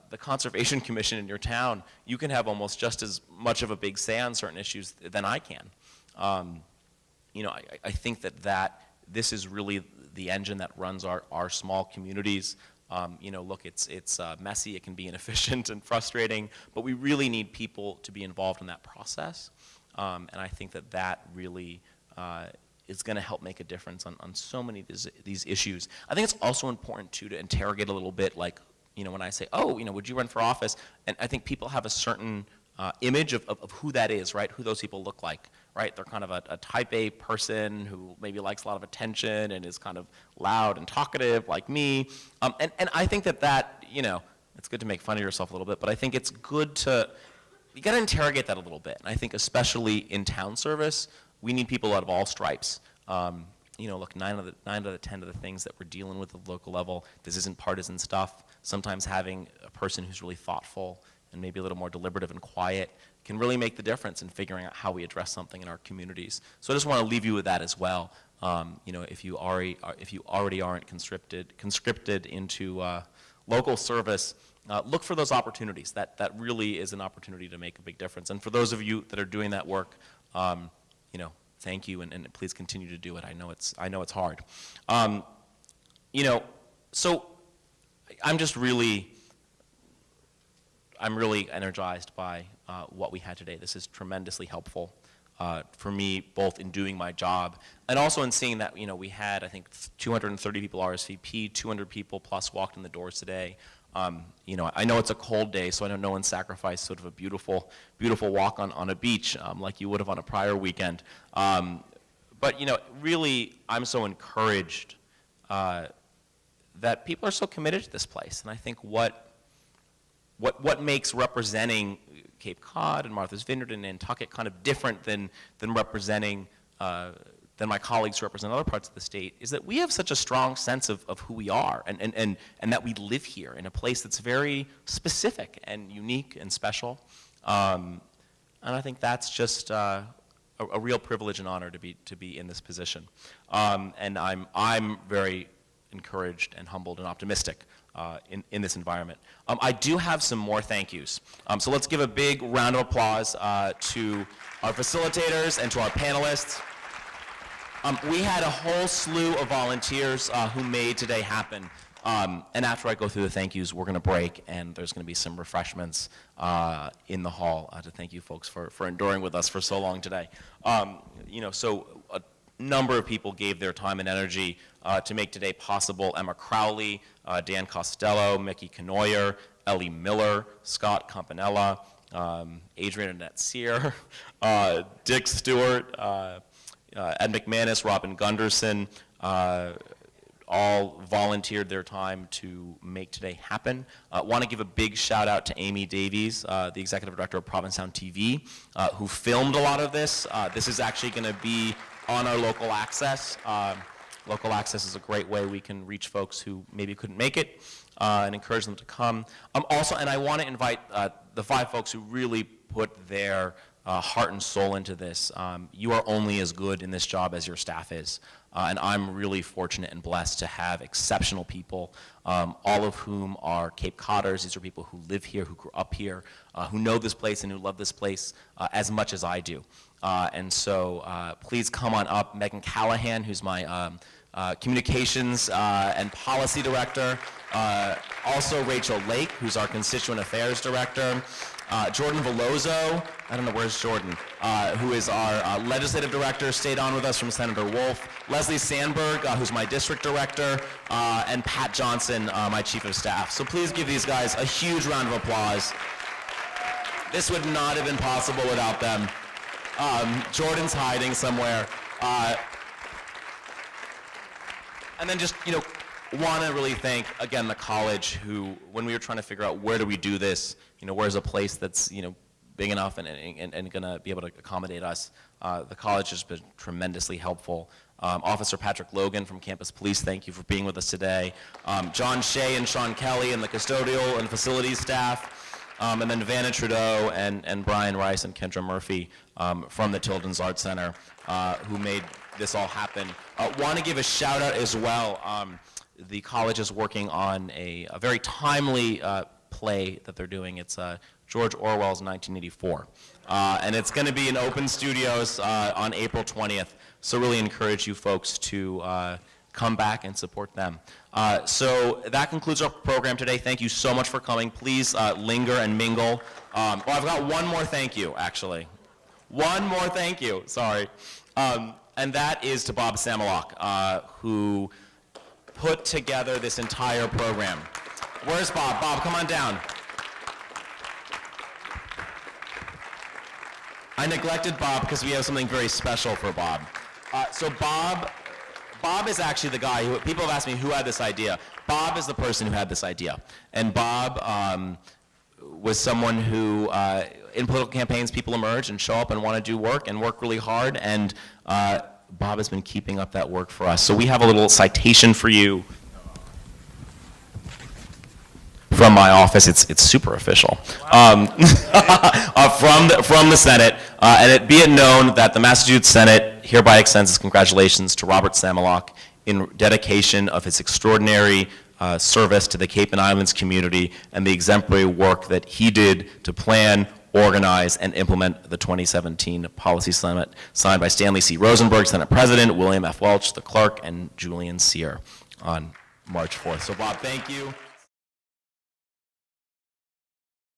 The Conservation Commission in your town, you can have almost just as much of a big say on certain issues than I can. I think that this is really the engine that runs our small communities. Look, it's messy, it can be inefficient and frustrating, but we really need people to be involved in that process. And I think that really is going to help make a difference on so many of these issues. I think it's also important, too, to interrogate a little bit, like, when I say, would you run for office? And I think people have a certain image of who that is, right? Who those people look like, right? They're kind of a type A person who maybe likes a lot of attention and is kind of loud and talkative like me. And I think that, it's good to make fun of yourself a little bit, but I think it's good you got to interrogate that a little bit. And I think especially in town service, we need people out of all stripes. Look, 9 out of the 10 of the things that we're dealing with at the local level, this isn't partisan stuff. Sometimes having a person who's really thoughtful and maybe a little more deliberative and quiet can really make the difference in figuring out how we address something in our communities. So I just want to leave you with that as well. if you already aren't conscripted into local service, look for those opportunities. That really is an opportunity to make a big difference. And for those of you that are doing that work, thank you, and please continue to do it. I know it's hard. So I'm really energized by what we had today. This is tremendously helpful for me, both in doing my job and also in seeing that, we had, I think, 230 people RSVP, 200 people plus walked in the doors today. I know it's a cold day, so I know no one sacrificed sort of a beautiful walk on a beach like you would have on a prior weekend. But really, I'm so encouraged that people are so committed to this place. And I think what makes representing Cape Cod and Martha's Vineyard and Nantucket kind of different than representing than my colleagues who represent other parts of the state is that we have such a strong sense of who we are and that we live here in a place that's very specific and unique and special. And I think that's just a real privilege and honor to be in this position. And I'm very encouraged and humbled and optimistic in this environment. I do have some more thank yous. So let's give a big round of applause to our facilitators and to our panelists. We had a whole slew of volunteers who made today happen. And after I go through the thank yous, we're going to break, and there's going to be some refreshments in the hall to thank you folks for enduring with us for so long today. So a number of people gave their time and energy to make today possible. Emma Crowley, Dan Costello, Mickey Canoyer, Ellie Miller, Scott Campanella, Adrian Annette Cyr, Dick Stewart, Ed McManus, Robin Gunderson, all volunteered their time to make today happen. Want to give a big shout out to Amy Davies, the executive director of Provincetown TV, who filmed a lot of this. This is actually going to be on our local access. Local access is a great way we can reach folks who maybe couldn't make it and encourage them to come. Also, and I want to invite the 5 folks who really put their heart and soul into this. You are only as good in this job as your staff is. And I'm really fortunate and blessed to have exceptional people, all of whom are Cape Codders. These are people who live here, who grew up here, who know this place and who love this place as much as I do. And so please come on up. Megan Callahan, who's my communications and policy director. Also Rachel Lake, who's our constituent affairs director. Jordan Veloso, I don't know, where's Jordan, who is our legislative director, stayed on with us from Senator Wolf. Leslie Sandberg, who's my district director, and Pat Johnson, my chief of staff. So please give these guys a huge round of applause. This would not have been possible without them. Jordan's hiding somewhere. And then just, want to really thank, again, the college who, when we were trying to figure out where do we do this, where's a place that's, big enough and going to be able to accommodate us, the college has been tremendously helpful. Officer Patrick Logan from Campus Police, thank you for being with us today. John Shea and Sean Kelly and the custodial and facilities staff, and then Vanna Trudeau and Brian Rice and Kendra Murphy from the Tilden's Art Center who made this all happen. Want to give a shout out as well. The college is working on a very timely play that they're doing. It's George Orwell's 1984. And it's going to be in Open Studios on April 20th. So really encourage you folks to come back and support them. So that concludes our program today. Thank you so much for coming. Please linger and mingle. I've got one more thank you, actually. One more thank you, sorry. And that is to Bob Samolok, who put together this entire program. Where's Bob? Bob, come on down. I neglected Bob because we have something very special for Bob. So Bob is actually the guy who, people have asked me who had this idea. Bob is the person who had this idea. And Bob was someone who, in political campaigns, people emerge and show up and want to do work and work really hard. And Bob has been keeping up that work for us. So we have a little citation for you from my office. It's super official. From the Senate, and it be it known that the Massachusetts Senate hereby extends his congratulations to Robert Samolak in dedication of his extraordinary service to the Cape and Islands community and the exemplary work that he did to plan, organize, and implement the 2017 Policy Summit, signed by Stanley C. Rosenberg, Senate President, William F. Welch, the clerk, and Julian Cyr on March 4th. So Bob, thank you.